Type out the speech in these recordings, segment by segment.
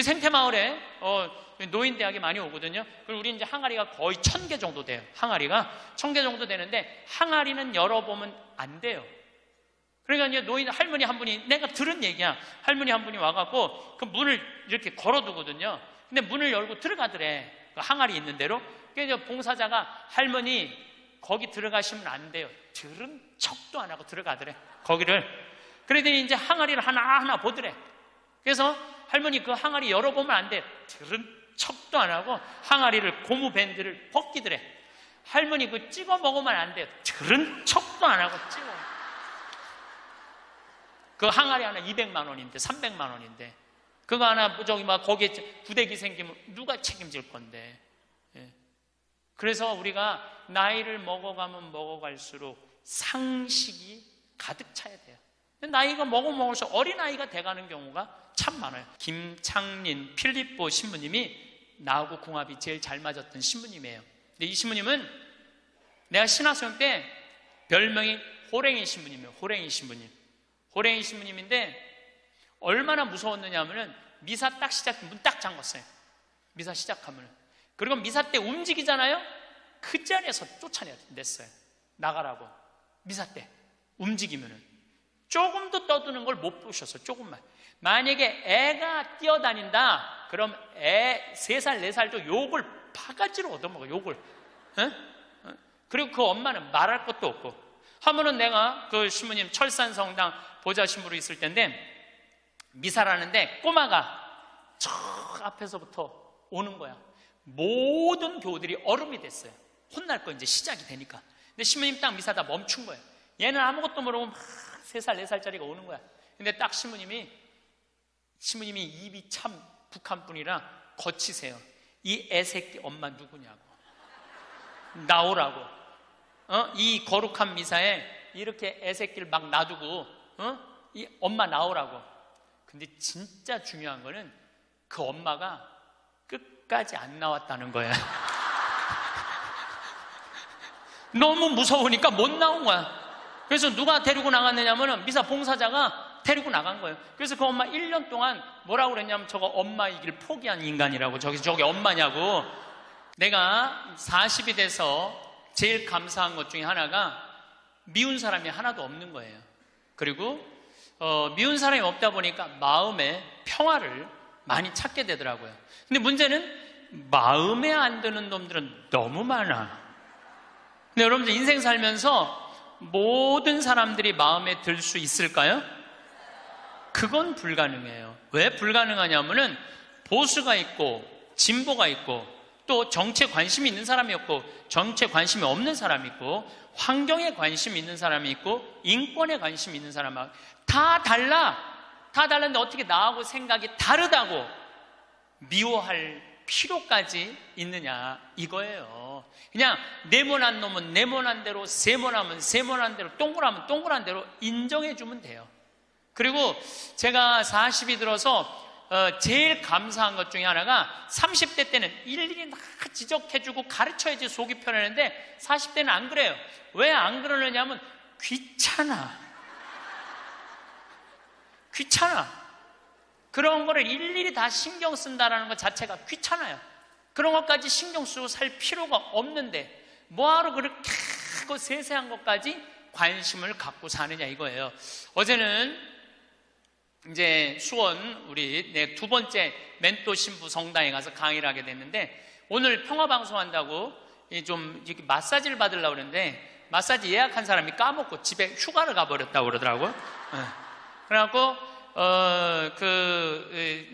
생태마을에 노인대학이 많이 오거든요. 그리고 우리 이제 항아리가 거의 1000개 정도 돼요. 항아리가 1000개 정도 되는데 항아리는 열어보면 안 돼요. 그러니까 이제 노인 할머니 한 분이, 내가 들은 얘기야. 할머니 한 분이 와갖고 그 문을 이렇게 걸어두거든요. 근데 문을 열고 들어가더래. 그 항아리 있는 대로. 그래서 봉사자가 할머니 거기 들어가시면 안 돼요. 들은 척도 안 하고 들어가더래. 거기를. 그러더니 이제 항아리를 하나하나 보더래. 그래서 할머니 그 항아리 열어보면 안 돼. 들은 척도 안 하고 항아리를 고무밴드를 벗기더래. 할머니 그 찍어 먹으면 안 돼요. 들은 척도 안 하고 찍어. 그 항아리 하나 200만 원인데 300만 원인데 그거 하나 저기 막 거기에 구데기 생기면 누가 책임질 건데. 예. 그래서 우리가 나이를 먹어가면 먹어갈수록 상식이 가득 차야 돼요. 나이가 먹을수록 어린아이가 돼가는 경우가 참 많아요. 김창린 필립보 신부님이 나하고 궁합이 제일 잘 맞았던 신부님이에요. 근데 이 신부님은 내가 신학생 때 별명이 호랭이 신부님이에요. 호랭이 신부님. 호랭이 신부님인데 얼마나 무서웠느냐 하면은 미사 딱 문 딱 잠궜어요. 미사 시작하면. 그리고 미사 때 움직이잖아요. 그 자리에서 쫓아냈어요. 나가라고. 미사 때 움직이면은 조금도 떠드는 걸 못 보셨어요. 조금만. 만약에 애가 뛰어다닌다 그럼 애 3살 4살도 욕을 바가지로 얻어먹어. 욕을. 그리고 그 엄마는 말할 것도 없고. 하면은 내가 그 신부님 철산성당 보좌신부로 있을 때인데 미사를 하는데 꼬마가 저 앞에서부터 오는 거야. 모든 교우들이 얼음이 됐어요. 혼날 거 이제 시작이 되니까. 근데 신부님 딱 미사 다 멈춘 거예요. 얘는 아무것도 모르고 막 3살 4살짜리가 오는 거야. 근데 딱 신부님이 입이 참 북한 분이라 거치세요. 이 애새끼 엄마 누구냐고. 나오라고. 이 거룩한 미사에 이렇게 애새끼를 막 놔두고 이 엄마 나오라고. 근데 진짜 중요한 거는 그 엄마가 끝까지 안 나왔다는 거야. 너무 무서우니까 못 나온 거야. 그래서 누가 데리고 나갔느냐면 미사 봉사자가 데리고 나간 거예요. 그래서 그 엄마 1년 동안 뭐라고 그랬냐면 저거 엄마이길 포기한 인간이라고. 저기 엄마냐고. 내가 40이 돼서 제일 감사한 것 중에 하나가 미운 사람이 하나도 없는 거예요. 그리고 미운 사람이 없다 보니까 마음에 평화를 많이 찾게 되더라고요. 근데 문제는 마음에 안 드는 놈들은 너무 많아. 근데 여러분들 인생 살면서 모든 사람들이 마음에 들 수 있을까요? 그건 불가능해요. 왜 불가능하냐면은 보수가 있고 진보가 있고 또 정치에 관심이 있는 사람이 없고 정치에 관심이 없는 사람이 있고 환경에 관심이 있는 사람이 있고 인권에 관심이 있는 사람이 다 달라. 다 달랐는데 어떻게 나하고 생각이 다르다고 미워할 필요까지 있느냐 이거예요. 그냥 네모난 놈은 네모난 대로, 세모나면 세모난 대로, 동그라면 동그란 대로 인정해주면 돼요. 그리고 제가 40이 들어서 제일 감사한 것 중에 하나가 30대 때는 일일이 다 지적해주고 가르쳐야지 속이 편했는데 40대는 안 그래요. 왜 안 그러느냐면 귀찮아. 그런 거를 일일이 다 신경 쓴다는 것 자체가 귀찮아요. 그런 것까지 신경 쓰고 살 필요가 없는데 뭐하러 그렇게 그 세세한 것까지 관심을 갖고 사느냐 이거예요. 어제는 이제 수원 우리 두 번째 멘토 신부 성당에 가서 강의를 하게 됐는데 오늘 평화방송 한다고 좀 이렇게 마사지를 받으려고 그러는데 마사지 예약한 사람이 까먹고 집에 휴가를 가버렸다고 그러더라고요. 그래갖고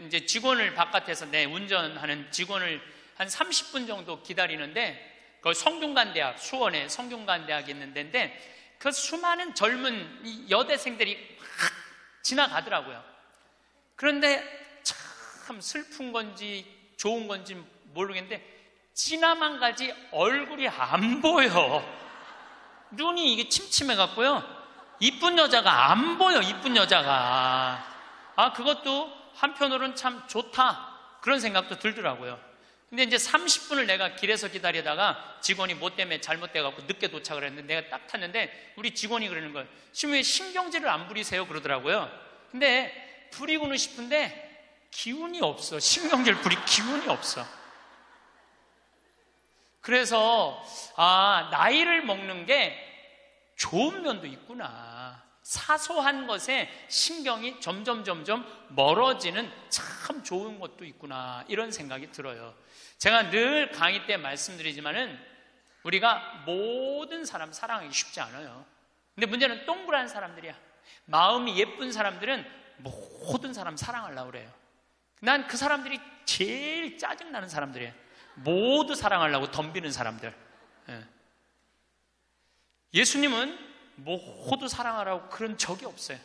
이제 직원을 바깥에서 운전하는 직원을 한 30분 정도 기다리는데 그 성균관대학 수원에 성균관대학이 있는 데인데 그 수많은 젊은 여대생들이 확 지나가더라고요. 그런데 참 슬픈 건지 좋은 건지 모르겠는데 지나만 가지 얼굴이 안 보여. 눈이 이게 침침해 갖고요. 이쁜 여자가 안 보여. 이쁜 여자가. 그것도 한편으로는 참 좋다 그런 생각도 들더라고요. 근데 이제 30분을 내가 길에서 기다리다가 직원이 뭐 때문에 잘못돼갖고 늦게 도착을 했는데 내가 딱 탔는데 우리 직원이 그러는 거예요. 지금 왜 신경질을 안 부리세요? 그러더라고요. 근데 부리고는 싶은데 기운이 없어. 신경질 부릴 기운이 없어. 그래서 나이를 먹는 게 좋은 면도 있구나. 사소한 것에 신경이 점점 멀어지는 참 좋은 것도 있구나, 이런 생각이 들어요. 제가 늘 강의 때 말씀드리지만은 우리가 모든 사람 사랑하기 쉽지 않아요. 근데 문제는 동그란 사람들이야. 마음이 예쁜 사람들은 모든 사람 사랑하려고 그래요. 난 그 사람들이 제일 짜증나는 사람들이에요. 모두 사랑하려고 덤비는 사람들. 예수님은 모두 사랑하라고 그런 적이 없어요.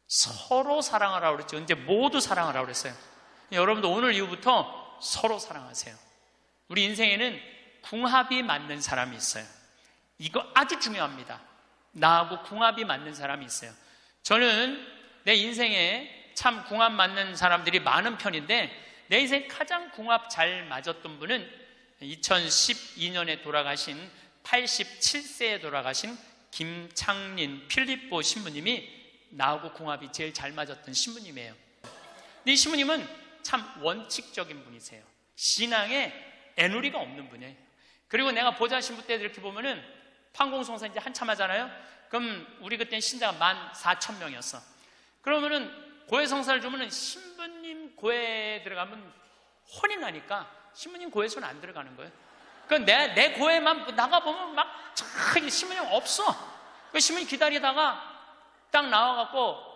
서로 사랑하라고 그랬죠. 이제 모두 사랑하라고 그랬어요. 여러분도 오늘 이후부터 서로 사랑하세요. 우리 인생에는 궁합이 맞는 사람이 있어요. 이거 아주 중요합니다. 나하고 궁합이 맞는 사람이 있어요. 저는 내 인생에 참 궁합 맞는 사람들이 많은 편인데, 내 인생 가장 궁합 잘 맞았던 분은 2012년에 돌아가신 87세에 돌아가신 김창린 필립보 신부님이 나하고 궁합이 제일 잘 맞았던 신부님이에요. 근데 이 신부님은 참 원칙적인 분이세요. 신앙에 애누리가 없는 분이에요. 그리고 내가 보좌 신부 때 이렇게 보면은 판공성사 이제 한참 하잖아요. 그럼 우리 그때는 신자가 14,000명이었어. 그러면은 고해 성사를 주면은 신부님 고해에 들어가면 혼이 나니까 신부님 고해 손 안 들어가는 거예요. 그 내 고해만 나가보면 막 신부님 없어. 그 신부님 기다리다가 딱 나와갖고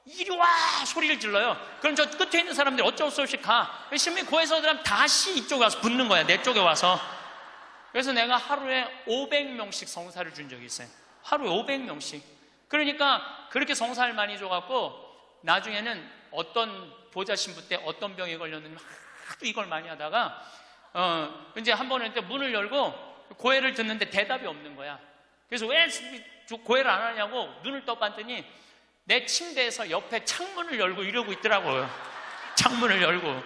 이리 와 소리를 질러요. 그럼 저 끝에 있는 사람들이 어쩔 수 없이 가. 신부님 고해서 들어가면 다시 이쪽에 와서 붙는 거야. 내 쪽에 와서. 그래서 내가 하루에 500명씩 성사를 준 적이 있어요. 하루에 500명씩. 그러니까 그렇게 성사를 많이 줘갖고 나중에는 어떤 보좌 신부 때 어떤 병에 걸렸는지 하도 이걸 많이 하다가 이제 한 번은 문을 열고 고해를 듣는데 대답이 없는 거야. 그래서 왜 고해를 안 하냐고 눈을 떠봤더니 내 침대에서 옆에 창문을 열고 이러고 있더라고요. 창문을 열고.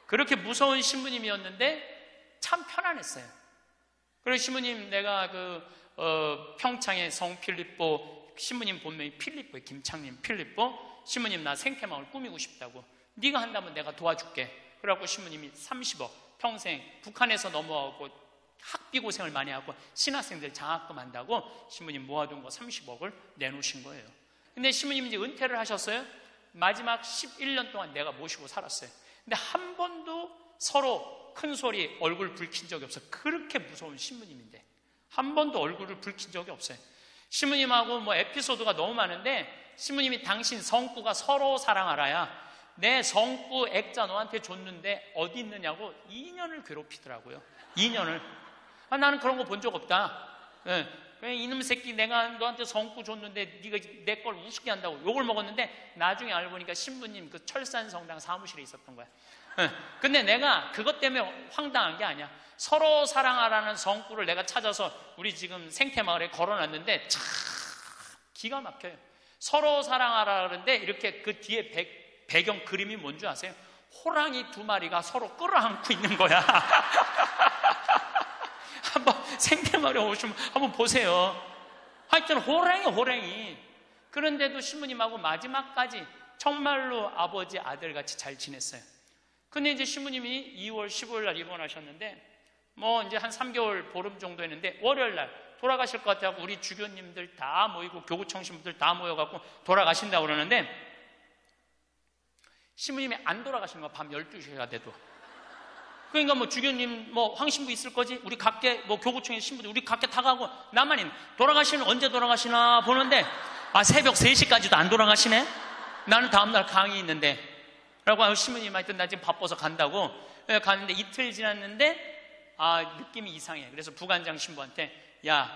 그렇게 무서운 신부님이었는데 참 편안했어요. 그리고 신부님, 내가 평창의 성 필립보 신부님 본명이 필립보예요. 김창림 필립보. 신부님, 나 생태마을 꾸미고 싶다고. 네가 한다면 내가 도와줄게. 그래갖고 신부님이 30억 평생 북한에서 넘어오고 학비 고생을 많이 하고 신학생들 장학금 한다고 신부님 모아둔 거 30억을 내놓으신 거예요. 근데 신부님이 이제 은퇴를 하셨어요. 마지막 11년 동안 내가 모시고 살았어요. 근데 한 번도 서로 큰 소리 얼굴 붉힌 적이 없어요. 그렇게 무서운 신부님인데 한 번도 얼굴을 붉힌 적이 없어요. 신부님하고 에피소드가 너무 많은데, 신부님이 당신 성구가 서로 사랑하라야 내 성구 액자 너한테 줬는데 어디 있느냐고 2년을 괴롭히더라고요. 2년을. 나는 그런 거 본 적 없다. 이놈 새끼, 내가 너한테 성구 줬는데 네가 내 걸 우습게 한다고 욕을 먹었는데, 나중에 알고 보니까 신부님 그 철산성당 사무실에 있었던 거야. 근데 내가 그것 때문에 황당한 게 아니야. 서로 사랑하라는 성구를 내가 찾아서 우리 지금 생태마을에 걸어놨는데 참 기가 막혀요. 서로 사랑하라 그러는데 이렇게 그 뒤에 배경 그림이 뭔지 아세요? 호랑이 2마리가 서로 끌어안고 있는 거야. 한번 생태마을에 오시면 한번 보세요. 하여튼 호랑이. 그런데도 신부님하고 마지막까지 정말로 아버지 아들같이 잘 지냈어요. 근데 이제 신부님이 2월 15일 날 입원하셨는데 이제 한 3개월 보름 정도 했는데, 월요일 날 돌아가실 것 같아서 우리 주교님들 다 모이고 교구청 신부들 다 모여갖고 돌아가신다고 그러는데, 신부님이 안 돌아가시는 거야. 밤 12시가 돼도. 그러니까 주교님 황신부 있을 거지, 우리 각계 교구청의 신부들 우리 각계 다 가고, 나만 있는. 돌아가시는 언제 돌아가시나 보는데 새벽 3시까지도 안 돌아가시네. 나는 다음날 강의 있는데 라고 신부님, 하여튼 나 지금 바빠서 간다고 갔는데, 이틀 지났는데 느낌이 이상해. 그래서 부관장 신부한테, 야,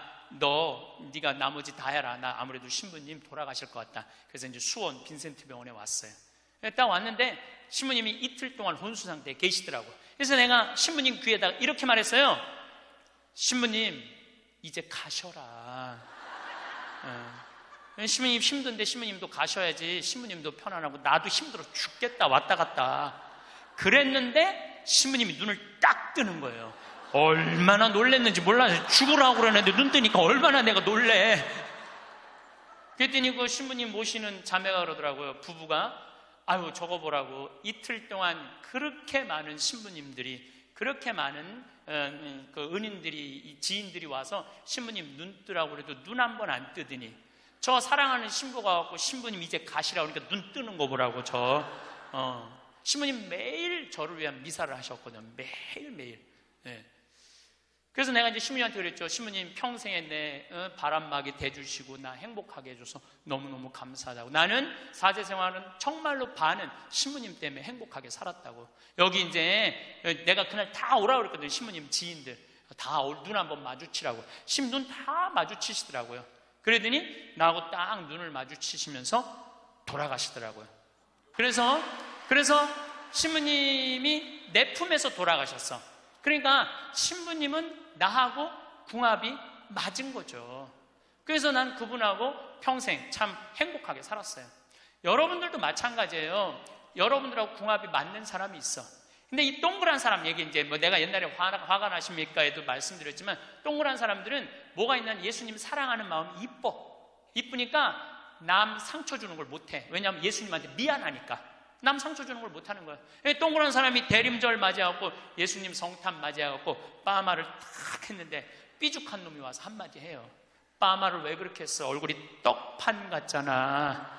네가 나머지 다 해라. 나 아무래도 신부님 돌아가실 것 같다. 그래서 이제 수원 빈센트 병원에 왔어요. 딱 왔는데 신부님이 이틀 동안 혼수 상태에 계시더라고. 그래서 내가 신부님 귀에다가 이렇게 말했어요. 신부님, 이제 가셔라. 신부님 힘든데 신부님도 가셔야지. 신부님도 편안하고 나도 힘들어 죽겠다 왔다 갔다. 그랬는데 신부님이 눈을 딱 뜨는 거예요. 얼마나 놀랬는지 몰라요. 죽으라고 그러는데 눈 뜨니까 얼마나 내가 놀래. 그랬더니 그 신부님 모시는 자매가 그러더라고요. 부부가 아유 저거 보라고 이틀 동안 그렇게 많은 신부님들이, 그렇게 많은 그 은인들이, 지인들이 와서 신부님 눈 뜨라고 그래도 눈 한 번 안 뜨더니, 저 사랑하는 신부가 왔고 신부님 이제 가시라고 그러니까 눈 뜨는 거 보라고. 신부님 매일 저를 위한 미사를 하셨거든요. 매일매일. 네. 그래서 내가 이제 신부님한테 그랬죠. 신부님 평생에 내 바람막이 대주시고 나 행복하게 해줘서 너무너무 감사하다고. 나는 사제 생활은 정말로 반은 신부님 때문에 행복하게 살았다고. 여기 이제 내가 그날 다 오라고 그랬거든요. 신부님 지인들 다 눈 한번 마주치라고. 신부 눈 다 마주치시더라고요. 그러더니 나하고 딱 눈을 마주치시면서 돌아가시더라고요. 그래서 신부님이 내 품에서 돌아가셨어. 그러니까 신부님은 나하고 궁합이 맞은 거죠. 그래서 난 그분하고 평생 참 행복하게 살았어요. 여러분들도 마찬가지예요. 여러분들하고 궁합이 맞는 사람이 있어. 근데 이 동그란 사람 얘기, 이제 뭐 내가 옛날에 화가 나십니까에도 말씀드렸지만, 동그란 사람들은 뭐가 있냐면 예수님 사랑하는 마음이 이쁘니까 남 상처 주는 걸 못해. 왜냐하면 예수님한테 미안하니까. 남 상처 주는 걸 못하는 거야. 동그란 사람이 대림절 맞이하고 예수님 성탄 맞이하고 빠마를 탁 했는데 삐죽한 놈이 와서 한마디 해요. 빠마를 왜 그렇게 했어? 얼굴이 떡판 같잖아.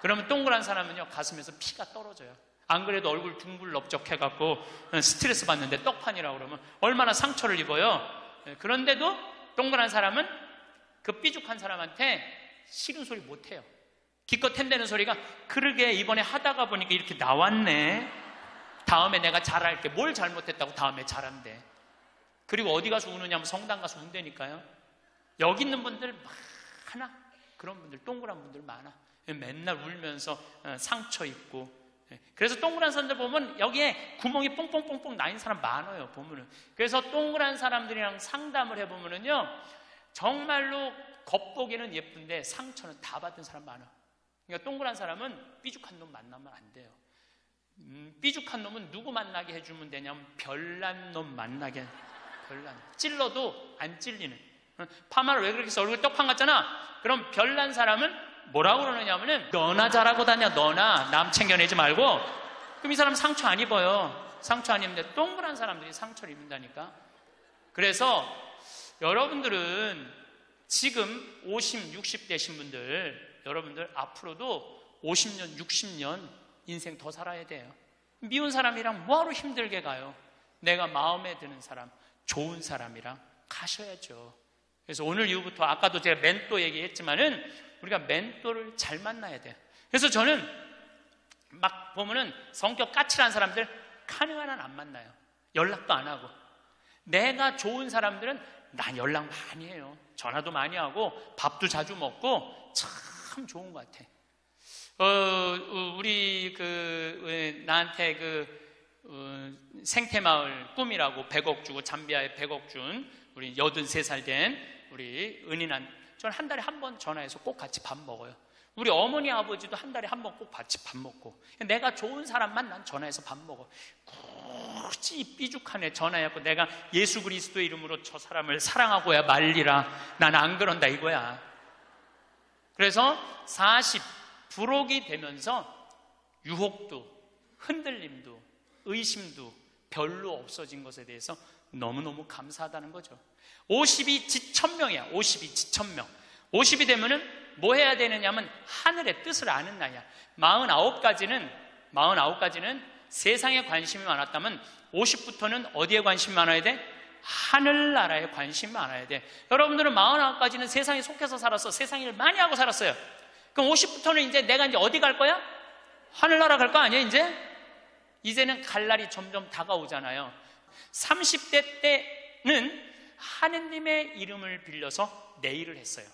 그러면 동그란 사람은요 가슴에서 피가 떨어져요. 안 그래도 얼굴 둥글럽적해갖고 스트레스 받는데 떡판이라고 그러면 얼마나 상처를 입어요. 그런데도 동그란 사람은 그 삐죽한 사람한테 싫은 소리 못해요. 기껏 hen대는 소리가, 그러게 이번에 하다가 보니까 이렇게 나왔네. 다음에 내가 잘할게. 뭘 잘못했다고 다음에 잘한대. 그리고 어디 가서 우느냐면 성당 가서 운다니까요. 여기 있는 분들 많아. 그런 분들, 동그란 분들 많아. 맨날 울면서 상처 입고. 그래서 동그란 사람들 보면 여기에 구멍이 뽕뽕뽕뽕 나인 사람 많아요, 보면은. 그래서 동그란 사람들이랑 상담을 해보면은요, 정말로 겉보기는 예쁜데 상처는 다 받은 사람 많아. 그러니까 동그란 사람은 삐죽한 놈 만나면 안 돼요. 삐죽한 놈은 누구 만나게 해주면 되냐면 별난 놈 만나게. 별난. 찔러도 안 찔리는. 파마를 왜 그렇게 해서 얼굴 떡판 같잖아. 그럼 별난 사람은 뭐라고 그러느냐면은 너나 잘하고 다녀, 너나 남 챙겨내지 말고. 그럼 이 사람 상처 안 입어요. 상처 안 입는데 동그란 사람들이 상처를 입는다니까. 그래서 여러분들은 지금 50, 60 되신 분들, 여러분들 앞으로도 50년, 60년 인생 더 살아야 돼요. 미운 사람이랑 뭐하러 힘들게 가요? 내가 마음에 드는 사람, 좋은 사람이랑 가셔야죠. 그래서 오늘 이후부터, 아까도 제가 멘토 얘기했지만은 우리가 멘토를 잘 만나야 돼요. 그래서 저는 막 보면은 성격 까칠한 사람들 가능한 한 안 만나요. 연락도 안 하고. 내가 좋은 사람들은 난 연락 많이 해요. 전화도 많이 하고 밥도 자주 먹고 참 좋은 것 같아. 우리 나한테 생태마을 꿈이라고 100억 주고, 잠비아에 100억 준 우리 83살 된 우리 은인한, 저는 한 달에 한 번 전화해서 꼭 같이 밥 먹어요. 우리 어머니 아버지도 한 달에 한 번 꼭 같이 밥 먹고. 내가 좋은 사람만 난 전화해서 밥 먹어. 굳이 삐죽한 애 전화해갖고 내가 예수 그리스도 이름으로 저 사람을 사랑하고야 말리라, 난 안 그런다 이거야. 그래서 40 부록이 되면서 유혹도 흔들림도 의심도 별로 없어진 것에 대해서 너무너무 감사하다는 거죠. 50이 지천명이야. 50이 지천명. 50이 되면은 뭐 해야 되느냐면 하늘의 뜻을 아는 나이야. 49까지는 세상에 관심이 많았다면 50부터는 어디에 관심이 많아야 돼? 하늘나라에 관심이 많아야 돼. 여러분들은 49까지는 세상에 속해서 살았어. 세상 일 많이 하고 살았어요. 그럼 50부터는 이제 내가 이제 어디 갈 거야? 하늘나라 갈 거 아니야 이제? 이제는 갈 날이 점점 다가오잖아요. 30대 때는 하느님의 이름을 빌려서 내일을 했어요.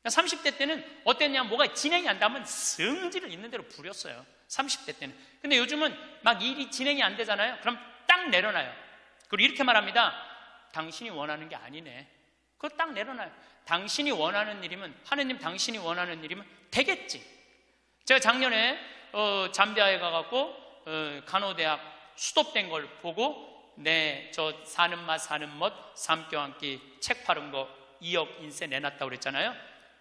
30대 때는 어땠냐, 뭐가 진행이 안 되면 성질을 있는 대로 부렸어요. 30대 때는. 근데 요즘은 막 일이 진행이 안 되잖아요. 그럼 딱 내려놔요. 그리고 이렇게 말합니다. 당신이 원하는 게 아니네. 그거 딱 내려놔요. 당신이 원하는 일이면, 하느님 당신이 원하는 일이면 되겠지. 제가 작년에 잠비아에 가갖고 간호대학 수도된 걸 보고, 저 사는 맛 사는 멋 삶겨 앉기 책 파는 거 2억 인쇄 내놨다고 그랬잖아요.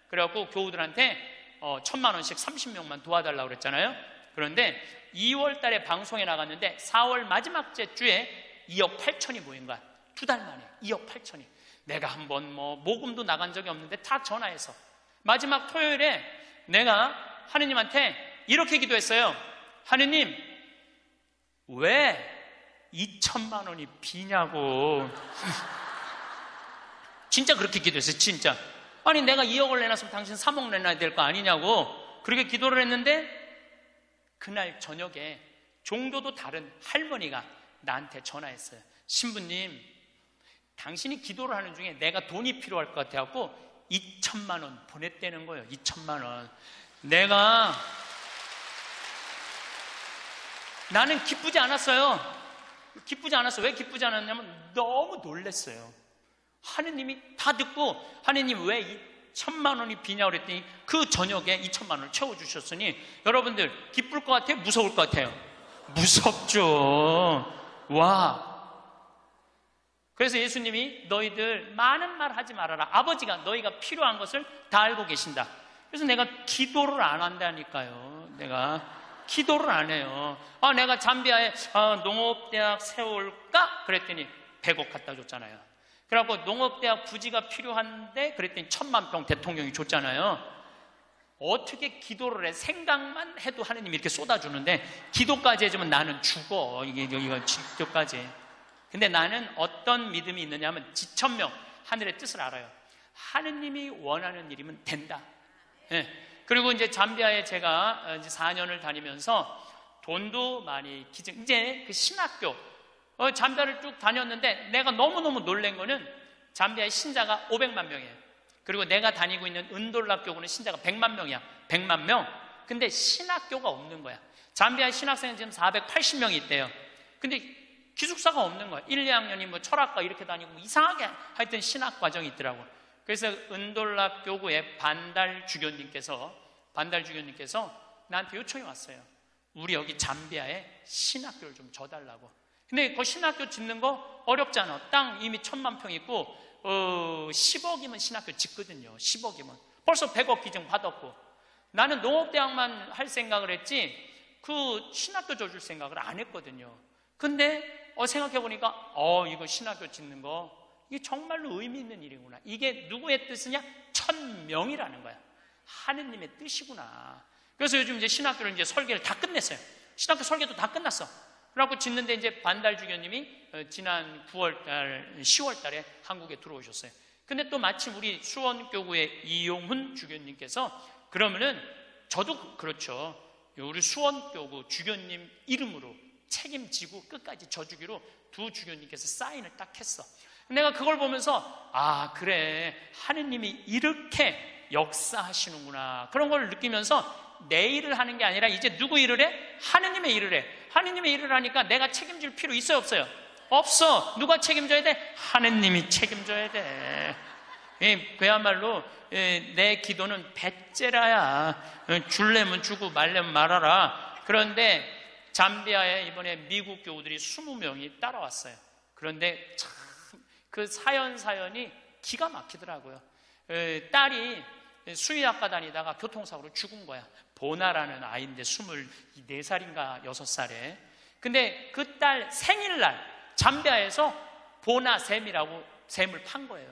그래갖고 교우들한테 1,000만 원씩 30명만 도와달라고 그랬잖아요. 그런데 2월 달에 방송에 나갔는데 4월 마지막 주에 2억 8천이 모인 거야. 2달 만에 2억 8천이. 내가 한번 모금도 나간 적이 없는데 다 전화해서 마지막 토요일에 내가 하느님한테 이렇게 기도했어요. 하느님, 왜 2천만 원이 비냐고. 진짜 그렇게 기도했어요. 진짜. 아니 내가 2억을 내놨으면 당신 3억 내놔야 될 거 아니냐고 그렇게 기도를 했는데 그날 저녁에 종교도 다른 할머니가 나한테 전화했어요. 신부님, 당신이 기도를 하는 중에 내가 돈이 필요할 것 같아갖고 2천만 원 보냈다는 거예요. 2천만 원. 나는 기쁘지 않았어요. 기쁘지 않았어. 왜 기쁘지 않았냐면 너무 놀랐어요. 하느님이 다 듣고 하느님 왜 2천만 원이 비냐고 그랬더니 그 저녁에 2천만 원을 채워주셨으니 여러분들 기쁠 것 같아요? 무서울 것 같아요? 무섭죠. 와. 그래서 예수님이 너희들 많은 말 하지 말아라. 아버지가 너희가 필요한 것을 다 알고 계신다. 그래서 내가 기도를 안 한다니까요. 내가 기도를 안 해요. 내가 잠비아에 농업대학 세울까? 그랬더니 100억 갖다 줬잖아요. 그래갖고 농업대학 부지가 필요한데 그랬더니 1000만 평 대통령이 줬잖아요. 어떻게 기도를 해? 생각만 해도 하느님이 이렇게 쏟아주는데 기도까지 해주면 나는 죽어. 이거 기도까지. 근데 나는 어떤 믿음이 있느냐 하면 지천명 하늘의 뜻을 알아요. 하느님이 원하는 일이면 된다. 네. 그리고 이제 잠비아에 제가 이제 4년을 다니면서 돈도 많이 이제 그 신학교 잠비아를 쭉 다녔는데 내가 너무너무 놀란 거는 잠비아의 신자가 500만 명이에요. 그리고 내가 다니고 있는 은돌라 교구는 신자가 100만 명이야. 100만 명. 근데 신학교가 없는 거야. 잠비아 신학생은 지금 480명이 있대요. 근데 기숙사가 없는 거야. 1, 2학년이 철학과 이렇게 다니고 이상하게 하여튼 신학 과정이 있더라고. 그래서 은돌라 교구의 반달 주교님께서 나한테 요청이 왔어요. 우리 여기 잠비아에 신학교를 좀 줘달라고. 근데 그 신학교 짓는 거 어렵잖아. 땅 이미 1000만 평 있고 10억이면 신학교 짓거든요. 10억이면 벌써 100억 기증 받았고 나는 농업대학만 할 생각을 했지 그 신학교 줘줄 생각을 안 했거든요. 근데 생각해보니까 이거 신학교 짓는 거 이게 정말로 의미 있는 일이구나. 이게 누구의 뜻이냐? 1000명이라는 거야. 하느님의 뜻이구나. 그래서 요즘 이제 신학교를 이제 설계를 다 끝냈어요. 신학교 설계도 다 끝났어. 그래갖고 짓는데 이제 반달 주교님이 지난 10월 달에 한국에 들어오셨어요. 근데 또 마침 우리 수원교구의 이용훈 주교님께서 그러면은 저도 그렇죠. 우리 수원교구 주교님 이름으로 책임지고 끝까지 져주기로 두 주교님께서 사인을 딱 했어. 내가 그걸 보면서 그래 하느님이 이렇게 역사하시는구나 그런 걸 느끼면서 내 일을 하는 게 아니라 이제 누구 일을 해? 하느님의 일을 해. 하느님의 일을 하니까 내가 책임질 필요 있어요 없어요? 없어. 누가 책임져야 돼? 하느님이 책임져야 돼. 그야말로 내 기도는 배째라야. 줄래면 주고 말래면 말아라. 그런데 잠비아에 이번에 미국 교우들이 20명이 따라왔어요. 그런데 참 그 사연이 기가 막히더라고요. 딸이 수의학과 다니다가 교통사고로 죽은 거야. 보나라는 아이인데 24살인가 6살에. 근데 그 딸 생일날 잠비아에서 보나 샘이라고 샘을 판 거예요.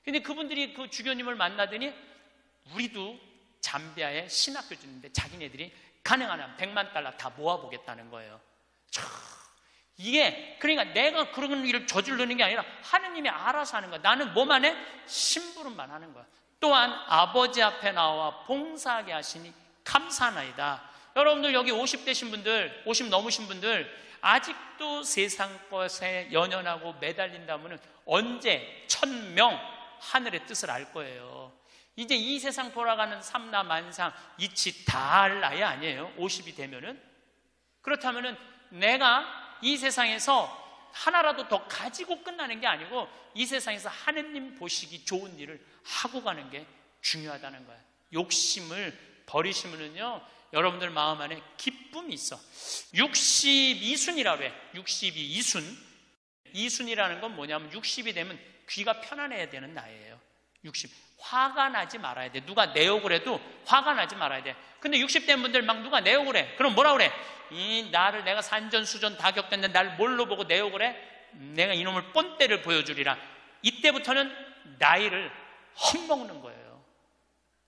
근데 그분들이 그 주교님을 만나더니 우리도 잠비아에 신학교 짓는데 자기네들이 가능한 한 100만 달러 다 모아보겠다는 거예요. 이게 그러니까 내가 그런 일을 저지르는 게 아니라 하느님이 알아서 하는 거야. 나는 뭐만 해? 심부름만 하는 거야. 또한 아버지 앞에 나와 봉사하게 하시니 감사하나이다. 여러분들 여기 50 되신 분들, 50 넘으신 분들 아직도 세상 것에 연연하고 매달린다면 언제 1000명 하늘의 뜻을 알 거예요. 이제 이 세상 돌아가는 삼라만상 이치 다 할 나이 아니에요. 50이 되면은. 그렇다면은 내가 이 세상에서 하나라도 더 가지고 끝나는 게 아니고 이 세상에서 하느님 보시기 좋은 일을 하고 가는 게 중요하다는 거예요. 욕심을 버리시면은요 여러분들 마음 안에 기쁨이 있어. 62순이라고 해. 62순. 이순이라는 건 뭐냐면 60이 되면 귀가 편안해야 되는 나이예요. 60. 화가 나지 말아야 돼. 누가 내 욕을 해도 화가 나지 말아야 돼. 근데 60대 분들 막 누가 내 욕을 해. 그럼 뭐라 그래? 나를 내가 산전수전 다 겪었는데 날 뭘로 보고 내 욕을 해? 내가 이놈을 뻔때를 보여주리라. 이때부터는 나이를 헛먹는 거예요.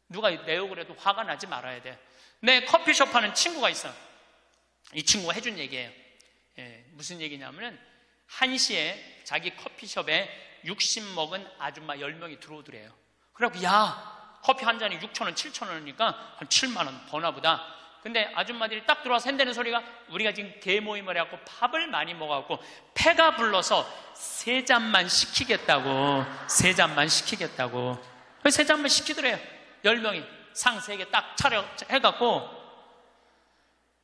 누가 내 욕을 해도 화가 나지 말아야 돼. 내 커피숍 하는 친구가 있어. 이 친구가 해준 얘기예요. 무슨 얘기냐면은 1시에 자기 커피숍에 60 먹은 아줌마 10명이 들어오더래요. 그래갖고 야, 커피 한 잔이 6,000원, 7,000원이니까 한 7만원 버나 보다. 근데 아줌마들이 딱 들어와서 한다는 소리가 우리가 지금 개모임을 해갖고 밥을 많이 먹어갖고 패가 불러서 3잔만 시키겠다고. 3잔만 시키겠다고. 3잔만 시키더래요. 10명이 상 3개 딱 차려 해갖고.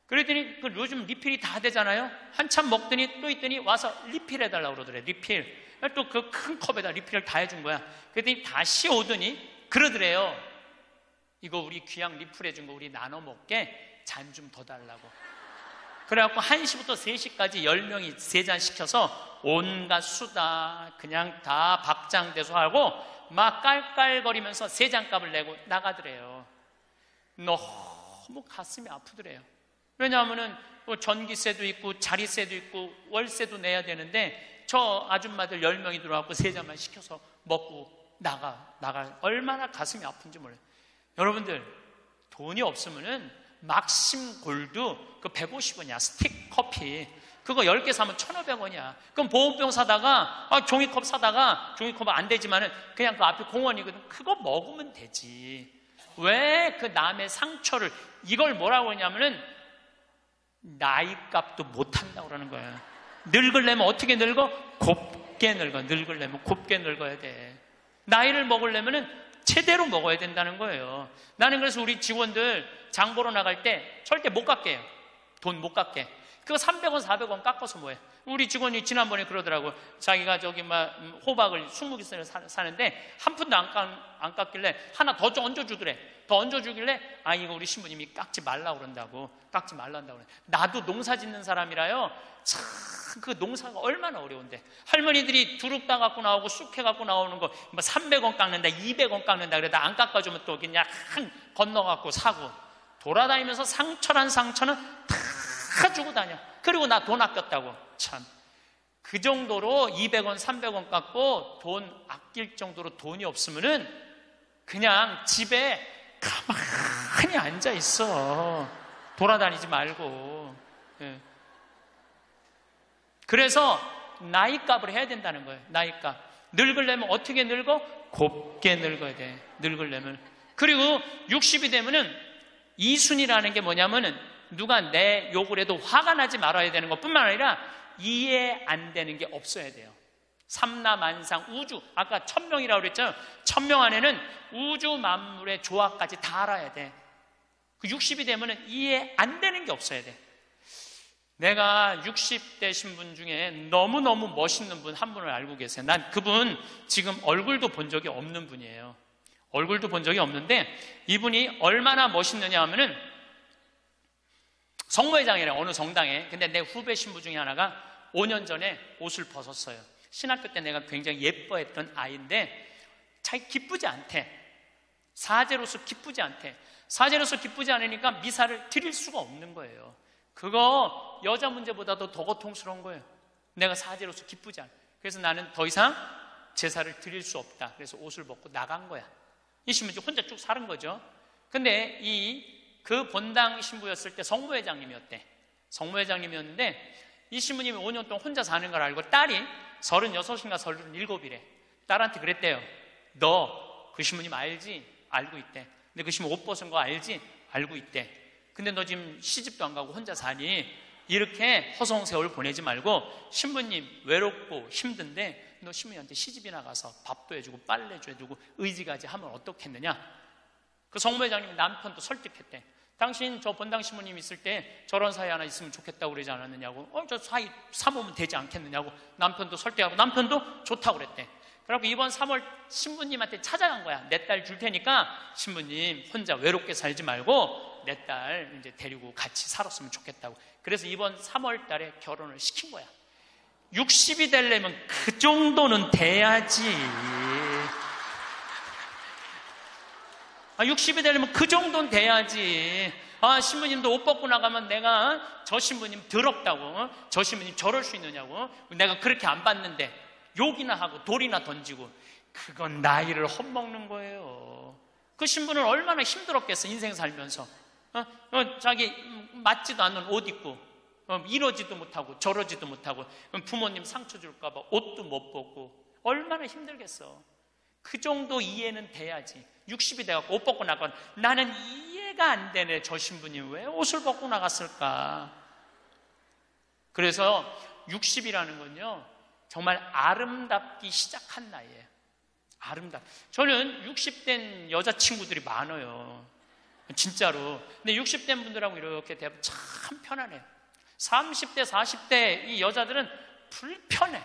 그랬더니 요즘 리필이 다 되잖아요. 한참 먹더니 또 있더니 와서 리필해달라고 그러더래. 리필. 또 그 큰 컵에다 리필을 다 해준 거야. 그랬더니 다시 오더니 그러더래요. 이거 우리 귀양 리필해준 거 우리 나눠 먹게 잔 좀 더 달라고. 그래갖고 1시부터 3시까지 10명이 3잔 시켜서 온갖 수다 그냥 다 박장대소 하고 막 깔깔거리면서 3잔 값을 내고 나가더래요. 너무 가슴이 아프더래요. 왜냐하면은 전기세도 있고 자리세도 있고 월세도 내야 되는데 저 아줌마들 10명이 들어와서 3잔만 시켜서 먹고 나가 얼마나 가슴이 아픈지 몰라요. 여러분들 돈이 없으면은 막심 골드 그 150원이야. 스틱 커피 그거 10개 사면 1,500원이야. 그럼 보온병 사다가 종이컵 사다가 종이컵 안 되지만은 그냥 그 앞에 공원이거든. 그거 먹으면 되지. 왜 그 남의 상처를 이걸 뭐라고 하냐면은 나이값도 못한다고 그러는 거예요. 늙으려면 어떻게 늙어? 곱게 늙어. 늙으려면 곱게 늙어야 돼. 나이를 먹으려면은 제대로 먹어야 된다는 거예요. 나는 그래서 우리 직원들 장 보러 나갈 때 절대 못 깎게 해요. 돈 못 깎게. 그거 300원, 400원 깎아서 뭐해? 우리 직원이 지난번에 그러더라고. 자기가 저기 호박을 20개 사는데 한 푼도 안 깎길래 하나 더 얹어주더래. 더 얹어주길래 이거 우리 신부님이 깎지 말라고 그런다고. 깎지 말란다고 그래. 나도 농사 짓는 사람이라요. 참 그 농사가 얼마나 어려운데. 할머니들이 두릅 따 갖고 나오고 쑥해 갖고 나오는 거 300원 깎는다, 200원 깎는다 그러다 안 깎아주면 또 그냥 건너갖고 사고 돌아다니면서 상처는 다 주고 다녀. 그리고 나 돈 아꼈다고. 참. 그 정도로 200원, 300원 깎고 돈 아낄 정도로 돈이 없으면은 그냥 집에 가만히 앉아 있어. 돌아다니지 말고. 예. 그래서 나이값을 해야 된다는 거예요. 나이값. 늙으려면 어떻게 늙어? 곱게 늙어야 돼. 늙으려면. 그리고 60이 되면은 이순이라는 게 뭐냐면은 누가 내 욕을 해도 화가 나지 말아야 되는 것뿐만 아니라 이해 안 되는 게 없어야 돼요. 삼라만상 우주, 아까 1000명이라고 그랬잖아요. 1000명 안에는 우주 만물의 조화까지 다 알아야 돼. 그 60이 되면은 이해 안 되는 게 없어야 돼. 내가 60대신 분 중에 너무너무 멋있는 분 한 분을 알고 계세요. 난 그분 지금 얼굴도 본 적이 없는 분이에요. 얼굴도 본 적이 없는데 이분이 얼마나 멋있느냐 하면은 성모회장이래, 어느 정당에. 근데 내 후배 신부 중에 하나가 5년 전에 옷을 벗었어요. 신학교 때 내가 굉장히 예뻐했던 아이인데 자기 기쁘지 않대. 사제로서 기쁘지 않대. 사제로서 기쁘지 않으니까 미사를 드릴 수가 없는 거예요. 그거 여자 문제보다도 더 고통스러운 거예요. 내가 사제로서 기쁘지 않아. 그래서 나는 더 이상 제사를 드릴 수 없다. 그래서 옷을 벗고 나간 거야. 이 신부님 혼자 쭉 사는 거죠. 근데 그 본당 신부였을 때 성모회장님이었대. 성모회장님이었는데 이 신부님이 5년 동안 혼자 사는 걸 알고 딸이 36인가 37이래. 딸한테 그랬대요. 너 그 신부님 알지? 알고 있대. 근데 그 신부 옷 벗은 거 알지? 알고 있대. 근데 너 지금 시집도 안 가고 혼자 사니? 이렇게 허송 세월 보내지 말고 신부님 외롭고 힘든데 너 신부님한테 시집이나 가서 밥도 해주고 빨래도 해주고 의지가지 하면 어떻겠느냐? 그 성모회장님이 남편도 설득했대. 당신 저 본당 신부님 있을 때 저런 사이 하나 있으면 좋겠다고 그러지 않았느냐고. 저 사이 사모면 되지 않겠느냐고 남편도 설득하고 남편도 좋다고 그랬대. 그래갖고 이번 3월 신부님한테 찾아간 거야. 내 딸 줄 테니까 신부님 혼자 외롭게 살지 말고 내 딸 이제 데리고 같이 살았으면 좋겠다고. 그래서 이번 3월 달에 결혼을 시킨 거야. 60이 되려면 그 정도는 돼야지. 60이 되려면 그 정도는 돼야지. 신부님도 옷 벗고 나가면 내가 저 신부님 더럽다고, 저 신부님 저럴 수 있느냐고, 내가 그렇게 안 봤는데 욕이나 하고 돌이나 던지고, 그건 나이를 헛먹는 거예요. 그 신부는 얼마나 힘들었겠어, 인생 살면서. 자기 맞지도 않는 옷 입고, 이러지도 못하고 저러지도 못하고, 부모님 상처 줄까봐 옷도 못 벗고, 얼마나 힘들겠어. 그 정도 이해는 돼야지. 60이 돼갖고 옷 벗고 나가면 나는 이해가 안 되네. 저 신부님 왜 옷을 벗고 나갔을까? 그래서 60이라는 건요, 정말 아름답기 시작한 나이예요. 저는 60된 여자친구들이 많아요. 진짜로. 근데 60된 분들하고 이렇게 대하면 참 편안해요. 30대, 40대 이 여자들은 불편해.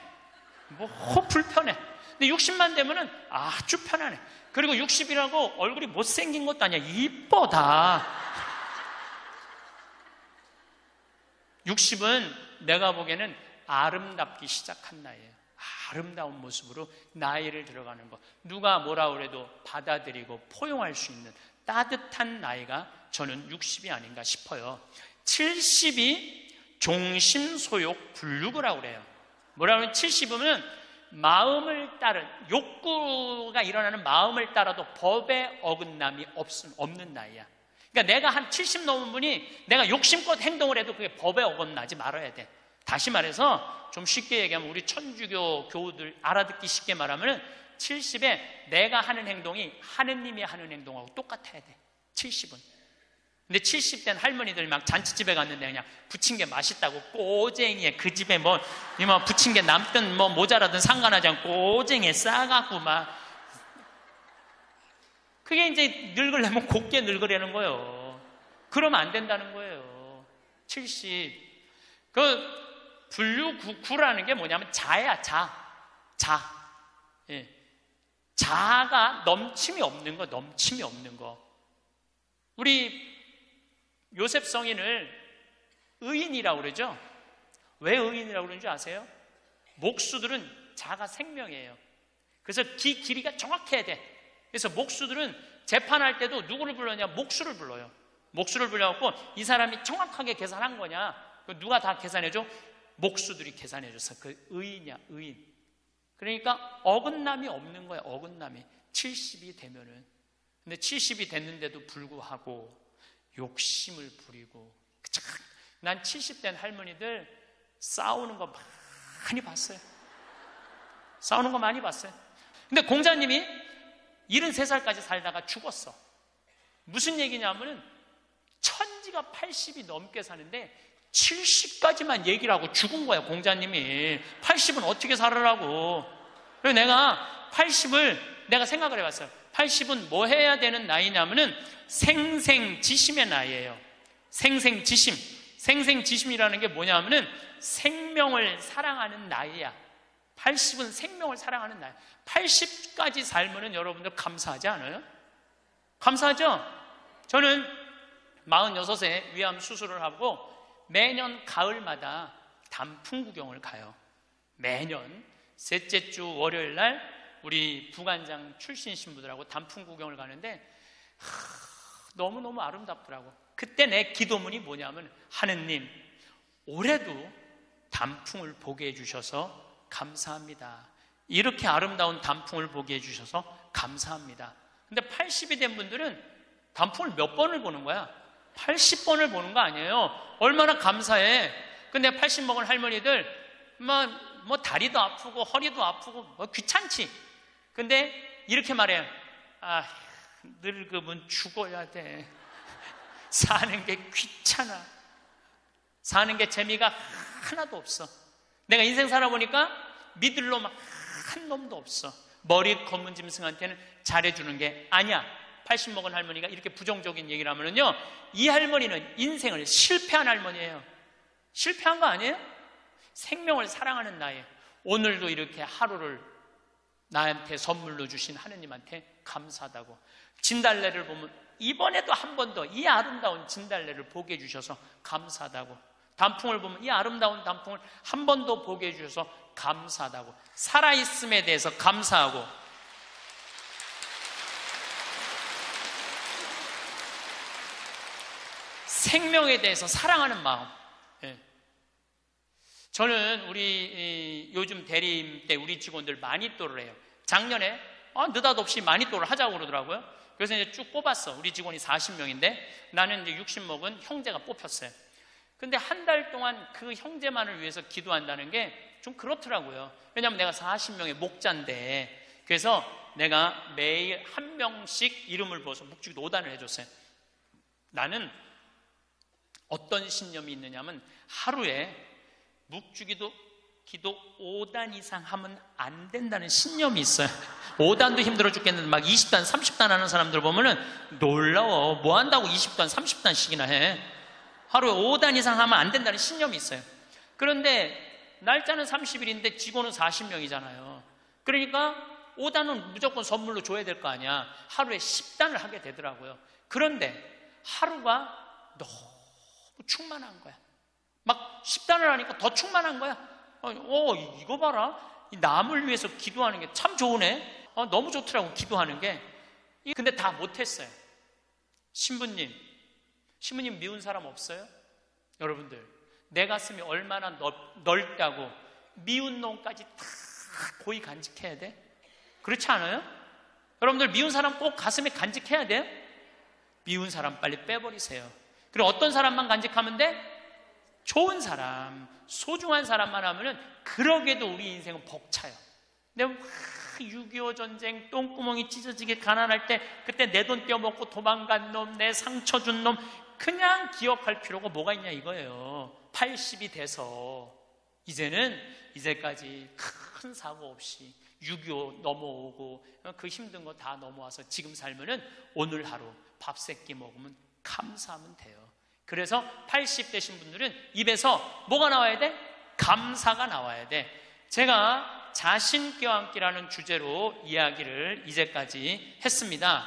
불편해. 근데 60만 되면은 아주 편안해. 그리고 60이라고 얼굴이 못생긴 것도 아니야. 이뻐 다. 60은 내가 보기에는 아름답기 시작한 나이예요. 아름다운 모습으로 나이를 들어가는 것. 누가 뭐라 그래도 받아들이고 포용할 수 있는 따뜻한 나이가 저는 60이 아닌가 싶어요. 70이 종심소욕 불육이라고 그래요. 뭐라 그러면 70이면 마음을 따른, 욕구가 일어나는 마음을 따라도 법에 어긋남이 없는 나이야. 그러니까 내가 한 70 넘은 분이 내가 욕심껏 행동을 해도 그게 법에 어긋나지 말아야 돼. 다시 말해서 좀 쉽게 얘기하면 우리 천주교 교우들 알아듣기 쉽게 말하면 70에 내가 하는 행동이 하느님이 하는 행동하고 똑같아야 돼. 70은. 근데 70된 할머니들 막 잔치집에 갔는데 그냥 부친 게 맛있다고 꼬쟁이에 그 집에 부친 게 남든 모자라든 상관하지 않고 꼬쟁이에 싸갖고 막, 그게 이제 늙으려면 곱게 늙으려는 거예요. 그러면 안 된다는 거예요. 70. 불류구라는 게 뭐냐면 자야, 자. 예. 자가 넘침이 없는 거. 우리 요셉 성인을 의인이라고 그러죠? 왜 의인이라고 그러는지 아세요? 목수들은 자가 생명이에요. 그래서 길이가 정확해야 돼. 그래서 목수들은 재판할 때도 누구를 불러냐? 목수를 불러요. 목수를 불러갖고 이 사람이 정확하게 계산한 거냐? 누가 다 계산해줘? 목수들이 계산해줘서 그 의인이야, 의인. 그러니까 어긋남이 없는 거야, 어긋남이. 70이 되면은. 근데 70이 됐는데도 불구하고 욕심을 부리고. 난 70된 할머니들 싸우는 거 많이 봤어요. 근데 공자님이 73살까지 살다가 죽었어. 무슨 얘기냐면은 천지가 80이 넘게 사는데 70까지만 얘기를 하고 죽은 거야, 공자님이. 80은 어떻게 살으라고. 그래서 내가 80을 내가 생각을 해봤어요. 80은 뭐 해야 되는 나이냐면은 생생지심의 나이예요. 생생지심이라는 게 뭐냐면은 생명을 사랑하는 나이야. 80은 생명을 사랑하는 나이. 80까지 살면은 여러분들 감사하지 않아요? 감사하죠? 저는 46세 위암 수술을 하고 매년 가을마다 단풍 구경을 가요. 매년 셋째 주 월요일 날 우리 부관장 출신 신부들하고 단풍 구경을 가는데 너무너무 아름답더라고. 그때 내 기도문이 뭐냐면, 하느님, 올해도 단풍을 보게 해주셔서 감사합니다. 이렇게 아름다운 단풍을 보게 해주셔서 감사합니다. 근데 80이 된 분들은 단풍을 몇 번을 보는 거야? 80번을 보는 거 아니에요. 얼마나 감사해. 근데 80 먹은 할머니들 뭐 다리도 아프고 허리도 아프고 귀찮지. 근데 이렇게 말해요. 늙으면 죽어야 돼. 사는 게 귀찮아. 사는 게 재미가 하나도 없어. 내가 인생 살아보니까 믿을 놈 한 놈도 없어. 머리 검은 짐승한테는 잘해주는 게 아니야. 80 먹은 할머니가 이렇게 부정적인 얘기를 하면은요, 이 할머니는 인생을 실패한 할머니예요. 실패한 거 아니에요? 생명을 사랑하는 나이. 오늘도 이렇게 하루를 나한테 선물로 주신 하느님한테 감사하다고. 진달래를 보면 이번에도 한 번 더 이 아름다운 진달래를 보게 해주셔서 감사하다고. 단풍을 보면 이 아름다운 단풍을 한 번 더 보게 해주셔서 감사하다고. 살아있음에 대해서 감사하고. 생명에 대해서 사랑하는 마음. 예. 저는 우리 요즘 대리임 때 우리 직원들 마니또를 해요. 작년에 느닷없이 마니또를 하자고 그러더라고요. 그래서 이제 쭉 뽑았어. 우리 직원이 40명인데 나는 이제 60먹은 형제가 뽑혔어요. 근데 한 달 동안 그 형제만을 위해서 기도한다는 게 좀 그렇더라고요. 왜냐하면 내가 40명의 목자인데, 그래서 내가 매일 한 명씩 이름을 부어서 묵주기도 5단을 해줬어요. 나는 어떤 신념이 있느냐면 하루에 묵주기도 기도 5단 이상 하면 안 된다는 신념이 있어요. 5단도 힘들어 죽겠는데 막 20단 30단 하는 사람들 보면은 놀라워. 뭐 한다고 20단 30단씩이나 해. 하루에 5단 이상 하면 안 된다는 신념이 있어요. 그런데 날짜는 30일인데 직원은 40명이잖아요. 그러니까 5단은 무조건 선물로 줘야 될 거 아니야. 하루에 10단을 하게 되더라고요. 그런데 하루가 너무 충만한 거야. 막 10단을 하니까 더 충만한 거야. 이거 봐라. 이 남을 위해서 기도하는 게 참 좋으네. 너무 좋더라고, 기도하는 게. 근데 다 못했어요. 신부님 미운 사람 없어요? 여러분들, 내 가슴이 얼마나 넓다고 미운 놈까지 다 고이 간직해야 돼? 그렇지 않아요? 여러분들, 미운 사람 꼭 가슴에 간직해야 돼요? 미운 사람 빨리 빼버리세요. 그리고 어떤 사람만 간직하면 돼? 좋은 사람, 소중한 사람만 하면은 그러게도 우리 인생은 벅차요. 근데 6.25 전쟁 똥구멍이 찢어지게 가난할 때 그때 내 돈 떼어먹고 도망간 놈, 내 상처 준 놈 그냥 기억할 필요가 뭐가 있냐 이거예요. 80이 돼서 이제까지 큰 사고 없이 6.25 넘어오고 그 힘든 거 다 넘어와서 지금 살면은 오늘 하루 밥 세 끼 먹으면 감사하면 돼요. 그래서 80 되신 분들은 입에서 뭐가 나와야 돼? 감사가 나와야 돼. 제가 자신 껴안기라는 주제로 이야기를 이제까지 했습니다.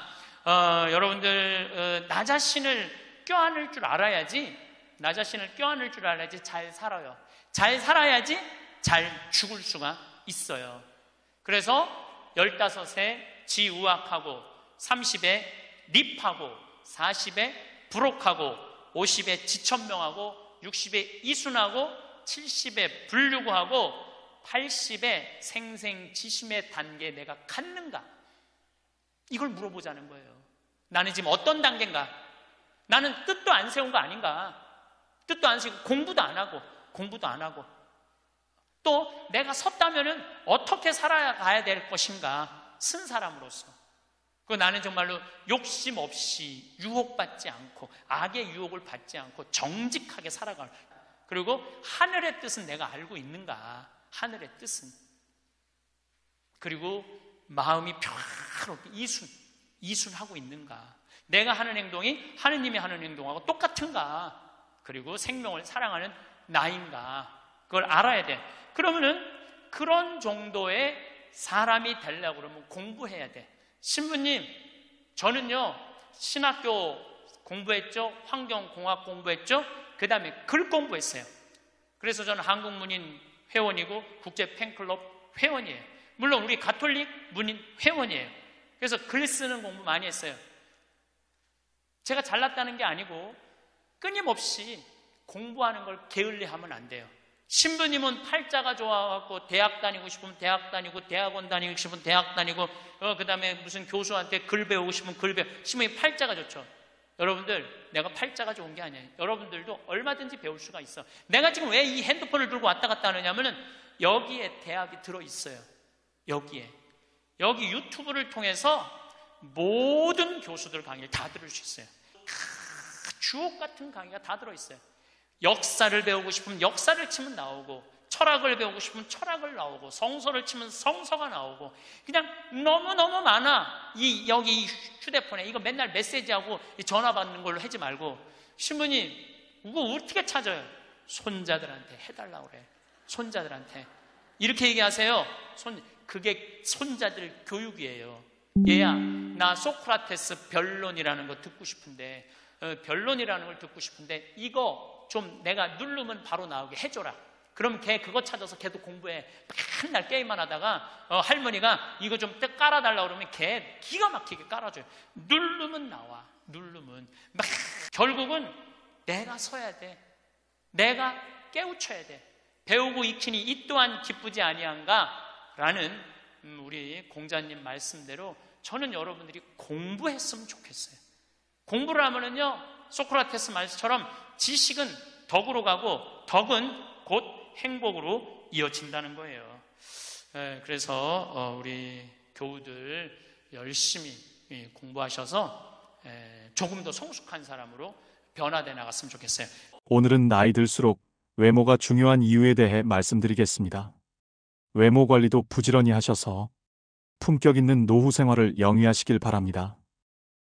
여러분들, 나 자신을 껴안을 줄 알아야지, 나 자신을 껴안을 줄 알아야지 잘 살아요. 잘 살아야지 잘 죽을 수가 있어요. 그래서 15에 지우악하고, 30에 립하고, 40에 부록하고, 50에 지천명하고, 60에 이순하고, 70에 불류구하고, 80에 생생지심의 단계에 내가 갔는가? 이걸 물어보자는 거예요. 나는 지금 어떤 단계인가? 나는 뜻도 안 세운 거 아닌가? 뜻도 안 세우고 공부도 안 하고 또 내가 섰다면은 어떻게 살아가야 될 것인가? 쓴 사람으로서. 나는 정말로 욕심 없이 유혹받지 않고 악의 유혹을 받지 않고 정직하게 살아갈. 그리고 하늘의 뜻은 내가 알고 있는가? 하늘의 뜻은. 그리고 마음이 평화롭게 이순하고 있는가? 내가 하는 행동이 하느님이 하는 행동하고 똑같은가? 그리고 생명을 사랑하는 나인가? 그걸 알아야 돼. 그러면은 그런 정도의 사람이 되려고 그러면 공부해야 돼. 신부님, 저는요 신학교 공부했죠, 환경공학 공부했죠, 그 다음에 글 공부했어요. 그래서 저는 한국문인 회원이고 국제 팬클럽 회원이에요. 물론 우리 가톨릭 문인 회원이에요. 그래서 글 쓰는 공부 많이 했어요. 제가 잘났다는 게 아니고 끊임없이 공부하는 걸 게을리하면 안 돼요. 신부님은 팔자가 좋아갖고 대학 다니고 싶으면 대학 다니고, 대학원 다니고 싶으면 대학 다니고, 그 다음에 무슨 교수한테 글 배우고 싶으면 글 배우고. 신부님 팔자가 좋죠. 여러분들, 내가 팔자가 좋은 게 아니에요. 여러분들도 얼마든지 배울 수가 있어. 내가 지금 왜 이 핸드폰을 들고 왔다 갔다 하느냐면은 여기에 대학이 들어있어요. 여기 유튜브를 통해서 모든 교수들 강의를 다 들을 수 있어요. 주옥 같은 강의가 다 들어있어요. 역사를 배우고 싶으면 역사를 치면 나오고, 철학을 배우고 싶으면 철학을 나오고, 성서를 치면 성서가 나오고, 그냥 너무너무 많아. 여기 이 휴대폰에 이거 맨날 메시지하고 전화 받는 걸로 하지 말고, 신부님 이거 어떻게 찾아요? 손자들한테 해달라고 그래. 손자들한테 이렇게 얘기하세요. 그게 손자들 교육이에요. 얘야, 나 소크라테스 변론이라는 거 듣고 싶은데, 변론이라는 걸 듣고 싶은데 이거 좀 내가 누르면 바로 나오게 해줘라. 그럼 걔 그거 찾아서 걔도 공부해. 맨날 게임만 하다가 할머니가 이거 좀 깔아달라고 그러면 걔 기가 막히게 깔아줘요. 누르면 나와. 누르면 막 결국은 내가 서야 돼. 내가 깨우쳐야 돼. 배우고 익히니 이 또한 기쁘지 아니한가? 라는 우리 공자님 말씀대로 저는 여러분들이 공부했으면 좋겠어요. 공부를 하면은요, 소크라테스 말씀처럼 지식은 덕으로 가고 덕은 곧 행복으로 이어진다는 거예요. 그래서 우리 교우들 열심히 공부하셔서 조금 더 성숙한 사람으로 변화돼 나갔으면 좋겠어요. 오늘은 나이 들수록 외모가 중요한 이유에 대해 말씀드리겠습니다. 외모 관리도 부지런히 하셔서 품격 있는 노후 생활을 영위하시길 바랍니다.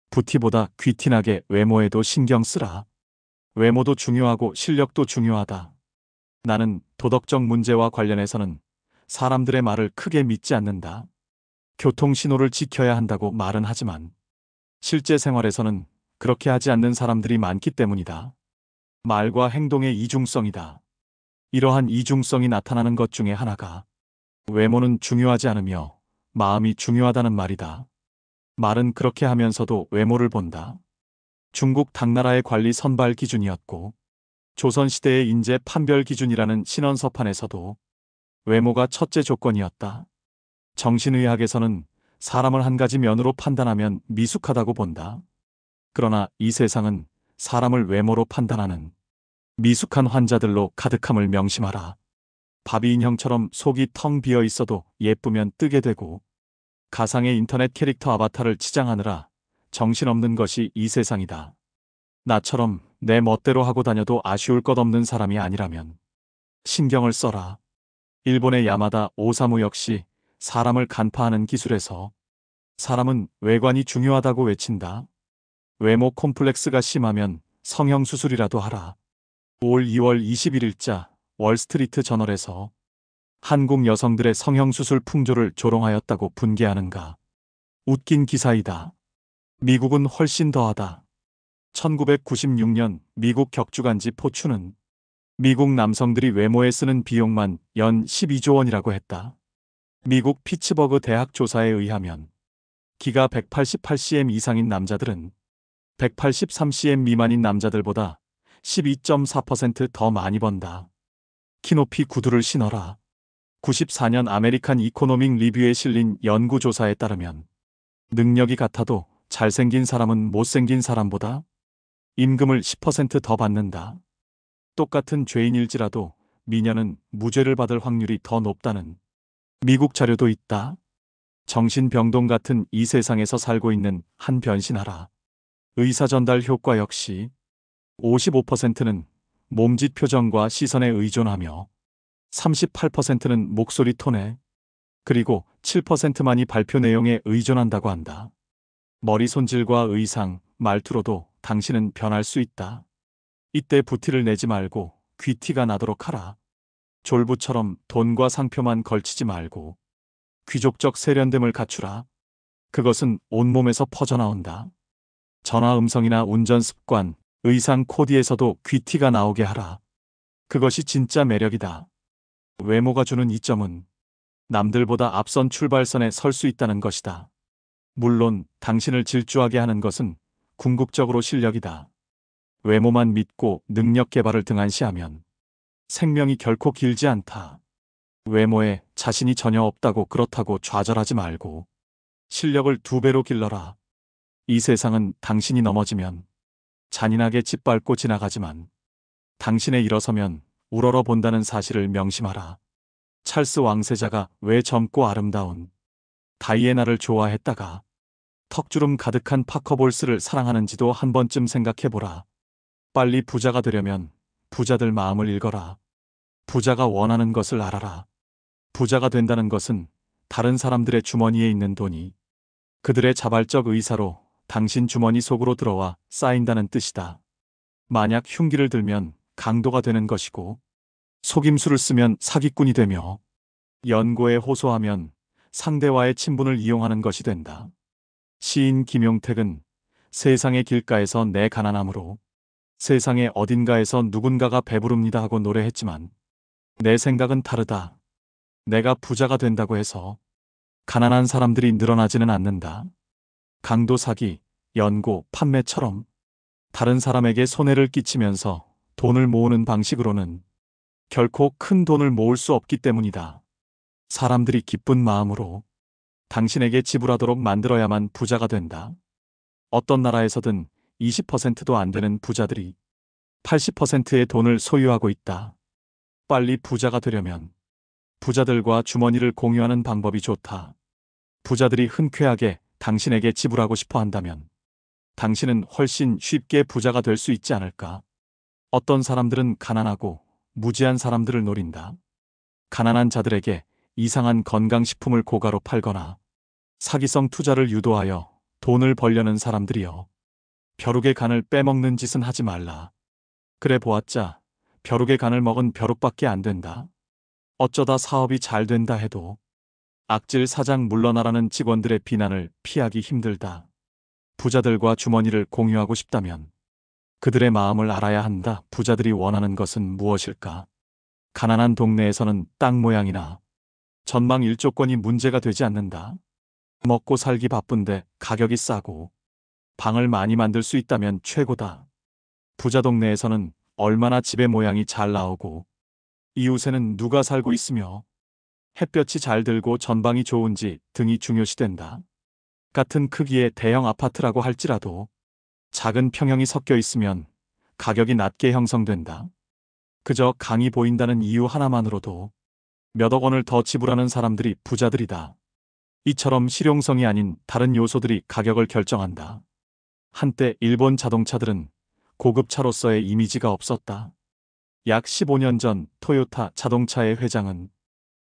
부티보다 귀티나게 외모에도 신경 쓰라. 외모도 중요하고 실력도 중요하다. 나는 도덕적 문제와 관련해서는 사람들의 말을 크게 믿지 않는다. 교통신호를 지켜야 한다고 말은 하지만 실제 생활에서는 그렇게 하지 않는 사람들이 많기 때문이다. 말과 행동의 이중성이다. 이러한 이중성이 나타나는 것 중에 하나가 외모는 중요하지 않으며 마음이 중요하다는 말이다. 말은 그렇게 하면서도 외모를 본다. 중국 당나라의 관리 선발 기준이었고 조선시대의 인재 판별 기준이라는 신원서판에서도 외모가 첫째 조건이었다. 정신의학에서는 사람을 한 가지 면으로 판단하면 미숙하다고 본다. 그러나 이 세상은 사람을 외모로 판단하는 미숙한 환자들로 가득함을 명심하라. 바비 인형처럼 속이 텅 비어 있어도 예쁘면 뜨게 되고 가상의 인터넷 캐릭터 아바타를 치장하느라 정신없는 것이 이 세상이다. 나처럼 내 멋대로 하고 다녀도 아쉬울 것 없는 사람이 아니라면 신경을 써라. 일본의 야마다 오사무 역시 사람을 간파하는 기술에서 사람은 외관이 중요하다고 외친다. 외모 콤플렉스가 심하면 성형수술이라도 하라. 올 2월 21일자 월스트리트 저널에서 한국 여성들의 성형수술 풍조를 조롱하였다고 분개하는가. 웃긴 기사이다. 미국은 훨씬 더하다. 1996년 미국 격주간지 포춘은 미국 남성들이 외모에 쓰는 비용만 연 12조 원이라고 했다. 미국 피츠버그 대학 조사에 의하면 키가 188cm 이상인 남자들은 183cm 미만인 남자들보다 12.4% 더 많이 번다. 키높이 구두를 신어라. 94년 아메리칸 이코노믹 리뷰에 실린 연구조사에 따르면 능력이 같아도 잘생긴 사람은 못생긴 사람보다 임금을 10% 더 받는다. 똑같은 죄인일지라도 미녀는 무죄를 받을 확률이 더 높다는 미국 자료도 있다. 정신병동 같은 이 세상에서 살고 있는 한 변신하라. 의사 전달 효과 역시 55%는 몸짓 표정과 시선에 의존하며 38%는 목소리 톤에 그리고 7%만이 발표 내용에 의존한다고 한다. 머리 손질과 의상, 말투로도 당신은 변할 수 있다. 이때 부티를 내지 말고 귀티가 나도록 하라. 졸부처럼 돈과 상표만 걸치지 말고 귀족적 세련됨을 갖추라. 그것은 온몸에서 퍼져나온다. 전화 음성이나 운전 습관, 의상 코디에서도 귀티가 나오게 하라. 그것이 진짜 매력이다. 외모가 주는 이점은 남들보다 앞선 출발선에 설 수 있다는 것이다. 물론 당신을 질주하게 하는 것은 궁극적으로 실력이다. 외모만 믿고 능력 개발을 등한시하면 생명이 결코 길지 않다. 외모에 자신이 전혀 없다고 그렇다고 좌절하지 말고 실력을 2배로 길러라. 이 세상은 당신이 넘어지면 잔인하게 짓밟고 지나가지만 당신에 일어서면 우러러 본다는 사실을 명심하라. 찰스 왕세자가 왜 젊고 아름다운 다이애나를 좋아했다가 턱주름 가득한 파커볼스를 사랑하는지도 한 번쯤 생각해보라. 빨리 부자가 되려면 부자들 마음을 읽어라. 부자가 원하는 것을 알아라. 부자가 된다는 것은 다른 사람들의 주머니에 있는 돈이 그들의 자발적 의사로 당신 주머니 속으로 들어와 쌓인다는 뜻이다. 만약 흉기를 들면 강도가 되는 것이고 속임수를 쓰면 사기꾼이 되며 연고에 호소하면 상대와의 친분을 이용하는 것이 된다. 시인 김용택은 세상의 길가에서 내 가난함으로 세상의 어딘가에서 누군가가 배부릅니다 하고 노래했지만 내 생각은 다르다. 내가 부자가 된다고 해서 가난한 사람들이 늘어나지는 않는다. 강도 사기, 연고, 판매처럼 다른 사람에게 손해를 끼치면서 돈을 모으는 방식으로는 결코 큰 돈을 모을 수 없기 때문이다. 사람들이 기쁜 마음으로 당신에게 지불하도록 만들어야만 부자가 된다. 어떤 나라에서든 20%도 안 되는 부자들이 80%의 돈을 소유하고 있다. 빨리 부자가 되려면 부자들과 주머니를 공유하는 방법이 좋다. 부자들이 흔쾌하게 당신에게 지불하고 싶어 한다면 당신은 훨씬 쉽게 부자가 될 수 있지 않을까? 어떤 사람들은 가난하고 무지한 사람들을 노린다. 가난한 자들에게 이상한 건강식품을 고가로 팔거나 사기성 투자를 유도하여 돈을 벌려는 사람들이여. 벼룩의 간을 빼먹는 짓은 하지 말라. 그래 보았자 벼룩의 간을 먹은 벼룩밖에 안 된다. 어쩌다 사업이 잘 된다 해도 악질 사장 물러나라는 직원들의 비난을 피하기 힘들다. 부자들과 주머니를 공유하고 싶다면 그들의 마음을 알아야 한다. 부자들이 원하는 것은 무엇일까? 가난한 동네에서는 땅 모양이나 전망 일조권이 문제가 되지 않는다. 먹고 살기 바쁜데 가격이 싸고 방을 많이 만들 수 있다면 최고다. 부자 동네에서는 얼마나 집의 모양이 잘 나오고 이웃에는 누가 살고 있으며 햇볕이 잘 들고 전방이 좋은지 등이 중요시된다. 같은 크기의 대형 아파트라고 할지라도 작은 평형이 섞여 있으면 가격이 낮게 형성된다. 그저 강이 보인다는 이유 하나만으로도 몇억 원을 더 지불하는 사람들이 부자들이다. 이처럼 실용성이 아닌 다른 요소들이 가격을 결정한다. 한때 일본 자동차들은 고급차로서의 이미지가 없었다. 약 15년 전 토요타 자동차의 회장은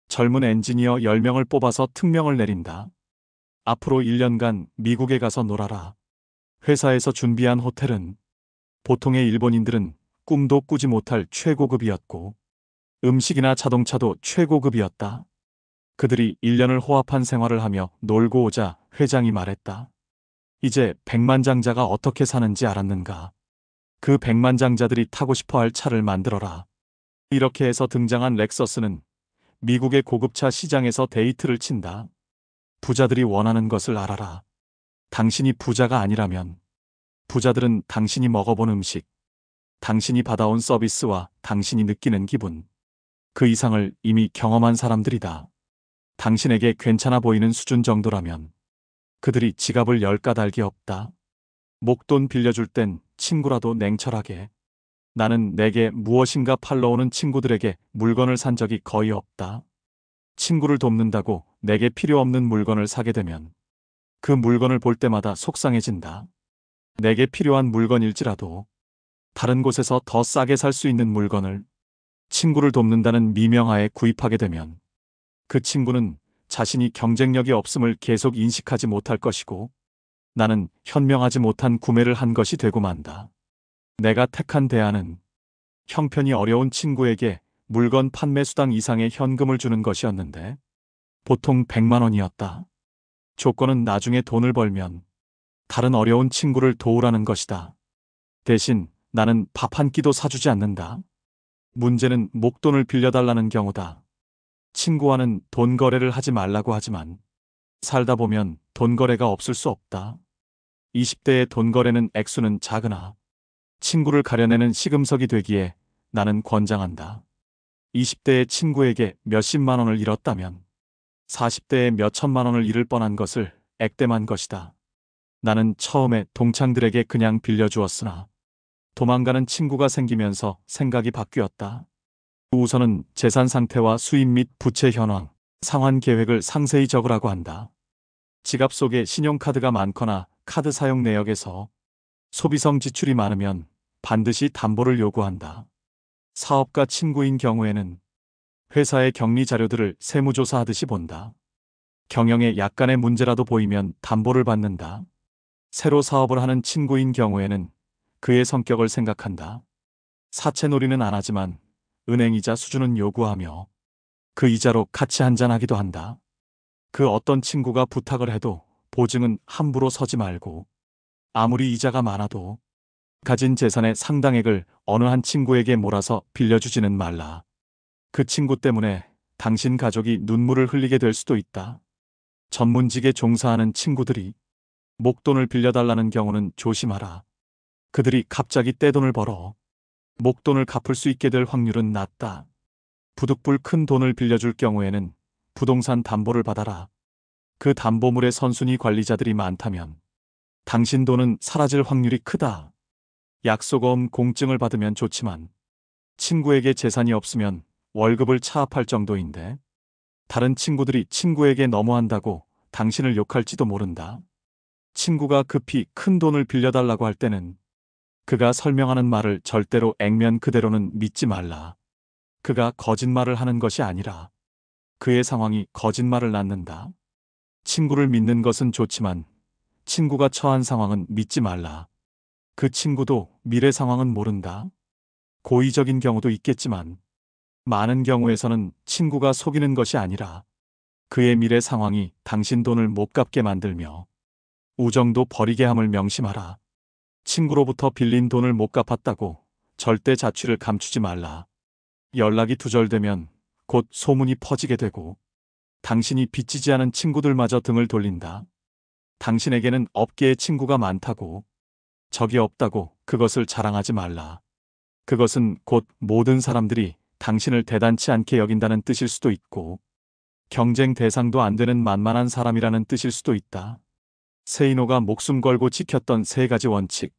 젊은 엔지니어 10명을 뽑아서 특명을 내린다. 앞으로 1년간 미국에 가서 놀아라. 회사에서 준비한 호텔은 보통의 일본인들은 꿈도 꾸지 못할 최고급이었고 음식이나 자동차도 최고급이었다. 그들이 1년을 호합한 생활을 하며 놀고 오자 회장이 말했다. 이제 백만장자가 어떻게 사는지 알았는가? 그 백만장자들이 타고 싶어할 차를 만들어라. 이렇게 해서 등장한 렉서스는 미국의 고급차 시장에서 데이트를 친다. 부자들이 원하는 것을 알아라. 당신이 부자가 아니라면 부자들은 당신이 먹어본 음식, 당신이 받아온 서비스와 당신이 느끼는 기분, 그 이상을 이미 경험한 사람들이다. 당신에게 괜찮아 보이는 수준 정도라면 그들이 지갑을 열 까닭이 없다. 목돈 빌려줄 땐 친구라도 냉철하게. 나는 내게 무엇인가 팔러 오는 친구들에게 물건을 산 적이 거의 없다. 친구를 돕는다고 내게 필요 없는 물건을 사게 되면 그 물건을 볼 때마다 속상해진다. 내게 필요한 물건일지라도 다른 곳에서 더 싸게 살 수 있는 물건을 친구를 돕는다는 미명하에 구입하게 되면 그 친구는 자신이 경쟁력이 없음을 계속 인식하지 못할 것이고 나는 현명하지 못한 구매를 한 것이 되고 만다. 내가 택한 대안은 형편이 어려운 친구에게 물건 판매 수당 이상의 현금을 주는 것이었는데 보통 100만 원이었다. 조건은 나중에 돈을 벌면 다른 어려운 친구를 도우라는 것이다. 대신 나는 밥 한 끼도 사주지 않는다. 문제는 목돈을 빌려달라는 경우다. 친구와는 돈 거래를 하지 말라고 하지만 살다 보면 돈 거래가 없을 수 없다. 20대의 돈 거래는 액수는 작으나 친구를 가려내는 시금석이 되기에 나는 권장한다. 20대의 친구에게 몇십만 원을 잃었다면 40대에 몇천만 원을 잃을 뻔한 것을 액땜한 것이다. 나는 처음에 동창들에게 그냥 빌려주었으나 도망가는 친구가 생기면서 생각이 바뀌었다. 우선은 재산 상태와 수입 및 부채 현황, 상환 계획을 상세히 적으라고 한다. 지갑 속에 신용카드가 많거나 카드 사용 내역에서 소비성 지출이 많으면 반드시 담보를 요구한다. 사업가 친구인 경우에는 회사의 격리 자료들을 세무조사하듯이 본다. 경영에 약간의 문제라도 보이면 담보를 받는다. 새로 사업을 하는 친구인 경우에는 그의 성격을 생각한다. 사채놀이는 안 하지만 은행이자 수준은 요구하며 그 이자로 같이 한잔하기도 한다. 그 어떤 친구가 부탁을 해도 보증은 함부로 서지 말고 아무리 이자가 많아도 가진 재산의 상당액을 어느 한 친구에게 몰아서 빌려주지는 말라. 그 친구 때문에 당신 가족이 눈물을 흘리게 될 수도 있다. 전문직에 종사하는 친구들이 목돈을 빌려달라는 경우는 조심하라. 그들이 갑자기 떼돈을 벌어 목돈을 갚을 수 있게 될 확률은 낮다. 부득불 큰 돈을 빌려줄 경우에는 부동산 담보를 받아라. 그 담보물의 선순위 관리자들이 많다면 당신 돈은 사라질 확률이 크다. 약속어음 공증을 받으면 좋지만 친구에게 재산이 없으면 월급을 차압할 정도인데 다른 친구들이 친구에게 너무한다고 당신을 욕할지도 모른다. 친구가 급히 큰 돈을 빌려달라고 할 때는 그가 설명하는 말을 절대로 액면 그대로는 믿지 말라. 그가 거짓말을 하는 것이 아니라 그의 상황이 거짓말을 낳는다. 친구를 믿는 것은 좋지만 친구가 처한 상황은 믿지 말라. 그 친구도 미래 상황은 모른다. 고의적인 경우도 있겠지만 많은 경우에서는 친구가 속이는 것이 아니라 그의 미래 상황이 당신 돈을 못 갚게 만들며 우정도 버리게 함을 명심하라. 친구로부터 빌린 돈을 못 갚았다고 절대 자취를 감추지 말라. 연락이 두절되면 곧 소문이 퍼지게 되고 당신이 빚지지 않은 친구들마저 등을 돌린다. 당신에게는 업계에 친구가 많다고 적이 없다고 그것을 자랑하지 말라. 그것은 곧 모든 사람들이 당신을 대단치 않게 여긴다는 뜻일 수도 있고 경쟁 대상도 안 되는 만만한 사람이라는 뜻일 수도 있다. 세이노가 목숨 걸고 지켰던 3가지 원칙.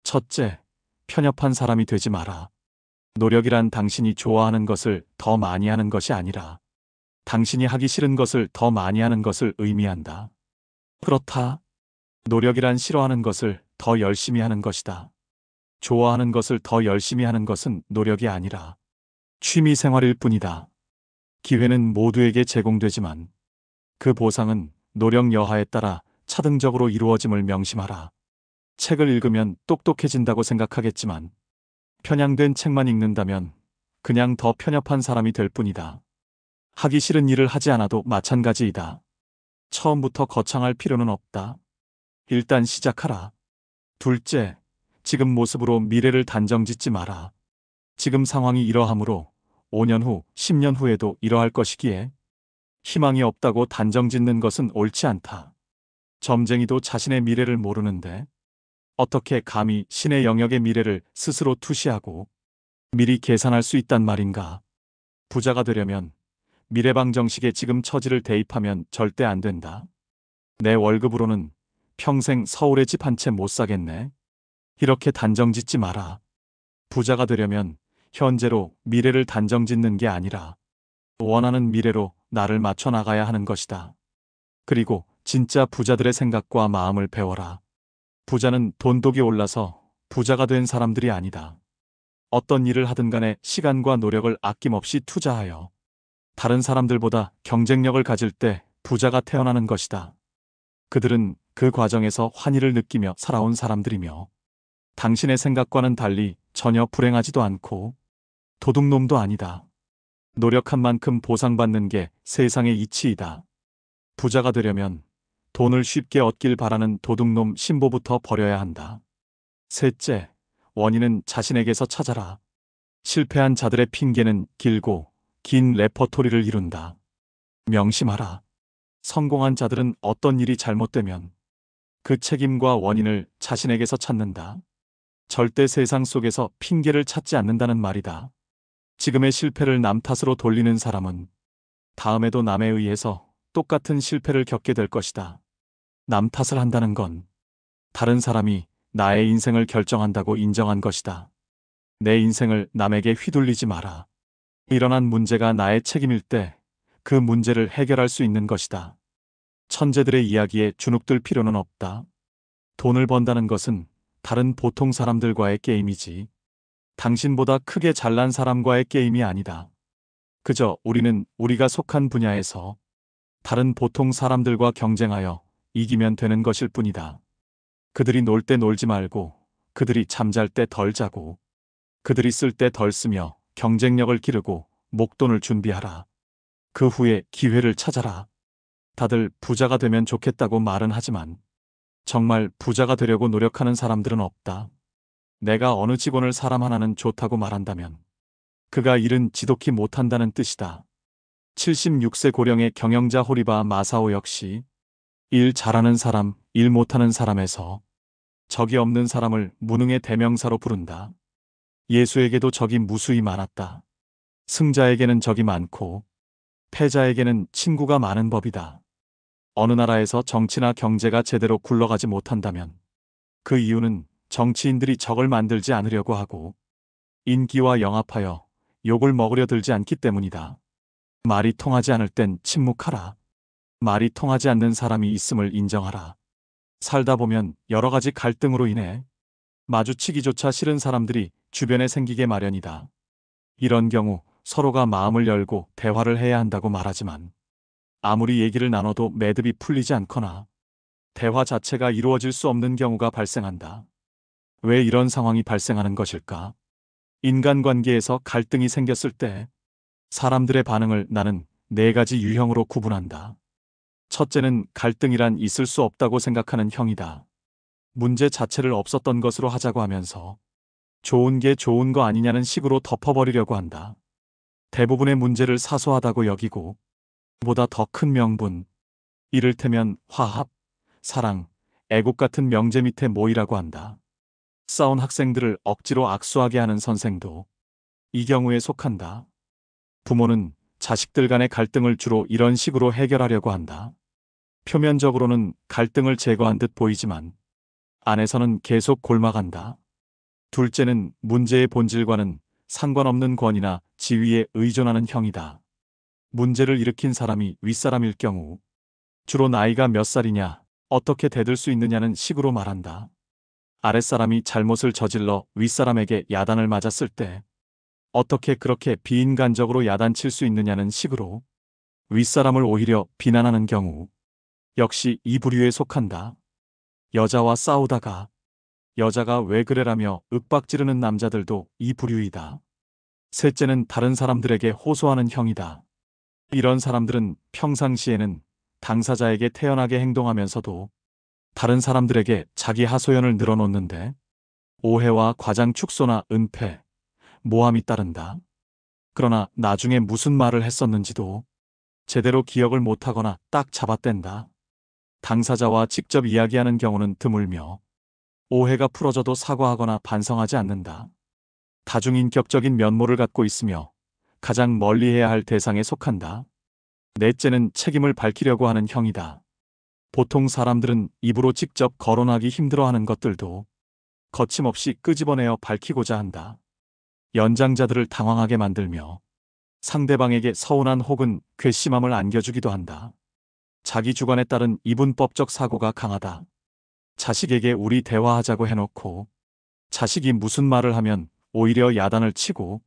첫째, 편협한 사람이 되지 마라. 노력이란 당신이 좋아하는 것을 더 많이 하는 것이 아니라 당신이 하기 싫은 것을 더 많이 하는 것을 의미한다. 그렇다. 노력이란 싫어하는 것을 더 열심히 하는 것이다. 좋아하는 것을 더 열심히 하는 것은 노력이 아니라 취미 생활일 뿐이다. 기회는 모두에게 제공되지만 그 보상은 노력 여하에 따라 차등적으로 이루어짐을 명심하라. 책을 읽으면 똑똑해진다고 생각하겠지만 편향된 책만 읽는다면 그냥 더 편협한 사람이 될 뿐이다. 하기 싫은 일을 하지 않아도 마찬가지이다. 처음부터 거창할 필요는 없다. 일단 시작하라. 둘째, 지금 모습으로 미래를 단정짓지 마라. 지금 상황이 이러하므로 5년 후, 10년 후에도 이러할 것이기에 희망이 없다고 단정짓는 것은 옳지 않다. 점쟁이도 자신의 미래를 모르는데 어떻게 감히 신의 영역의 미래를 스스로 투시하고 미리 계산할 수 있단 말인가. 부자가 되려면 미래방 정식에 지금 처지를 대입하면 절대 안 된다. 내 월급으로는 평생 서울에 집 한 채 못 사겠네. 이렇게 단정짓지 마라. 부자가 되려면 현재로 미래를 단정짓는 게 아니라 원하는 미래로 나를 맞춰 나가야 하는 것이다. 그리고 진짜 부자들의 생각과 마음을 배워라. 부자는 돈독이 올라서 부자가 된 사람들이 아니다. 어떤 일을 하든 간에 시간과 노력을 아낌없이 투자하여 다른 사람들보다 경쟁력을 가질 때 부자가 태어나는 것이다. 그들은 그 과정에서 환희를 느끼며 살아온 사람들이며 당신의 생각과는 달리 전혀 불행하지도 않고 도둑놈도 아니다. 노력한 만큼 보상받는 게 세상의 이치이다. 부자가 되려면 돈을 쉽게 얻길 바라는 도둑놈 신보부터 버려야 한다. 셋째, 원인은 자신에게서 찾아라. 실패한 자들의 핑계는 길고 긴 레퍼토리를 이룬다. 명심하라. 성공한 자들은 어떤 일이 잘못되면 그 책임과 원인을 자신에게서 찾는다. 절대 세상 속에서 핑계를 찾지 않는다는 말이다. 지금의 실패를 남 탓으로 돌리는 사람은 다음에도 남에 의해서 똑같은 실패를 겪게 될 것이다. 남 탓을 한다는 건 다른 사람이 나의 인생을 결정한다고 인정한 것이다. 내 인생을 남에게 휘둘리지 마라. 일어난 문제가 나의 책임일 때 그 문제를 해결할 수 있는 것이다. 천재들의 이야기에 주눅들 필요는 없다. 돈을 번다는 것은 다른 보통 사람들과의 게임이지 당신보다 크게 잘난 사람과의 게임이 아니다. 그저 우리는 우리가 속한 분야에서 다른 보통 사람들과 경쟁하여 이기면 되는 것일 뿐이다. 그들이 놀 때 놀지 말고 그들이 잠잘 때 덜 자고 그들이 쓸 때 덜 쓰며 경쟁력을 기르고 목돈을 준비하라. 그 후에 기회를 찾아라. 다들 부자가 되면 좋겠다고 말은 하지만 정말 부자가 되려고 노력하는 사람들은 없다. 내가 어느 직원을 사람 하나는 좋다고 말한다면 그가 일은 지독히 못한다는 뜻이다. 76세 고령의 경영자 호리바 마사오 역시 일 잘하는 사람, 일 못하는 사람에서 적이 없는 사람을 무능의 대명사로 부른다. 예수에게도 적이 무수히 많았다. 승자에게는 적이 많고 패자에게는 친구가 많은 법이다. 어느 나라에서 정치나 경제가 제대로 굴러가지 못한다면 그 이유는 정치인들이 적을 만들지 않으려고 하고 인기와 영합하여 욕을 먹으려 들지 않기 때문이다. 말이 통하지 않을 땐 침묵하라. 말이 통하지 않는 사람이 있음을 인정하라. 살다 보면 여러 가지 갈등으로 인해 마주치기조차 싫은 사람들이 주변에 생기게 마련이다. 이런 경우 서로가 마음을 열고 대화를 해야 한다고 말하지만 아무리 얘기를 나눠도 매듭이 풀리지 않거나 대화 자체가 이루어질 수 없는 경우가 발생한다. 왜 이런 상황이 발생하는 것일까? 인간관계에서 갈등이 생겼을 때 사람들의 반응을 나는 4가지 유형으로 구분한다. 첫째는 갈등이란 있을 수 없다고 생각하는 형이다. 문제 자체를 없었던 것으로 하자고 하면서 좋은 게 좋은 거 아니냐는 식으로 덮어버리려고 한다. 대부분의 문제를 사소하다고 여기고 보다 더 큰 명분, 이를테면 화합, 사랑, 애국 같은 명제 밑에 모이라고 한다. 싸운 학생들을 억지로 악수하게 하는 선생도 이 경우에 속한다. 부모는 자식들 간의 갈등을 주로 이런 식으로 해결하려고 한다. 표면적으로는 갈등을 제거한 듯 보이지만 안에서는 계속 골마간다. 둘째는 문제의 본질과는 상관없는 권위나 지위에 의존하는 형이다. 문제를 일으킨 사람이 윗사람일 경우 주로 나이가 몇 살이냐, 어떻게 대들 수 있느냐는 식으로 말한다. 아랫사람이 잘못을 저질러 윗사람에게 야단을 맞았을 때 어떻게 그렇게 비인간적으로 야단칠 수 있느냐는 식으로 윗사람을 오히려 비난하는 경우 역시 이 부류에 속한다. 여자와 싸우다가 여자가 왜 그래라며 윽박지르는 남자들도 이 부류이다. 셋째는 다른 사람들에게 호소하는 형이다. 이런 사람들은 평상시에는 당사자에게 태연하게 행동하면서도 다른 사람들에게 자기 하소연을 늘어놓는데 오해와 과장 축소나 은폐, 모함이 따른다. 그러나 나중에 무슨 말을 했었는지도 제대로 기억을 못하거나 딱 잡아뗀다. 당사자와 직접 이야기하는 경우는 드물며 오해가 풀어져도 사과하거나 반성하지 않는다. 다중인격적인 면모를 갖고 있으며 가장 멀리해야 할 대상에 속한다. 넷째는 책임을 밝히려고 하는 형이다. 보통 사람들은 입으로 직접 거론하기 힘들어하는 것들도 거침없이 끄집어내어 밝히고자 한다. 연장자들을 당황하게 만들며 상대방에게 서운한 혹은 괘씸함을 안겨주기도 한다. 자기 주관에 따른 이분법적 사고가 강하다. 자식에게 우리 대화하자고 해놓고 자식이 무슨 말을 하면 오히려 야단을 치고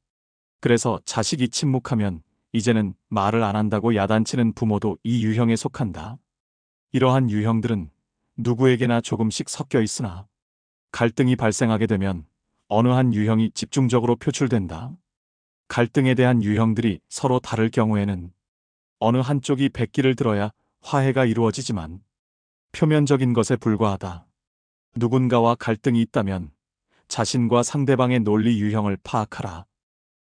그래서 자식이 침묵하면 이제는 말을 안 한다고 야단치는 부모도 이 유형에 속한다. 이러한 유형들은 누구에게나 조금씩 섞여 있으나 갈등이 발생하게 되면 어느 한 유형이 집중적으로 표출된다. 갈등에 대한 유형들이 서로 다를 경우에는 어느 한쪽이 백기를 들어야 화해가 이루어지지만 표면적인 것에 불과하다. 누군가와 갈등이 있다면 자신과 상대방의 논리 유형을 파악하라.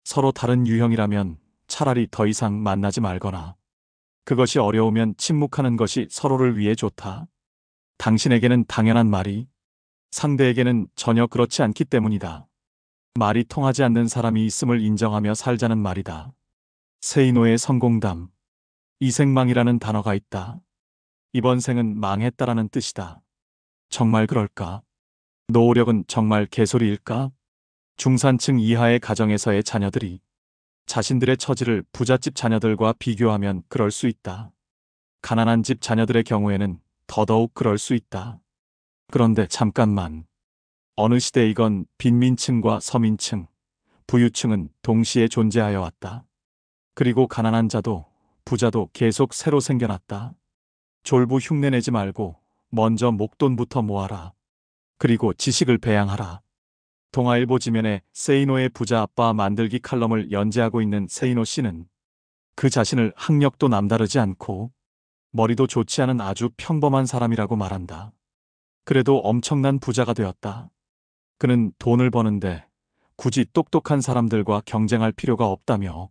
서로 다른 유형이라면 차라리 더 이상 만나지 말거나 그것이 어려우면 침묵하는 것이 서로를 위해 좋다. 당신에게는 당연한 말이 상대에게는 전혀 그렇지 않기 때문이다. 말이 통하지 않는 사람이 있음을 인정하며 살자는 말이다. 세이노의 성공담. 이생망이라는 단어가 있다. 이번 생은 망했다라는 뜻이다. 정말 그럴까? 노후력은 정말 개소리일까? 중산층 이하의 가정에서의 자녀들이 자신들의 처지를 부잣집 자녀들과 비교하면 그럴 수 있다. 가난한 집 자녀들의 경우에는 더더욱 그럴 수 있다. 그런데 잠깐만. 어느 시대이건 빈민층과 서민층, 부유층은 동시에 존재하여 왔다. 그리고 가난한 자도 부자도 계속 새로 생겨났다. 졸부 흉내내지 말고 먼저 목돈부터 모아라. 그리고 지식을 배양하라. 동아일보 지면에 세이노의 부자 아빠 만들기 칼럼을 연재하고 있는 세이노 씨는 그 자신을 학력도 남다르지 않고 머리도 좋지 않은 아주 평범한 사람이라고 말한다. 그래도 엄청난 부자가 되었다. 그는 돈을 버는데 굳이 똑똑한 사람들과 경쟁할 필요가 없다며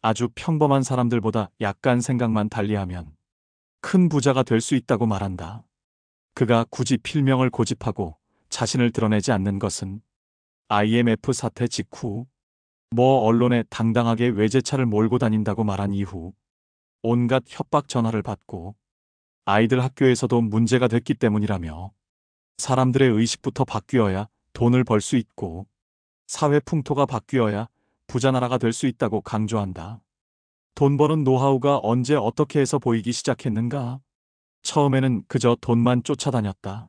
아주 평범한 사람들보다 약간 생각만 달리하면 큰 부자가 될 수 있다고 말한다. 그가 굳이 필명을 고집하고 자신을 드러내지 않는 것은 IMF 사태 직후 뭐 언론에 당당하게 외제차를 몰고 다닌다고 말한 이후 온갖 협박 전화를 받고 아이들 학교에서도 문제가 됐기 때문이라며 사람들의 의식부터 바뀌어야 돈을 벌 수 있고 사회 풍토가 바뀌어야 부자 나라가 될 수 있다고 강조한다. 돈 버는 노하우가 언제 어떻게 해서 보이기 시작했는가? 처음에는 그저 돈만 쫓아다녔다.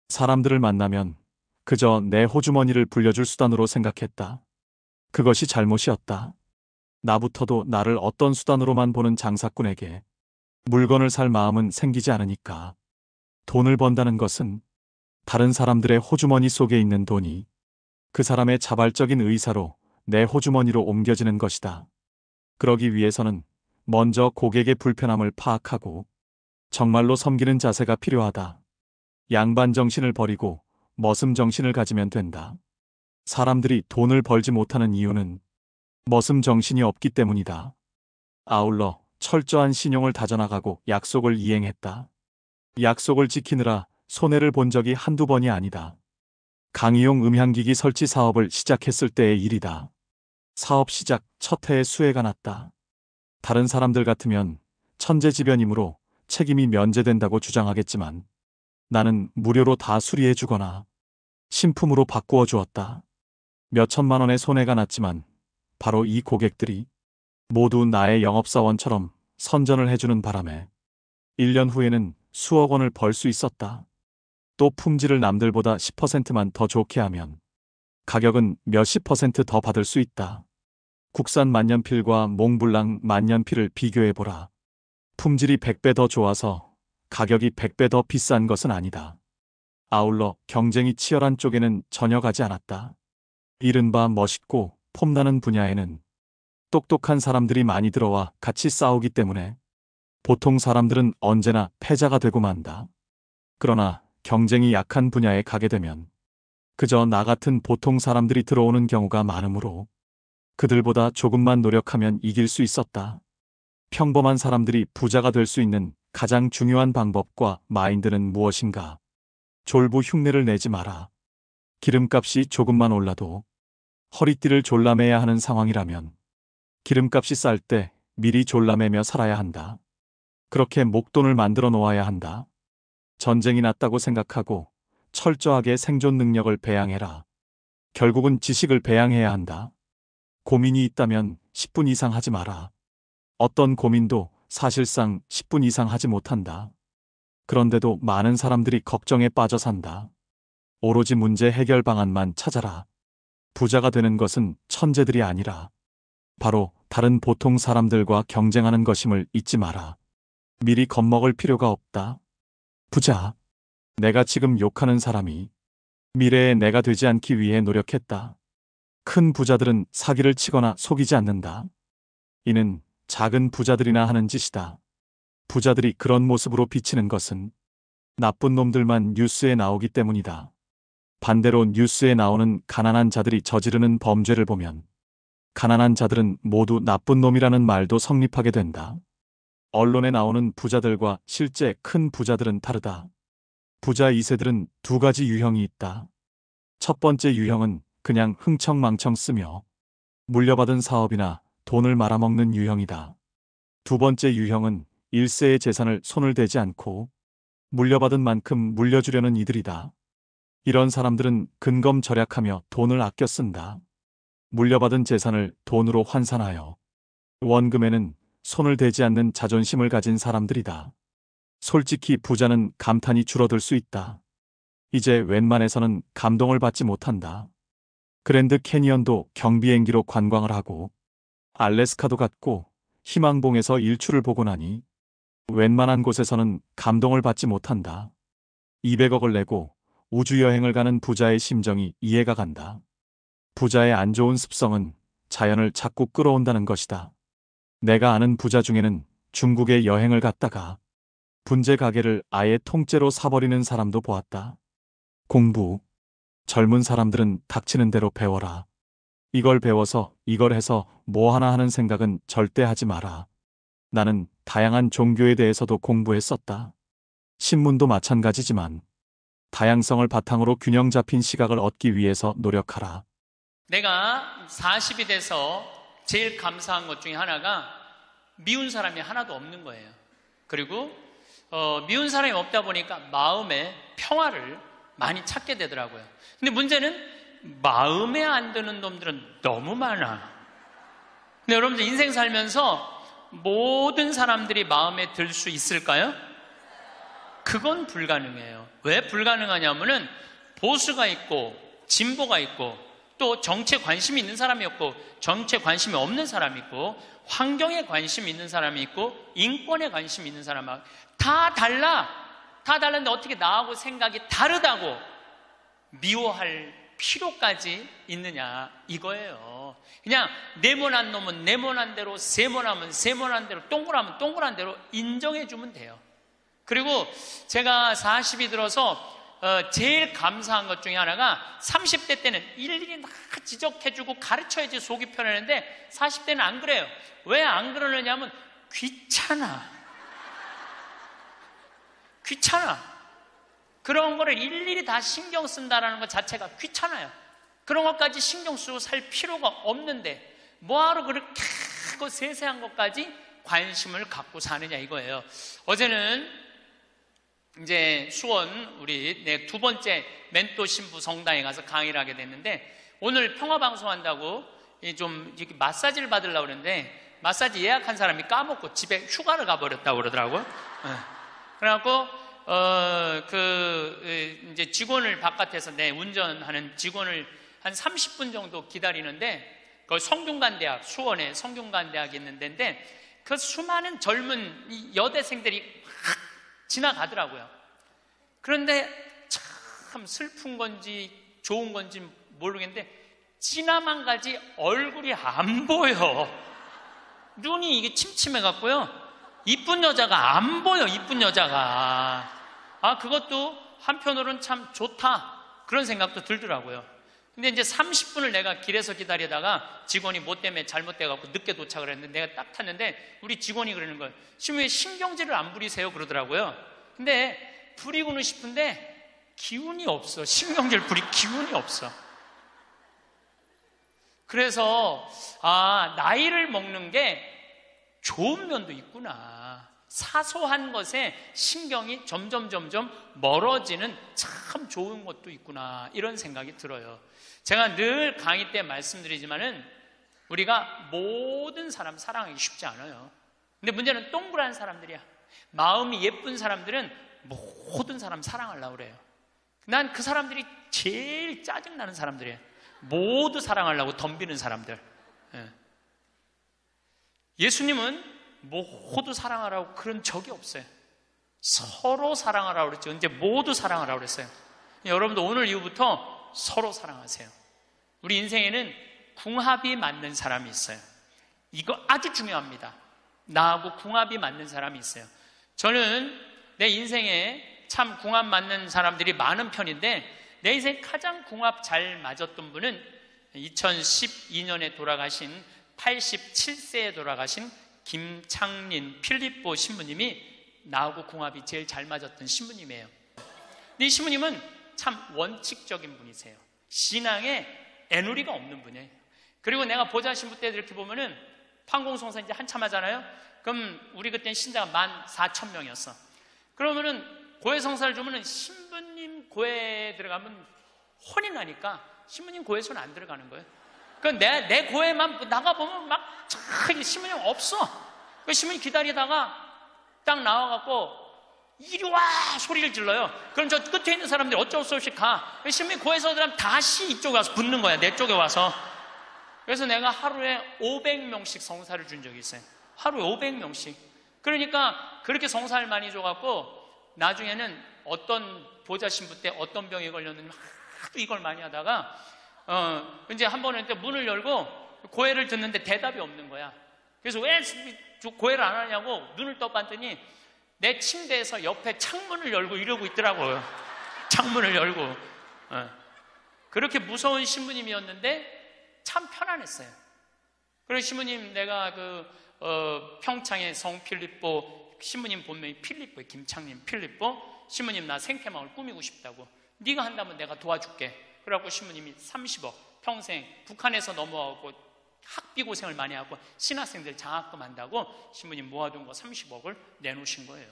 사람들을 만나면 그저 내 호주머니를 불려줄 수단으로 생각했다. 그것이 잘못이었다. 나부터도 나를 어떤 수단으로만 보는 장사꾼에게 물건을 살 마음은 생기지 않으니까. 돈을 번다는 것은 다른 사람들의 호주머니 속에 있는 돈이 그 사람의 자발적인 의사로 내 호주머니로 옮겨지는 것이다. 그러기 위해서는 먼저 고객의 불편함을 파악하고 정말로 섬기는 자세가 필요하다. 양반 정신을 버리고 머슴 정신을 가지면 된다. 사람들이 돈을 벌지 못하는 이유는 머슴 정신이 없기 때문이다. 아울러 철저한 신용을 다져나가고 약속을 이행했다. 약속을 지키느라 손해를 본 적이 한두 번이 아니다. 강의용 음향기기 설치 사업을 시작했을 때의 일이다. 사업 시작 첫 해에 수해가 났다. 다른 사람들 같으면 천재지변이므로 책임이 면제된다고 주장하겠지만 나는 무료로 다 수리해 주거나 신품으로 바꾸어 주었다. 몇 천만 원의 손해가 났지만 바로 이 고객들이 모두 나의 영업사원처럼 선전을 해주는 바람에 1년 후에는 수억 원을 벌 수 있었다. 또 품질을 남들보다 10%만 더 좋게 하면 가격은 몇십 % 더 받을 수 있다. 국산 만년필과 몽블랑 만년필을 비교해보라. 품질이 100배 더 좋아서 가격이 100배 더 비싼 것은 아니다. 아울러 경쟁이 치열한 쪽에는 전혀 가지 않았다. 이른바 멋있고 폼나는 분야에는 똑똑한 사람들이 많이 들어와 같이 싸우기 때문에 보통 사람들은 언제나 패자가 되고 만다. 그러나 경쟁이 약한 분야에 가게 되면 그저 나 같은 보통 사람들이 들어오는 경우가 많으므로 그들보다 조금만 노력하면 이길 수 있었다. 평범한 사람들이 부자가 될 수 있는 가장 중요한 방법과 마인드는 무엇인가? 졸부 흉내를 내지 마라. 기름값이 조금만 올라도 허리띠를 졸라매야 하는 상황이라면 기름값이 쌀 때 미리 졸라매며 살아야 한다. 그렇게 목돈을 만들어 놓아야 한다. 전쟁이 났다고 생각하고 철저하게 생존 능력을 배양해라. 결국은 지식을 배양해야 한다. 고민이 있다면 10분 이상 하지 마라. 어떤 고민도 사실상 10분 이상 하지 못한다. 그런데도 많은 사람들이 걱정에 빠져 산다. 오로지 문제 해결 방안만 찾아라. 부자가 되는 것은 천재들이 아니라 바로 다른 보통 사람들과 경쟁하는 것임을 잊지 마라. 미리 겁먹을 필요가 없다. 부자. 내가 지금 욕하는 사람이 미래의 내가 되지 않기 위해 노력했다. 큰 부자들은 사기를 치거나 속이지 않는다. 이는 작은 부자들이나 하는 짓이다. 부자들이 그런 모습으로 비치는 것은 나쁜 놈들만 뉴스에 나오기 때문이다. 반대로 뉴스에 나오는 가난한 자들이 저지르는 범죄를 보면 가난한 자들은 모두 나쁜 놈이라는 말도 성립하게 된다. 언론에 나오는 부자들과 실제 큰 부자들은 다르다. 부자 2세들은 두 가지 유형이 있다. 첫 번째 유형은 그냥 흥청망청 쓰며 물려받은 사업이나 돈을 말아먹는 유형이다. 두 번째 유형은 1세의 재산을 손을 대지 않고 물려받은 만큼 물려주려는 이들이다. 이런 사람들은 근검절약하며 돈을 아껴 쓴다. 물려받은 재산을 돈으로 환산하여 원금에는 손을 대지 않는 자존심을 가진 사람들이다. 솔직히 부자는 감탄이 줄어들 수 있다. 이제 웬만해서는 감동을 받지 못한다. 그랜드 캐니언도 경비행기로 관광을 하고 알래스카도 갔고 희망봉에서 일출을 보고 나니 웬만한 곳에서는 감동을 받지 못한다. 200억을 내고 우주여행을 가는 부자의 심정이 이해가 간다. 부자의 안 좋은 습성은 자연을 자꾸 끌어온다는 것이다. 내가 아는 부자 중에는 중국에 여행을 갔다가 분재 가게를 아예 통째로 사버리는 사람도 보았다. 공부. 젊은 사람들은 닥치는 대로 배워라. 이걸 배워서 이걸 해서 뭐 하나 하는 생각은 절대 하지 마라. 나는 다양한 종교에 대해서도 공부했었다. 신문도 마찬가지지만 다양성을 바탕으로 균형 잡힌 시각을 얻기 위해서 노력하라. 내가 40이 돼서 제일 감사한 것 중에 하나가 미운 사람이 하나도 없는 거예요. 그리고 미운 사람이 없다 보니까 마음에 평화를 많이 찾게 되더라고요. 근데 문제는 마음에 안 드는 놈들은 너무 많아. 근데 여러분들 인생 살면서 모든 사람들이 마음에 들 수 있을까요? 그건 불가능해요. 왜 불가능하냐면은 보수가 있고 진보가 있고 또 정치에 관심이 있는 사람이 있고 정치에 관심이 없는 사람이 있고 환경에 관심이 있는 사람이 있고 인권에 관심이 있는 사람하고 다 달라. 다 달랐는데 어떻게 나하고 생각이 다르다고 미워할 필요까지 있느냐 이거예요. 그냥 네모난 놈은 네모난 대로, 세모나면 세모난 대로, 동그라면 동그란 대로 인정해주면 돼요. 그리고 제가 40이 들어서 제일 감사한 것 중에 하나가 30대 때는 일일이 다 지적해주고 가르쳐야지 속이 편했는데 40대는 안 그래요. 왜 안 그러느냐면 귀찮아. 그런 거를 일일이 다 신경 쓴다는 것 자체가 귀찮아요. 그런 것까지 신경 쓰고 살 필요가 없는데 뭐하러 그렇게 크고 세세한 것까지 관심을 갖고 사느냐 이거예요. 어제는 이제 수원 우리 두 번째 멘토 신부 성당에 가서 강의를 하게 됐는데 오늘 평화방송 한다고 좀 이렇게 마사지를 받으려고 그러는데 마사지 예약한 사람이 까먹고 집에 휴가를 가버렸다고 그러더라고요. 그래갖고 이제 직원을 바깥에서 운전하는 직원을 한 30분 정도 기다리는데 그 성균관대학 수원에 성균관대학이 있는 데인데 그 수많은 젊은 여대생들이 확 지나가더라고요. 그런데 참 슬픈 건지 좋은 건지 모르겠는데 지나만 가지 얼굴이 안 보여. 눈이 이게 침침해 갖고요. 이쁜 여자가 안 보여. 이쁜 여자가. 그것도 한편으로는 참 좋다 그런 생각도 들더라고요. 근데 이제 30분을 내가 길에서 기다리다가 직원이 뭐 때문에 잘못돼갖고 늦게 도착을 했는데 내가 딱 탔는데 우리 직원이 그러는 거예요. 지금 왜 신경질을 안 부리세요? 그러더라고요. 근데 부리고는 싶은데 기운이 없어. 신경질 부릴 기운이 없어. 그래서 나이를 먹는 게 좋은 면도 있구나. 사소한 것에 신경이 점점 멀어지는 참 좋은 것도 있구나 이런 생각이 들어요. 제가 늘 강의 때 말씀드리지만은 우리가 모든 사람 사랑하기 쉽지 않아요. 근데 문제는 동그란 사람들이야. 마음이 예쁜 사람들은 모든 사람 사랑하려고 그래요. 난 그 사람들이 제일 짜증나는 사람들이에요. 모두 사랑하려고 덤비는 사람들. 예수님은 모두 사랑하라고 그런 적이 없어요. 서로 사랑하라고 그랬죠. 이제 모두 사랑하라고 그랬어요. 여러분도 오늘 이후부터 서로 사랑하세요. 우리 인생에는 궁합이 맞는 사람이 있어요. 이거 아주 중요합니다. 나하고 궁합이 맞는 사람이 있어요. 저는 내 인생에 참 궁합 맞는 사람들이 많은 편인데 내 인생 가장 궁합 잘 맞았던 분은 2012년에 돌아가신 87세에 돌아가신 김창린 필립보 신부님이 나하고 궁합이 제일 잘 맞았던 신부님이에요. 근데 이 신부님은 참 원칙적인 분이세요. 신앙에 애누리가 없는 분이에요. 그리고 내가 보좌 신부 때 이렇게 보면은 판공성사 이제 한참 하잖아요. 그럼 우리 그때는 신자가 14,000명이었어. 그러면은 고해성사를 주면은 신부님 고해 들어가면 혼이 나니까 신부님 고해 손 안 들어가는 거예요. 그 내 고해만 나가보면 막 신부님 없어. 그 신부님 기다리다가 딱 나와갖고 이리 와 소리를 질러요. 그럼 저 끝에 있는 사람들이 어쩔 수 없이 가. 신부님 고해서 들어가면 다시 이쪽에 와서 붙는 거야. 내 쪽에 와서. 그래서 내가 하루에 500명씩 성사를 준 적이 있어요. 하루에 500명씩. 그러니까 그렇게 성사를 많이 줘갖고 나중에는 어떤 보좌 신부 때 어떤 병에 걸렸는지 하도 이걸 많이 하다가 이제 한 번은 문을 열고 고해를 듣는데 대답이 없는 거야. 그래서 왜 고해를 안 하냐고 눈을 떠봤더니 내 침대에서 옆에 창문을 열고 이러고 있더라고요. 창문을 열고. 그렇게 무서운 신부님이었는데 참 편안했어요. 그리고 신부님 내가 평창의 성 필립보 신부님 본명이 필립보예요. 김창림 필립보 신부님 나 생태마을 꾸미고 싶다고. 네가 한다면 내가 도와줄게. 그래갖고 신부님이 30억 평생 북한에서 넘어오고 학비 고생을 많이 하고 신학생들 장학금 한다고 신부님 모아둔 거 30억을 내놓으신 거예요.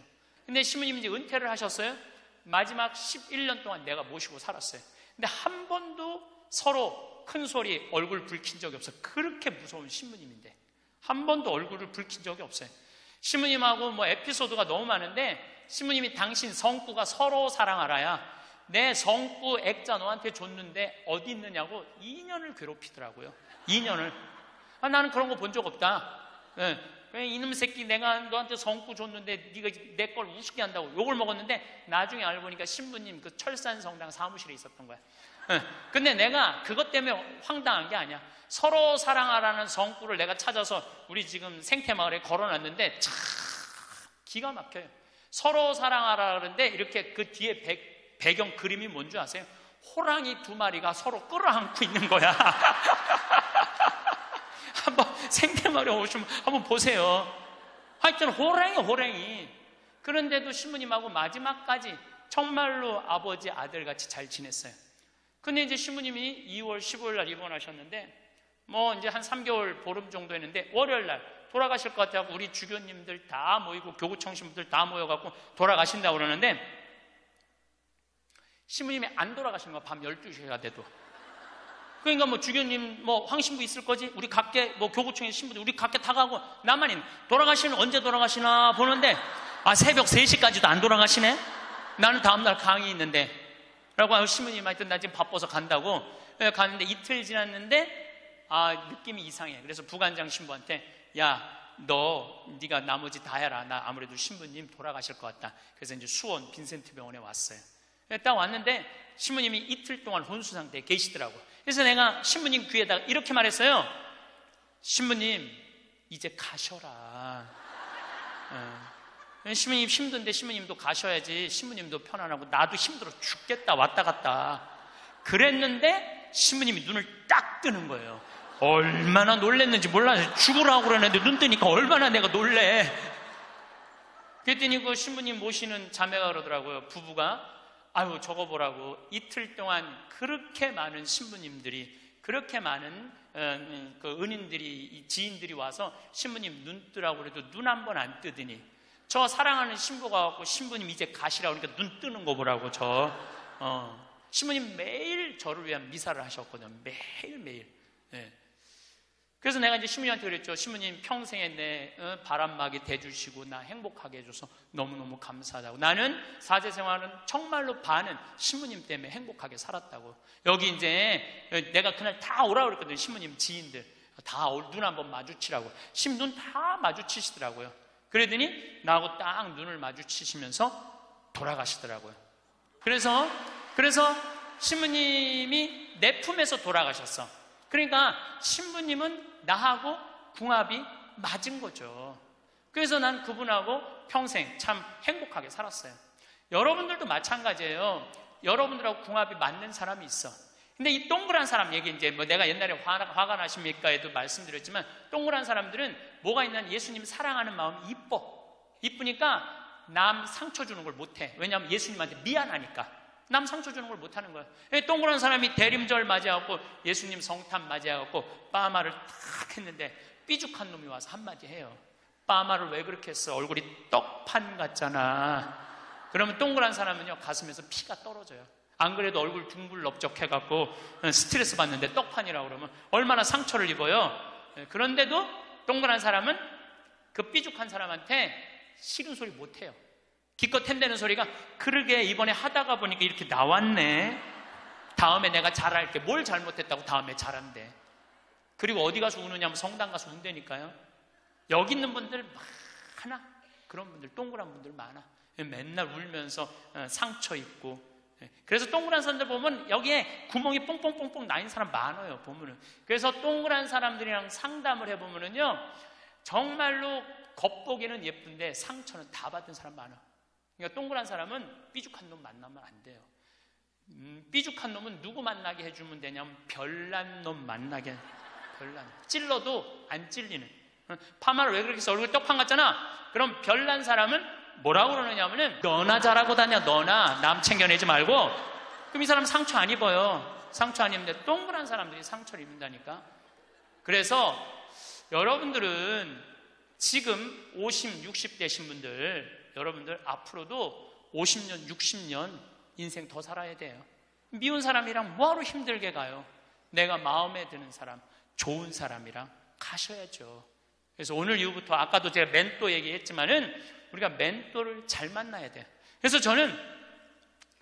근데 신부님이 이제 은퇴를 하셨어요. 마지막 11년 동안 내가 모시고 살았어요. 근데 한 번도 서로 큰 소리 얼굴 붉힌 적이 없어요. 그렇게 무서운 신부님인데 한 번도 얼굴을 붉힌 적이 없어요. 신부님하고 뭐 에피소드가 너무 많은데 신부님이 당신 성구가 서로 사랑하라야 내 성구 액자 너한테 줬는데 어디 있느냐고 2년을 괴롭히더라고요. 2년을. 나는 그런 거 본 적 없다. 이놈 새끼 내가 너한테 성구 줬는데 네가 내 걸 우습게 한다고 욕을 먹었는데 나중에 알고 보니까 신부님 그 철산성당 사무실에 있었던 거야. 근데 내가 그것 때문에 황당한 게 아니야. 서로 사랑하라는 성구를 내가 찾아서 우리 지금 생태마을에 걸어놨는데 참 기가 막혀요. 서로 사랑하라 그러는데 이렇게 그 뒤에 배경 그림이 뭔지 아세요? 호랑이 2마리가 서로 끌어안고 있는 거야. 한번 생태마을에 오시면 한번 보세요. 하여튼 호랑이. 그런데도 신부님하고 마지막까지 정말로 아버지 아들같이 잘 지냈어요. 근데 이제 신부님이 2월 15일 날 입원하셨는데 뭐 이제 한 3개월 보름 정도 했는데 월요일 날 돌아가실 것 같아서 우리 주교님들 다 모이고 교구청 신부들 다 모여갖고 돌아가신다고 그러는데 신부님이 안 돌아가시는 거야. 밤 12시가 돼도. 그러니까 뭐 주교님 뭐 황신부 있을 거지? 우리 각계 뭐 교구청의 신부들 우리 각계 다 가고 나만 있는. 돌아가시는 언제 돌아가시나 보는데 새벽 3시까지도 안 돌아가시네? 나는 다음날 강의 있는데 라고 신부님 하여튼 나 지금 바빠서 간다고 갔는데 이틀 지났는데 느낌이 이상해. 그래서 부관장 신부한테 네가 나머지 다 해라. 나 아무래도 신부님 돌아가실 것 같다. 그래서 이제 수원 빈센트 병원에 왔어요. 딱 왔는데 신부님이 이틀 동안 혼수 상태에 계시더라고. 그래서 내가 신부님 귀에다가 이렇게 말했어요. 신부님 이제 가셔라. 신부님 힘든데 신부님도 가셔야지. 신부님도 편안하고 나도 힘들어 죽겠다 왔다 갔다 그랬는데 신부님이 눈을 딱 뜨는 거예요. 얼마나 놀랬는지 몰라요. 죽으라고 그러는데 눈 뜨니까 얼마나 내가 놀래. 그랬더니 그 신부님 모시는 자매가 그러더라고요. 부부가 저거 보라고 이틀 동안 그렇게 많은 신부님들이 그렇게 많은 그 은인들이 지인들이 와서 신부님 눈 뜨라고 그래도 눈 한 번 안 뜨더니 저 사랑하는 신부가 왔고 신부님 이제 가시라고 그러니까 눈 뜨는 거 보라고 신부님 매일 저를 위한 미사를 하셨거든요. 매일매일. 그래서 내가 이제 신부님한테 그랬죠. 신부님 평생에 내 바람막이 대주시고 나 행복하게 해줘서 너무너무 감사하다고. 나는 사제 생활은 정말로 반은 신부님 때문에 행복하게 살았다고. 여기 이제 내가 그날 다 오라고 그랬거든요. 신부님 지인들 다 눈 한번 마주치라고. 신부 눈 다 마주치시더라고요. 그러더니 나하고 딱 눈을 마주치시면서 돌아가시더라고요. 그래서 신부님이 내 품에서 돌아가셨어. 그러니까 신부님은 나하고 궁합이 맞은 거죠. 그래서 난 그분하고 평생 참 행복하게 살았어요. 여러분들도 마찬가지예요. 여러분들하고 궁합이 맞는 사람이 있어. 근데 이 동그란 사람 얘기 이제 뭐 내가 옛날에 화가 나십니까에도 말씀드렸지만 동그란 사람들은 뭐가 있냐면 예수님 사랑하는 마음이 이쁘니까 남 상처 주는 걸 못해. 왜냐하면 예수님한테 미안하니까. 남 상처 주는 걸 못하는 거야. 동그란 사람이 대림절 맞이하고 예수님 성탄 맞이하고 빠마를 탁 했는데 삐죽한 놈이 와서 한마디 해요. 빠마를 왜 그렇게 했어? 얼굴이 떡판 같잖아. 그러면 동그란 사람은요 가슴에서 피가 떨어져요. 안 그래도 얼굴 둥글럽적해갖고 스트레스 받는데 떡판이라고 그러면 얼마나 상처를 입어요. 그런데도 동그란 사람은 그 삐죽한 사람한테 싫은 소리 못해요. 기껏 hen대는 소리가 그러게 이번에 하다가 보니까 이렇게 나왔네. 다음에 내가 잘할게. 뭘 잘못했다고 다음에 잘한대. 그리고 어디 가서 우느냐면 성당 가서 운다니까요. 여기 있는 분들 많아. 그런 분들 동그란 분들 많아. 맨날 울면서 상처 입고. 그래서 동그란 사람들 보면 여기에 구멍이 뽕뽕뽕뽕 나 있는 사람 많아요. 보면은. 그래서 동그란 사람들이랑 상담을 해보면은요 정말로 겉보기는 예쁜데 상처는 다 받은 사람 많아. 그러니까 동그란 사람은 삐죽한 놈 만나면 안 돼요. 삐죽한 놈은 누구 만나게 해주면 되냐면 별난 놈 만나게. 별난. 찔러도 안 찔리는. 파마를 왜 그렇게 해서 얼굴 떡판 같잖아. 그럼 별난 사람은 뭐라고 그러느냐면은 너나 잘하고 다녀. 너나 남 챙겨내지 말고 그럼 이 사람 상처 안 입어요. 상처 안 입는데 동그란 사람들이 상처를 입는다니까. 그래서 여러분들은 지금 50, 60 되신 분들, 여러분들 앞으로도 50년, 60년 인생 더 살아야 돼요. 미운 사람이랑 뭐하러 힘들게 가요? 내가 마음에 드는 사람, 좋은 사람이랑 가셔야죠. 그래서 오늘 이후부터 아까도 제가 멘토 얘기했지만은 우리가 멘토를 잘 만나야 돼요. 그래서 저는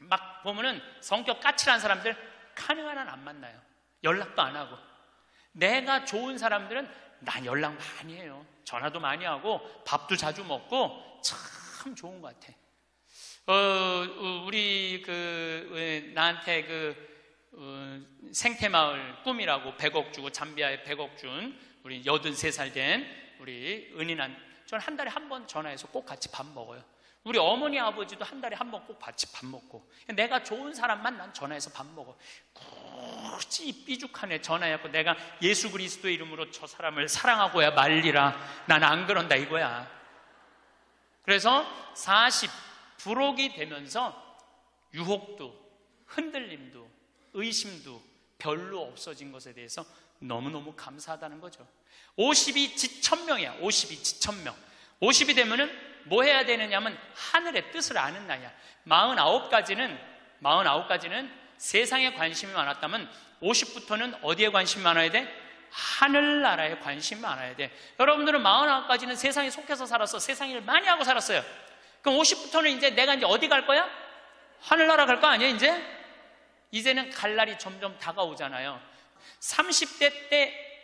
막 보면은 성격 까칠한 사람들 가능한 한 안 만나요. 연락도 안 하고. 내가 좋은 사람들은 난 연락 많이 해요. 전화도 많이 하고 밥도 자주 먹고 참 좋은 것 같아. 우리 나한테 생태마을 꿈이라고 100억 주고 잠비아에 100억 준 우리 83살 된 우리 은인한, 저는 한 달에 한 번 전화해서 꼭 같이 밥 먹어요. 우리 어머니 아버지도 한 달에 한 번 꼭 같이 밥 먹고, 내가 좋은 사람만 난 전화해서 밥 먹어. 굳이 삐죽하네 전화해갖고 내가 예수 그리스도 이름으로 저 사람을 사랑하고야 말리라, 난 안 그런다 이거야. 그래서 40 부록이 되면서 유혹도 흔들림도 의심도 별로 없어진 것에 대해서 너무너무 감사하다는 거죠. 50이 지천명이야. 50이 지천명. 50이 되면은 뭐 해야 되느냐면 하늘의 뜻을 아는 나이야. 49까지는 세상에 관심이 많았다면 50부터는 어디에 관심이 많아야 돼? 하늘나라에 관심이 많아야 돼. 여러분들은 49까지는 세상에 속해서 살았어. 세상 일 많이 하고 살았어요. 그럼 50부터는 이제 내가 이제 어디 갈 거야? 하늘나라 갈 거 아니야 이제? 이제는 갈 날이 점점 다가오잖아요. 30대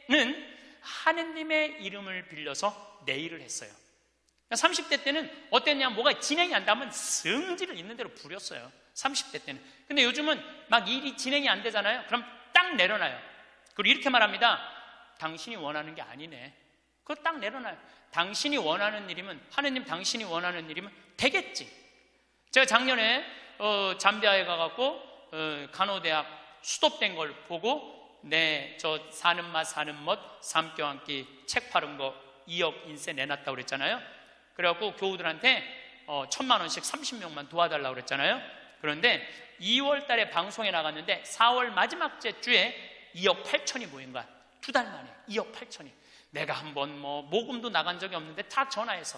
때는 하느님의 이름을 빌려서 내일을 했어요. 30대 때는 어땠냐, 뭐가 진행이 안 되면 성질을 있는 대로 부렸어요. 30대 때는. 근데 요즘은 막 일이 진행이 안 되잖아요. 그럼 딱 내려놔요. 그리고 이렇게 말합니다. 당신이 원하는 게 아니네. 그거 딱 내려놔요. 당신이 원하는 일이면, 하느님 당신이 원하는 일이면 되겠지. 제가 작년에 잠비아에 가갖고 간호대학 수도된 걸 보고 저 사는 맛 사는 멋 삼교 한 끼 책 파는 거 2억 인세 내놨다고 그랬잖아요. 그래갖고 교우들한테 1,000만 원씩 30명만 도와달라고 그랬잖아요. 그런데 2월 달에 방송에 나갔는데 4월 마지막 주에 2억 8천이 모인 거야. 2달 만에 2억 8천이. 내가 한번 모금도 나간 적이 없는데 다 전화해서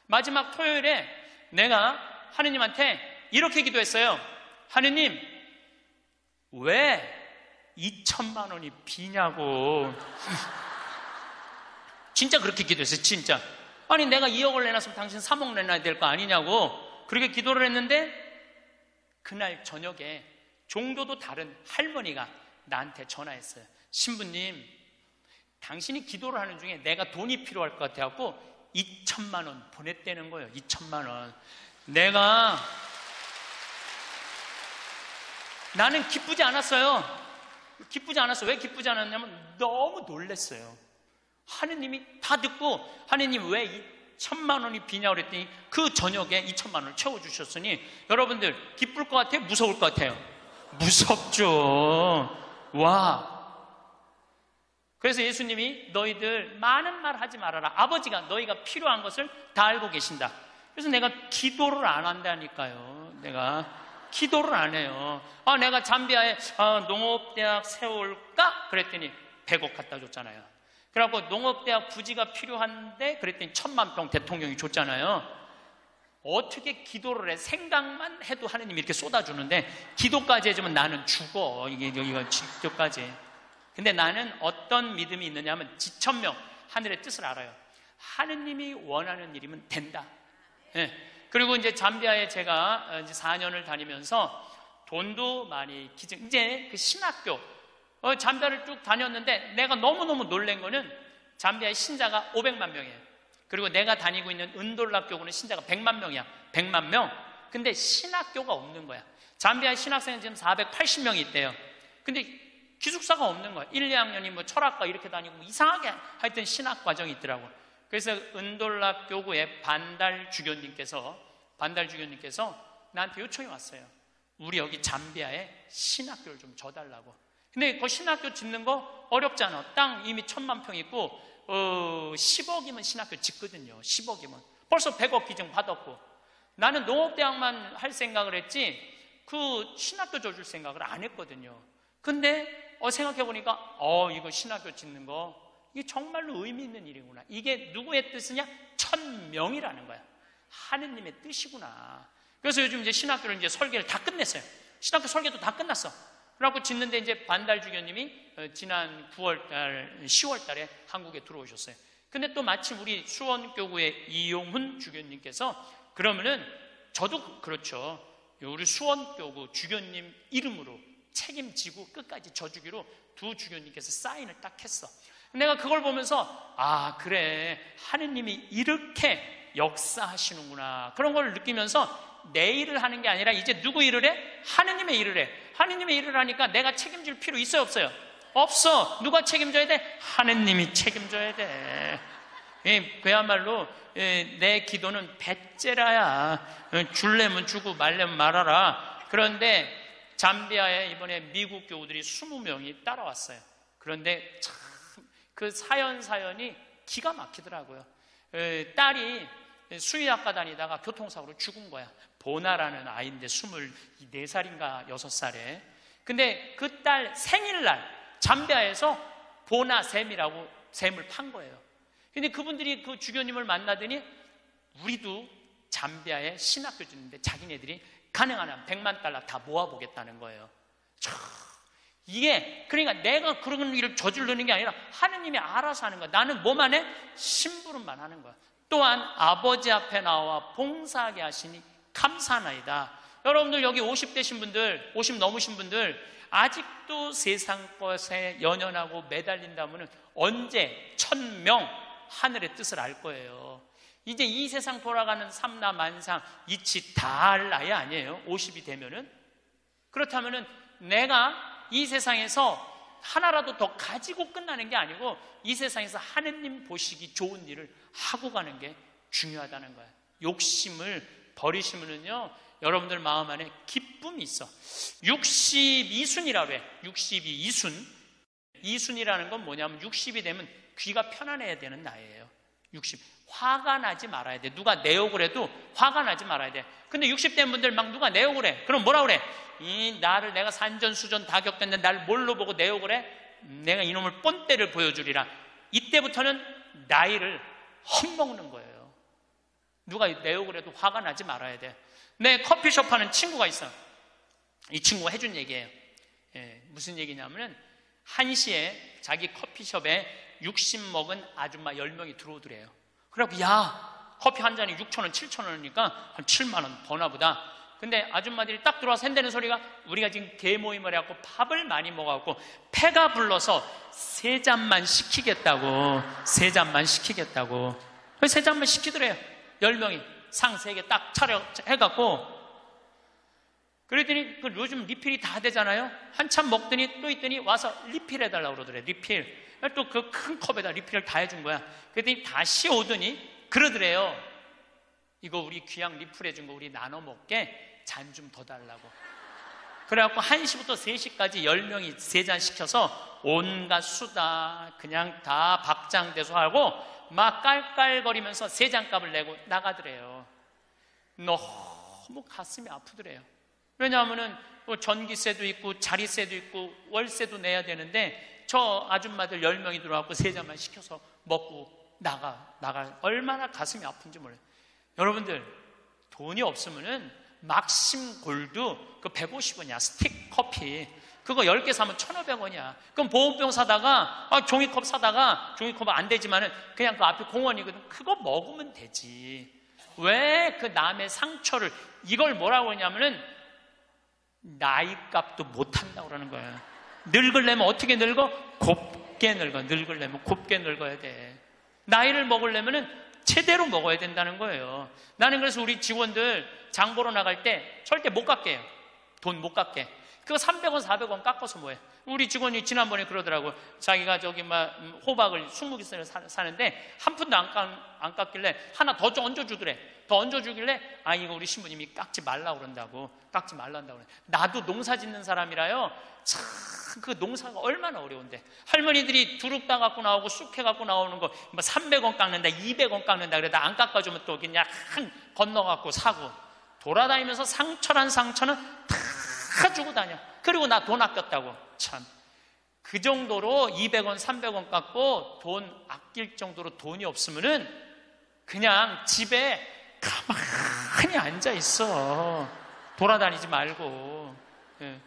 마지막 토요일에 내가 하느님한테 이렇게 기도했어요. 하느님, 왜 2천만 원이 비냐고. 진짜 그렇게 기도했어요. 진짜. 아니 내가 2억을 내놨으면 당신 3억 내놔야 될 거 아니냐고 그렇게 기도를 했는데, 그날 저녁에 종교도 다른 할머니가 나한테 전화했어요. 신부님, 당신이 기도를 하는 중에 내가 돈이 필요할 것 같아갖고 2천만 원 보냈다는 거예요. 2천만 원. 나는 기쁘지 않았어요. 기쁘지 않았어. 왜 기쁘지 않았냐면 너무 놀랐어요. 하느님이 다 듣고 하느님 왜 2천만 원이 비냐고 그랬더니 그 저녁에 2천만 원을 채워주셨으니 여러분들 기쁠 것 같아요? 무서울 것 같아요? 무섭죠. 와. 그래서 예수님이 너희들 많은 말 하지 말아라. 아버지가 너희가 필요한 것을 다 알고 계신다. 그래서 내가 기도를 안 한다니까요. 내가 기도를 안 해요. 내가 잠비아에 농업대학 세울까? 그랬더니 100억 갖다 줬잖아요. 그래갖고 농업대학 부지가 필요한데 그랬더니 1,000만 평 대통령이 줬잖아요. 어떻게 기도를 해? 생각만 해도 하느님이 이렇게 쏟아주는데 기도까지 해주면 나는 죽어. 이거 기도까지. 근데 나는 어떤 믿음이 있느냐 하면 지천명 하늘의 뜻을 알아요. 하느님이 원하는 일이면 된다. 네. 그리고 이제 잠비아에 제가 이제 4년을 다니면서 돈도 많이 이제 그 신학교 잠비아를 쭉 다녔는데 내가 너무너무 놀란 거는 잠비아의 신자가 500만 명이에요. 그리고 내가 다니고 있는 은돌라 교구는 신자가 100만 명이야. 100만 명. 근데 신학교가 없는 거야. 잠비아 신학생은 지금 480명이 있대요. 근데 기숙사가 없는 거야. 1, 2학년이 철학과 이렇게 다니고 이상하게 하여튼 신학 과정이 있더라고. 그래서 은돌라 교구의 반달 주교님께서 나한테 요청이 왔어요. 우리 여기 잠비아에 신학교를 좀 줘달라고. 근데 그 신학교 짓는 거 어렵잖아. 땅 이미 1,000만 평 있고 10억이면 신학교 짓거든요. 10억이면 벌써 100억 기증 받았고. 나는 농업대학만 할 생각을 했지 그 신학교 져줄 생각을 안 했거든요. 근데 생각해보니까 이거 신학교 짓는 거 이게 정말로 의미 있는 일이구나. 이게 누구의 뜻이냐? 천명이라는 거야. 하느님의 뜻이구나. 그래서 요즘 이제 신학교를 이제 설계를 다 끝냈어요. 신학교 설계도 다 끝났어. 그래갖고 짓는데 이제 반달 주교님이 지난 10월 달에 한국에 들어오셨어요. 근데 또 마침 우리 수원교구의 이용훈 주교님께서 그러면은 저도 그렇죠. 우리 수원교구 주교님 이름으로 책임지고 끝까지 져주기로 두 주교님께서 사인을 딱 했어. 내가 그걸 보면서 그래, 하느님이 이렇게 역사하시는구나, 그런 걸 느끼면서 내 일을 하는 게 아니라 이제 누구 일을 해? 하느님의 일을 해. 하느님의 일을 하니까 내가 책임질 필요 있어요, 없어요? 없어. 누가 책임져야 돼? 하느님이 책임져야 돼. 그야말로 내 기도는 배째라야. 줄래면 주고 말래면 말아라. 그런데 잠비아에 이번에 미국 교우들이 20명이 따라왔어요. 그런데 참 그 사연이 기가 막히더라고요. 딸이 수의학과 다니다가 교통사고로 죽은 거야. 보나라는 아이인데 24살인가 6살에. 근데 그 딸 생일날 잠비아에서 보나 샘이라고 샘을 판 거예요. 근데 그분들이 그 주교님을 만나더니 우리도 잠비아에 신학교 짓는데 자기네들이 가능한 한 100만 달러 다 모아보겠다는 거예요. 이게 그러니까 내가 그런 일을 저지르는 게 아니라 하느님이 알아서 하는 거야. 나는 뭐만 해? 심부름만 하는 거야. 또한 아버지 앞에 나와 봉사하게 하시니 감사하나이다. 여러분들 여기 50대신 분들, 50 넘으신 분들 아직도 세상 것에 연연하고 매달린다면 언제 천명 하늘의 뜻을 알 거예요. 이제 이 세상 돌아가는 삼라만상 이치 다 할 나이 아니에요? 50이 되면은. 그렇다면은 내가 이 세상에서 하나라도 더 가지고 끝나는 게 아니고 이 세상에서 하느님 보시기 좋은 일을 하고 가는 게 중요하다는 거예요. 욕심을 버리시면은요, 여러분들 마음 안에 기쁨이 있어. 62순이라고 해. 62이순. 이순이라는 건 뭐냐면 60이 되면 귀가 편안해야 되는 나이예요. 60. 화가 나지 말아야 돼. 누가 내 욕을 해도 화가 나지 말아야 돼. 근데 60대 분들 막 누가 내 욕을 해. 그럼 뭐라 그래? 나를 내가 산전수전 다 겪었는데 날 뭘로 보고 내 욕을 해? 내가 이놈을 뻔때를 보여주리라. 이때부터는 나이를 헛먹는 거예요. 누가 내 욕을 해도 화가 나지 말아야 돼. 내 커피숍 하는 친구가 있어. 이 친구가 해준 얘기예요. 무슨 얘기냐면은 1시에 자기 커피숍에 60 먹은 아줌마 10명이 들어오더래요. 그래갖고 야, 커피 한 잔이 6,000원, 7,000원이니까 한 7만원 버나 보다. 근데 아줌마들이 딱 들어와서 한다는 소리가 우리가 지금 개모임을 해갖고 밥을 많이 먹어갖고 패가 불러서 3잔만 시키겠다고. 3잔만 시키겠다고. 3잔만 시키더래요. 10명이 상 3개 딱 차려 해갖고. 그랬더니 그 요즘 리필이 다 되잖아요. 한참 먹더니 또 있더니 와서 리필해달라고 그러더래. 리필. 또 그 큰 컵에다 리필을 다 해준 거야. 그랬더니 다시 오더니 그러더래요. 이거 우리 귀양 리필해준 거 우리 나눠 먹게 잔 좀 더 달라고. 그래갖고 1시부터 3시까지 10명이 3잔 시켜서 온갖 수다 그냥 다 박장대소 하고 막 깔깔거리면서 3잔 값을 내고 나가더래요. 너무 가슴이 아프더래요. 왜냐하면은 전기세도 있고 자리세도 있고 월세도 내야 되는데 저 아줌마들 10명이 들어와서 3잔만 시켜서 먹고 나가 얼마나 가슴이 아픈지 몰라요. 여러분들 돈이 없으면은 막심 골드 그 150원이야. 스틱 커피 그거 10개 사면 1,500원이야. 그럼 보온병 사다가 종이컵 사다가 종이컵 안 되지만은 그냥 그 앞에 공원이거든. 그거 먹으면 되지. 왜 그 남의 상처를 이걸 뭐라고 하냐면은 나이값도 못한다고 그러는 거예요. 늙으려면 어떻게 늙어? 곱게 늙어. 늙으려면 곱게 늙어야 돼. 나이를 먹으려면은 제대로 먹어야 된다는 거예요. 나는 그래서 우리 직원들 장 보러 나갈 때 절대 못 깎게 해요. 돈 못 깎게. 그거 300원, 400원 깎아서 뭐해? 우리 직원이 지난번에 그러더라고. 자기가 저기 호박을 20개 사는데 한 푼도 안 깎길래 하나 더 얹어주더래. 더 얹어주길래 이거 우리 신부님이 깎지 말라고 그런다고. 깎지 말란다고 그래. 나도 농사 짓는 사람이라요. 참 그 농사가 얼마나 어려운데. 할머니들이 두릅 따 갖고 나오고 쑥해 갖고 나오는 거 300원 깎는다, 200원 깎는다 그러다 안 깎아주면 또 그냥 건너 갖고 사고 돌아다니면서 상처란 상처는 다 주고 다녀. 그리고 나 돈 아꼈다고. 참. 그 정도로 200원, 300원 깎고 돈 아낄 정도로 돈이 없으면은 그냥 집에 가만히 앉아 있어. 돌아다니지 말고. 예.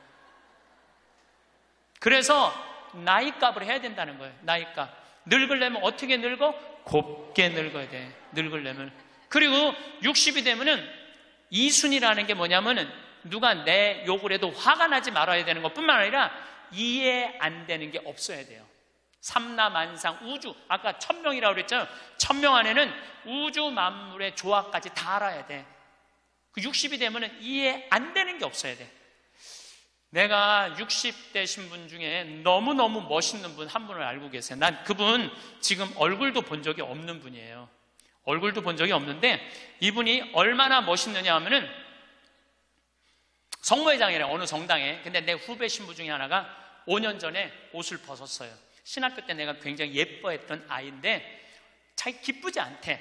그래서 나이값을 해야 된다는 거예요. 나이값. 늙으려면 어떻게 늙어? 곱게 늙어야 돼. 늙으려면. 그리고 60이 되면은 이순이라는 게 뭐냐면은 누가 내 욕을 해도 화가 나지 말아야 되는 것뿐만 아니라 이해 안 되는 게 없어야 돼요. 삼라만상 우주, 아까 1000명이라고 그랬잖아요. 1000명 안에는 우주 만물의 조화까지 다 알아야 돼. 그 60이 되면은 이해 안 되는 게 없어야 돼. 내가 60대신 분 중에 너무너무 멋있는 분 한 분을 알고 계세요. 난 그분 지금 얼굴도 본 적이 없는 분이에요. 얼굴도 본 적이 없는데 이분이 얼마나 멋있느냐 하면은 성모회장이래, 어느 정당에. 근데 내 후배 신부 중에 하나가 5년 전에 옷을 벗었어요. 신학교 때 내가 굉장히 예뻐했던 아이인데 자기 기쁘지 않대.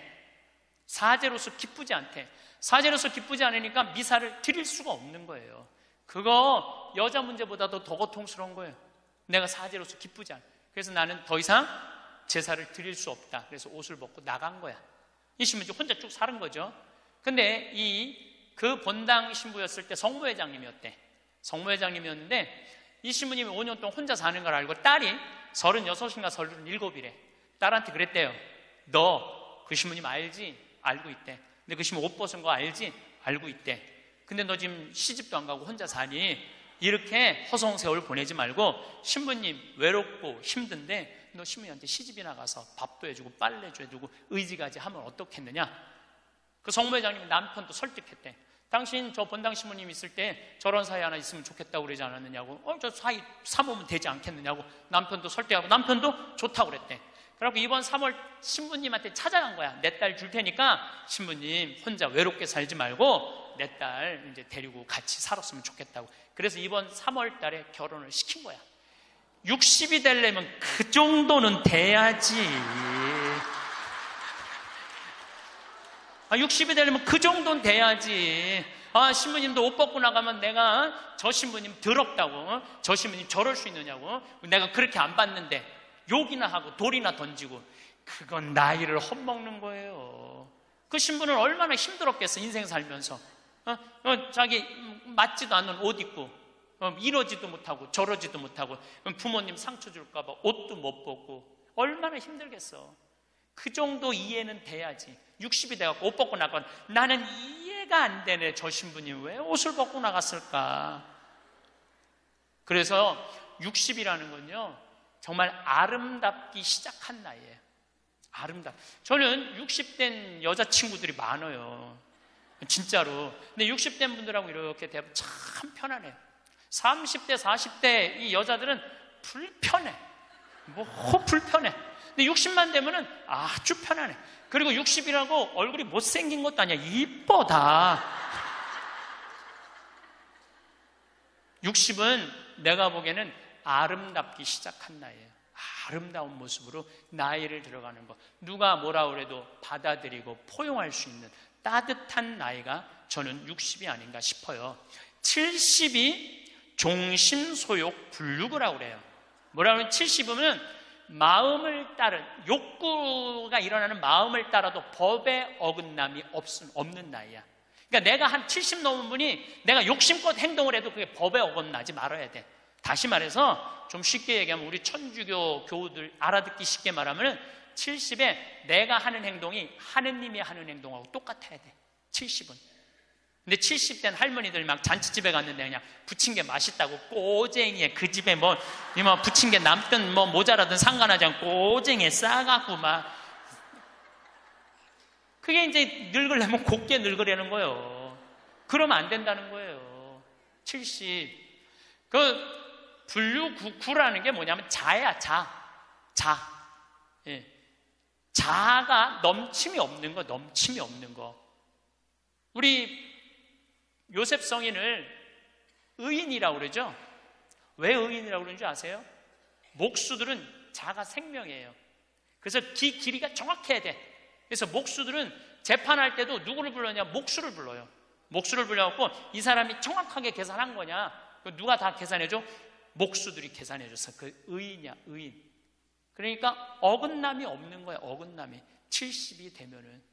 사제로서 기쁘지 않대. 사제로서 기쁘지 않으니까 미사를 드릴 수가 없는 거예요. 그거 여자 문제보다도 더 고통스러운 거예요. 내가 사제로서 기쁘지 않아. 그래서 나는 더 이상 제사를 드릴 수 없다. 그래서 옷을 벗고 나간 거야. 이 신부는 혼자 쭉 사는 거죠. 근데 그 본당 신부였을 때 성모회장님이었대. 성모회장님이었는데 이 신부님이 5년 동안 혼자 사는 걸 알고 딸이 36인가 37이래. 딸한테 그랬대요. 너 그 신부님 알지? 알고 있대. 근데 그 신부 옷 벗은 거 알지? 알고 있대. 근데 너 지금 시집도 안 가고 혼자 사니? 이렇게 허송 세월 보내지 말고 신부님 외롭고 힘든데 너 신부님한테 시집이나 가서 밥도 해주고 빨래도 해주고 의지가지 하면 어떻겠느냐? 그 성모회장님이 남편도 설득했대. 당신 저 본당 신부님 있을 때 저런 사이 하나 있으면 좋겠다고 그러지 않았느냐고. 저 사이 사모면 되지 않겠느냐고 남편도 설득하고 남편도 좋다고 그랬대. 그래갖고 이번 3월 신부님한테 찾아간 거야. 내 딸 줄 테니까 신부님 혼자 외롭게 살지 말고 내 딸 이제 데리고 같이 살았으면 좋겠다고. 그래서 이번 3월 달에 결혼을 시킨 거야. 60이 되려면 그 정도는 돼야지. 60이 되려면 그 정도는 돼야지. 신부님도 옷 벗고 나가면 내가 저 신부님 더럽다고, 저 신부님 저럴 수 있느냐고, 내가 그렇게 안 봤는데 욕이나 하고 돌이나 던지고, 그건 나이를 헛먹는 거예요. 그 신부는 얼마나 힘들었겠어, 인생 살면서. 자기 맞지도 않는 옷 입고 이러지도 못하고 저러지도 못하고 부모님 상처 줄까 봐 옷도 못 벗고 얼마나 힘들겠어. 그 정도 이해는 돼야지. 60이 돼갖고 옷 벗고 나가면 나는 이해가 안 되네. 저 신부님 왜 옷을 벗고 나갔을까? 그래서 60이라는 건요 정말 아름답기 시작한 나이예요. 저는 60된 여자친구들이 많아요. 진짜로. 근데 60된 분들하고 이렇게 대하면 참 편안해요. 30대, 40대 이 여자들은 불편해. 불편해. 근데 60만 되면은 아주 편안해. 그리고 60이라고 얼굴이 못생긴 것도 아니야. 이뻐 다. 60은 내가 보기에는 아름답기 시작한 나이에요. 아름다운 모습으로 나이를 들어가는 것. 누가 뭐라 그래도 받아들이고 포용할 수 있는 따뜻한 나이가 저는 60이 아닌가 싶어요. 70이 종심소욕 불육이라고 그래요. 뭐라 그러면 70이면 마음을 따른, 욕구가 일어나는 마음을 따라도 법에 어긋남이 없는 나이야. 그러니까 내가 한 70 넘은 분이 내가 욕심껏 행동을 해도 그게 법에 어긋나지 말아야 돼. 다시 말해서 좀 쉽게 얘기하면 우리 천주교 교우들 알아듣기 쉽게 말하면 70에 내가 하는 행동이 하느님이 하는 행동하고 똑같아야 돼. 70은. 근데 70된 할머니들 막 잔치집에 갔는데 그냥 부친 게 맛있다고 꼬쟁이에 그 집에 부친 게 남든 모자라든 상관하지 않고 꼬쟁이에 싸갖고 막 그게 이제 늙으려면 곱게 늙으려는 거예요. 그러면 안 된다는 거예요. 70. 불류구라는 게 뭐냐면 자야, 자. 예. 자아가 넘침이 없는 거. 우리 요셉 성인을 의인이라고 그러죠? 왜 의인이라고 그러는지 아세요? 목수들은 자가 생명이에요. 그래서 길이가 정확해야 돼. 그래서 목수들은 재판할 때도 누구를 불러냐? 목수를 불러요. 목수를 불러갖고 이 사람이 정확하게 계산한 거냐? 누가 다 계산해줘? 목수들이 계산해줬어. 그 의인이야, 의인. 그러니까 어긋남이 없는 거야, 어긋남이. 70이 되면은.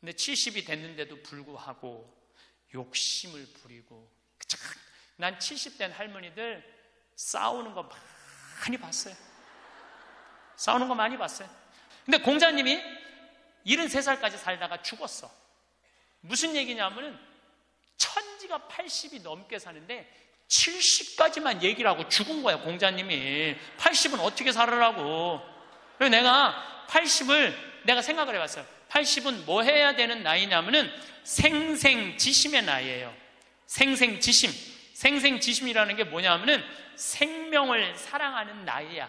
근데 70이 됐는데도 불구하고 욕심을 부리고. 난 70된 할머니들 싸우는 거 많이 봤어요. 싸우는 거 많이 봤어요. 근데 공자님이 73살까지 살다가 죽었어. 무슨 얘기냐면은 천지가 80이 넘게 사는데 70까지만 얘기를 하고 죽은 거야, 공자님이. 80은 어떻게 살으라고. 그래서 내가 80을 내가 생각을 해봤어요. 80은 뭐 해야 되는 나이냐면은 생생지심의 나이예요. 생생지심. 생생지심이라는 게 뭐냐면은 생명을 사랑하는 나이야.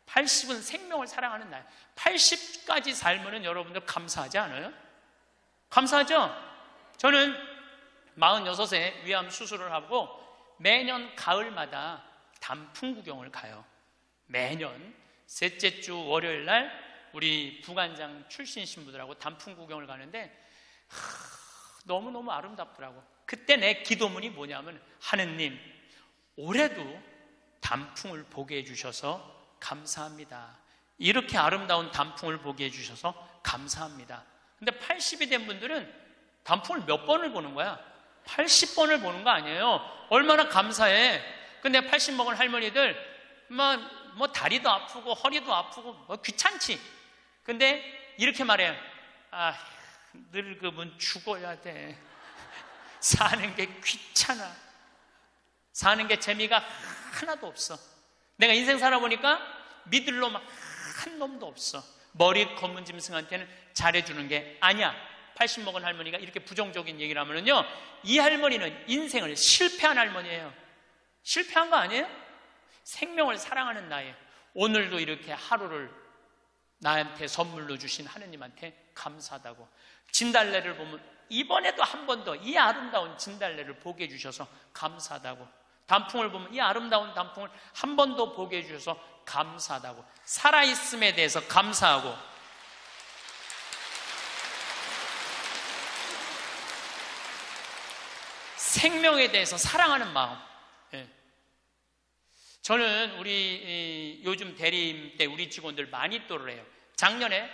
80은 생명을 사랑하는 나이. 80까지 살면은 여러분들 감사하지 않아요? 감사하죠? 저는 46세 위암 수술을 하고 매년 가을마다 단풍 구경을 가요. 매년 셋째 주 월요일 날 우리 부관장 출신 신부들하고 단풍 구경을 가는데 너무너무 아름답더라고. 그때 내 기도문이 뭐냐면, 하느님, 올해도 단풍을 보게 해주셔서 감사합니다. 이렇게 아름다운 단풍을 보게 해주셔서 감사합니다. 근데 80이 된 분들은 단풍을 몇 번을 보는 거야? 80번을 보는 거 아니에요. 얼마나 감사해. 근데 80 먹은 할머니들 뭐 다리도 아프고 허리도 아프고 뭐 귀찮지. 근데 이렇게 말해요. 아, 늙으면 죽어야 돼. 사는 게 귀찮아. 사는 게 재미가 하나도 없어. 내가 인생 살아보니까 믿을 놈 한 놈도 없어. 머리 검은 짐승한테는 잘해주는 게 아니야. 80 먹은 할머니가 이렇게 부정적인 얘기를 하면은요, 이 할머니는 인생을 실패한 할머니예요. 실패한 거 아니에요? 생명을 사랑하는 나이에 오늘도 이렇게 하루를 나한테 선물로 주신 하느님한테 감사하다고. 진달래를 보면 이번에도 한 번 더 이 아름다운 진달래를 보게 해주셔서 감사하다고. 단풍을 보면 이 아름다운 단풍을 한 번 더 보게 해주셔서 감사하다고. 살아있음에 대해서 감사하고. 생명에 대해서 사랑하는 마음. 예. 저는 우리 요즘 대리임 때 우리 직원들 마니또를 해요. 작년에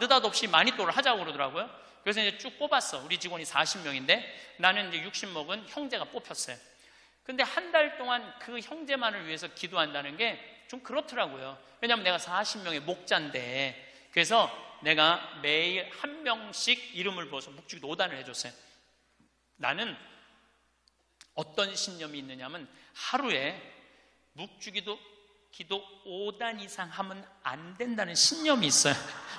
느닷없이 마니또를 하자고 그러더라고요. 그래서 이제 쭉 뽑았어. 우리 직원이 40명인데 나는 이제 60 먹은 형제가 뽑혔어요. 근데 한 달 동안 그 형제만을 위해서 기도한다는 게 좀 그렇더라고요. 왜냐하면 내가 40명의 목자인데. 그래서 내가 매일 한 명씩 이름을 부어서 묵주기 5단을 해줬어요. 나는 어떤 신념이 있느냐면 하루에 묵주기도 기도 5단 이상 하면 안 된다는 신념이 있어요.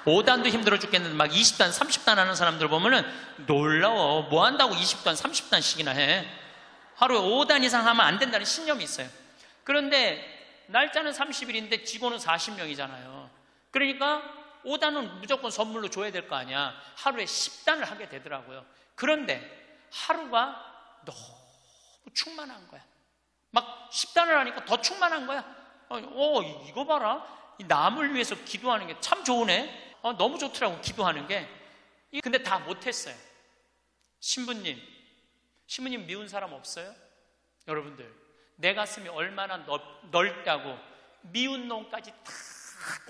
5단도 힘들어 죽겠는데 막 20단, 30단 하는 사람들 보면은 놀라워. 뭐 한다고 20단, 30단씩이나 해. 하루에 5단 이상 하면 안 된다는 신념이 있어요. 그런데 날짜는 30일인데 직원은 40명이잖아요. 그러니까 5단은 무조건 선물로 줘야 될 거 아니야. 하루에 10단을 하게 되더라고요. 그런데 하루가 너무 충만한 거야. 막 10단을 하니까 더 충만한 거야. 이거 봐라. 이 남을 위해서 기도하는 게 참 좋으네. 너무 좋더라고, 기도하는 게. 근데 다 못했어요. 신부님 미운 사람 없어요? 여러분들, 내 가슴이 얼마나 넓다고 미운 놈까지 다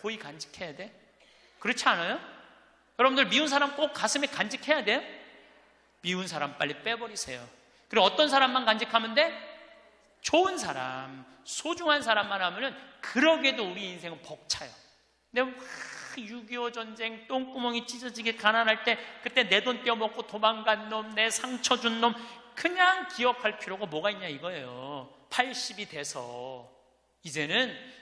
고이 간직해야 돼? 그렇지 않아요? 여러분들, 미운 사람 꼭 가슴에 간직해야 돼요? 미운 사람 빨리 빼버리세요. 그리고 어떤 사람만 간직하면 돼? 좋은 사람, 소중한 사람만 하면은 그러게도 우리 인생은 벅차요. 근데 6.25 전쟁 똥구멍이 찢어지게 가난할 때 그때 내 돈 떼어먹고 도망간 놈, 내 상처 준 놈 그냥 기억할 필요가 뭐가 있냐 이거예요. 80이 돼서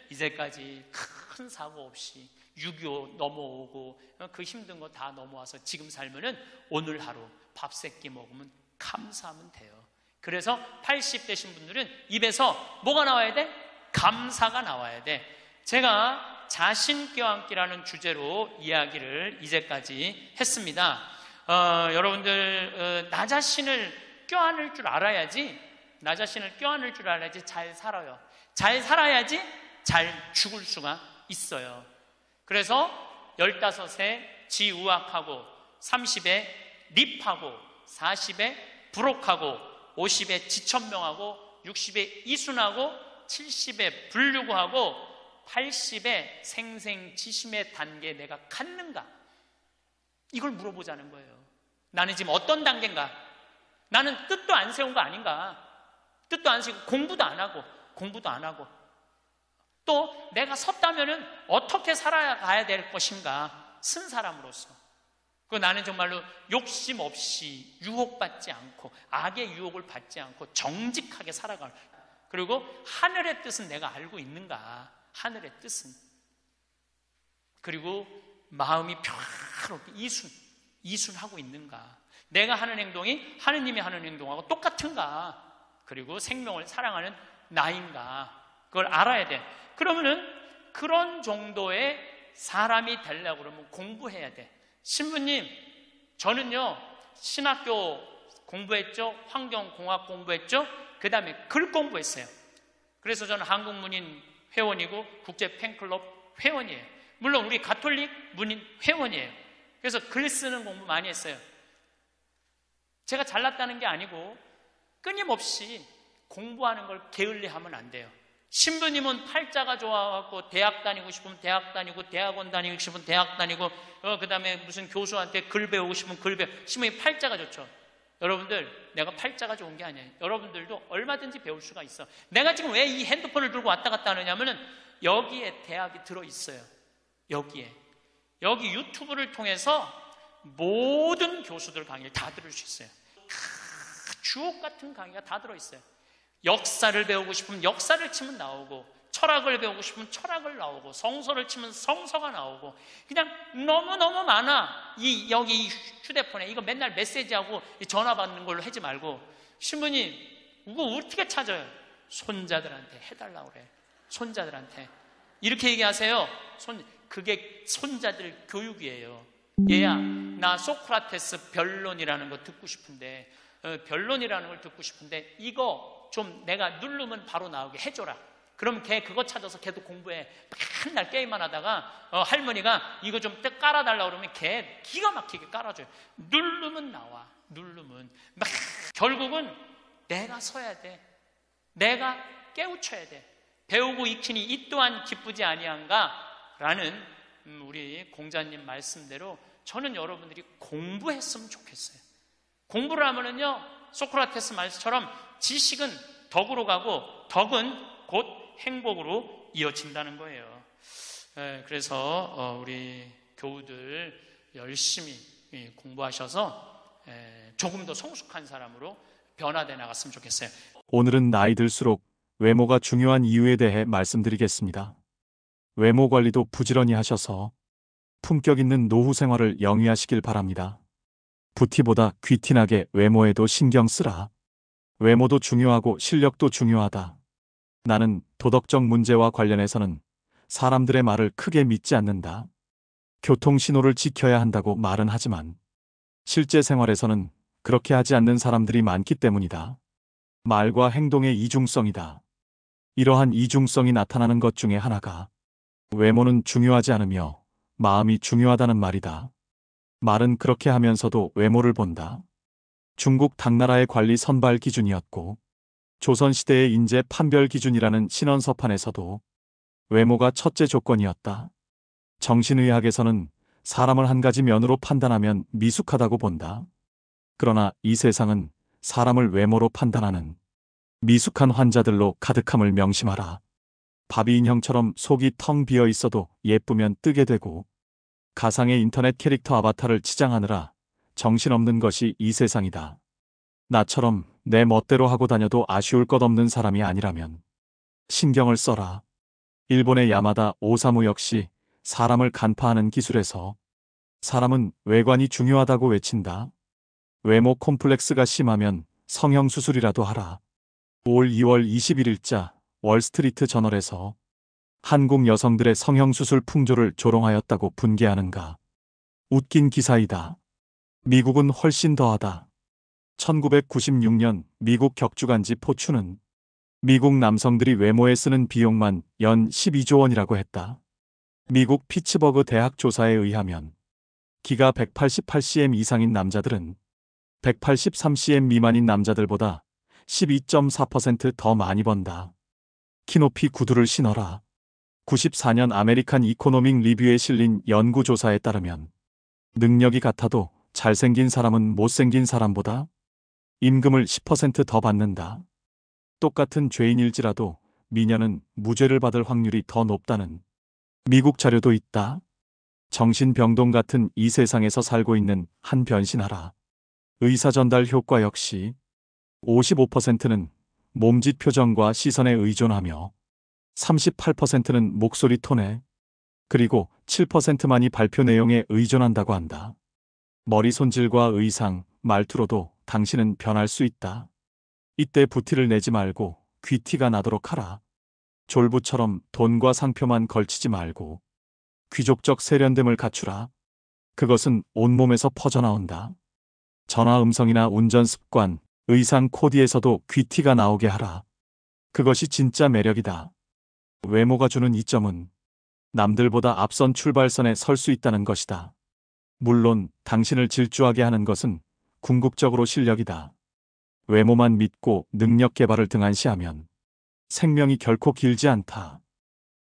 이제까지 큰 사고 없이 6.25 넘어오고 그 힘든 거 다 넘어와서 지금 살면은 오늘 하루 밥 세 끼 먹으면 감사하면 돼요. 그래서 80 되신 분들은 입에서 뭐가 나와야 돼? 감사가 나와야 돼. 제가 자신 껴안기라는 주제로 이야기를 이제까지 했습니다. 여러분들, 나 자신을 껴안을 줄 알아야지, 나 자신을 껴안을 줄 알아야지 잘 살아요. 잘 살아야지 잘 죽을 수가 있어요. 그래서 15에 지우학하고, 30에 립하고, 40에 부록하고, 50에 지천명하고, 60에 이순하고 70에 불유구하고 80에 생생지심의 단계에 내가 갔는가? 이걸 물어보자는 거예요. 나는 지금 어떤 단계인가? 나는 뜻도 안 세운 거 아닌가? 뜻도 안 세우고 공부도 안 하고 또 내가 섰다면은 어떻게 살아가야 될 것인가? 쓴 사람으로서. 그 나는 정말로 욕심 없이 유혹받지 않고 악의 유혹을 받지 않고 정직하게 살아갈. 그리고 하늘의 뜻은 내가 알고 있는가? 하늘의 뜻은. 그리고 마음이 평화롭게 이순하고 있는가? 내가 하는 행동이 하느님이 하는 행동하고 똑같은가? 그리고 생명을 사랑하는 나인가? 그걸 알아야 돼. 그러면은 그런 정도의 사람이 되려고 그러면 공부해야 돼. 신부님, 저는요 신학교 공부했죠, 환경공학 공부했죠, 그 다음에 글 공부했어요. 그래서 저는 한국문인 회원이고 국제 팬클럽 회원이에요. 물론 우리 가톨릭 문인 회원이에요. 그래서 글 쓰는 공부 많이 했어요. 제가 잘났다는 게 아니고 끊임없이 공부하는 걸 게을리하면 안 돼요. 신부님은 팔자가 좋아갖고 대학 다니고 싶으면 대학 다니고, 대학원 다니고 싶으면 대학 다니고, 그 다음에 무슨 교수한테 글 배우고 싶으면 글 배우고. 신부님 팔자가 좋죠. 여러분들, 내가 팔자가 좋은 게 아니에요. 여러분들도 얼마든지 배울 수가 있어. 내가 지금 왜 이 핸드폰을 들고 왔다 갔다 하느냐면은 여기에 대학이 들어있어요. 여기 유튜브를 통해서 모든 교수들 강의를 다 들을 수 있어요. 주옥 같은 강의가 다 들어있어요. 역사를 배우고 싶으면 역사를 치면 나오고, 철학을 배우고 싶으면 철학을 나오고, 성서를 치면 성서가 나오고, 그냥 너무너무 많아. 여기 이 휴대폰에 이거 맨날 메시지하고 전화 받는 걸로 하지 말고, 신부님 이거 어떻게 찾아요? 손자들한테 해달라고 그래. 손자들한테 이렇게 얘기하세요. 그게 손자들 교육이에요. 얘야, 나 소크라테스 변론이라는 거 듣고 싶은데, 변론이라는 걸 듣고 싶은데 이거 좀 내가 누르면 바로 나오게 해줘라. 그럼 걔 그거 찾아서 걔도 공부해. 맨날 게임만 하다가 할머니가 이거 좀 깔아달라고 그러면 걔 기가 막히게 깔아줘요. 누르면 나와. 누르면 막 결국은 내가 서야 돼. 내가 깨우쳐야 돼. 배우고 익히니 이 또한 기쁘지 아니한가? 라는 우리 공자님 말씀대로 저는 여러분들이 공부했으면 좋겠어요. 공부를 하면은요, 소크라테스 말처럼 지식은 덕으로 가고 덕은 곧 행복으로 이어진다는 거예요. 그래서 우리 교우들 열심히 공부하셔서 조금 더 성숙한 사람으로 변화돼 나갔으면 좋겠어요. 오늘은 나이 들수록 외모가 중요한 이유에 대해 말씀드리겠습니다. 외모 관리도 부지런히 하셔서 품격 있는 노후 생활을 영위하시길 바랍니다. 부티보다 귀티나게 외모에도 신경 쓰라. 외모도 중요하고 실력도 중요하다. 나는 도덕적 문제와 관련해서는 사람들의 말을 크게 믿지 않는다. 교통신호를 지켜야 한다고 말은 하지만 실제 생활에서는 그렇게 하지 않는 사람들이 많기 때문이다. 말과 행동의 이중성이다. 이러한 이중성이 나타나는 것 중에 하나가 외모는 중요하지 않으며 마음이 중요하다는 말이다. 말은 그렇게 하면서도 외모를 본다. 중국 당나라의 관리 선발 기준이었고 조선시대의 인재 판별 기준이라는 신원서판에서도 외모가 첫째 조건이었다. 정신의학에서는 사람을 한 가지 면으로 판단하면 미숙하다고 본다. 그러나 이 세상은 사람을 외모로 판단하는 미숙한 환자들로 가득함을 명심하라. 바비 인형처럼 속이 텅 비어 있어도 예쁘면 뜨게 되고 가상의 인터넷 캐릭터 아바타를 치장하느라 정신없는 것이 이 세상이다. 나처럼 내 멋대로 하고 다녀도 아쉬울 것 없는 사람이 아니라면 신경을 써라. 일본의 야마다 오사무 역시 사람을 간파하는 기술에서 사람은 외관이 중요하다고 외친다. 외모 콤플렉스가 심하면 성형수술이라도 하라. 올 2월 21일자 월스트리트 저널에서 한국 여성들의 성형수술 풍조를 조롱하였다고 분개하는가. 웃긴 기사이다. 미국은 훨씬 더하다. 1996년 미국 격주간지 포춘은 미국 남성들이 외모에 쓰는 비용만 연 12조 원이라고 했다. 미국 피츠버그 대학 조사에 의하면 키가 188cm 이상인 남자들은 183cm 미만인 남자들보다 12.4% 더 많이 번다. 키높이 구두를 신어라. 94년 아메리칸 이코노믹 리뷰에 실린 연구조사에 따르면 능력이 같아도 잘생긴 사람은 못생긴 사람보다 임금을 10%더 받는다. 똑같은 죄인일지라도 미녀는 무죄를 받을 확률이 더 높다는 미국 자료도 있다. 정신병동 같은 이 세상에서 살고 있는 한 변신하라. 의사 전달 효과 역시 55%는 몸짓 표정과 시선에 의존하며 38%는 목소리 톤에 그리고 7%만이 발표 내용에 의존한다고 한다. 머리 손질과 의상, 말투로도 당신은 변할 수 있다. 이때 부티를 내지 말고 귀티가 나도록 하라. 졸부처럼 돈과 상표만 걸치지 말고 귀족적 세련됨을 갖추라. 그것은 온몸에서 퍼져나온다. 전화 음성이나 운전 습관, 의상 코디에서도 귀티가 나오게 하라. 그것이 진짜 매력이다. 외모가 주는 이점은 남들보다 앞선 출발선에 설 수 있다는 것이다. 물론 당신을 질주하게 하는 것은 궁극적으로 실력이다. 외모만 믿고 능력 개발을 등한시하면 생명이 결코 길지 않다.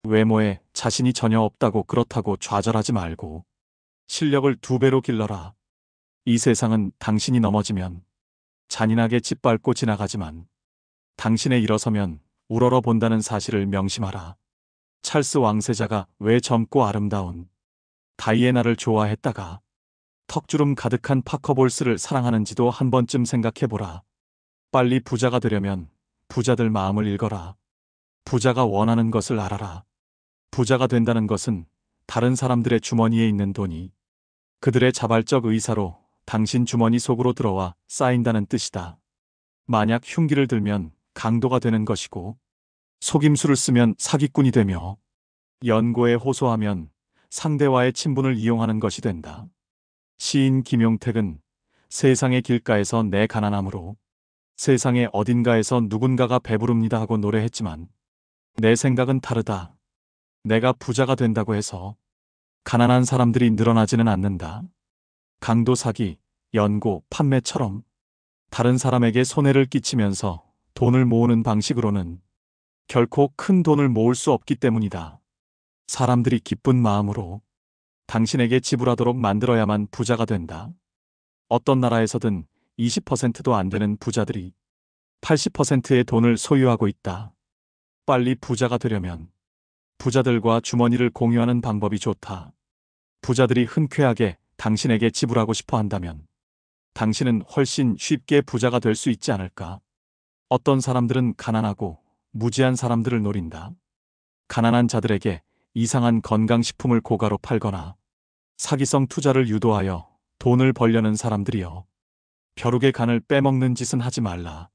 외모에 자신이 전혀 없다고 그렇다고 좌절하지 말고 실력을 2배로 길러라. 이 세상은 당신이 넘어지면 잔인하게 짓밟고 지나가지만 당신에 일어서면 우러러 본다는 사실을 명심하라. 찰스 왕세자가 왜 젊고 아름다운 다이애나를 좋아했다가 턱주름 가득한 파커볼스를 사랑하는지도 한 번쯤 생각해보라. 빨리 부자가 되려면 부자들 마음을 읽어라. 부자가 원하는 것을 알아라. 부자가 된다는 것은 다른 사람들의 주머니에 있는 돈이 그들의 자발적 의사로 당신 주머니 속으로 들어와 쌓인다는 뜻이다. 만약 흉기를 들면 강도가 되는 것이고 속임수를 쓰면 사기꾼이 되며 연고에 호소하면 상대와의 친분을 이용하는 것이 된다. 시인 김용택은 세상의 길가에서 내 가난함으로 세상의 어딘가에서 누군가가 배부릅니다 하고 노래했지만 내 생각은 다르다. 내가 부자가 된다고 해서 가난한 사람들이 늘어나지는 않는다. 강도 사기, 연고, 판매처럼 다른 사람에게 손해를 끼치면서 돈을 모으는 방식으로는 결코 큰 돈을 모을 수 없기 때문이다. 사람들이 기쁜 마음으로 당신에게 지불하도록 만들어야만 부자가 된다. 어떤 나라에서든 20%도 안 되는 부자들이 80%의 돈을 소유하고 있다. 빨리 부자가 되려면 부자들과 주머니를 공유하는 방법이 좋다. 부자들이 흔쾌하게 당신에게 지불하고 싶어 한다면 당신은 훨씬 쉽게 부자가 될 수 있지 않을까? 어떤 사람들은 가난하고 무지한 사람들을 노린다. 가난한 자들에게 이상한 건강식품을 고가로 팔거나 사기성 투자를 유도하여 돈을 벌려는 사람들이여. 벼룩의 간을 빼먹는 짓은 하지 말라.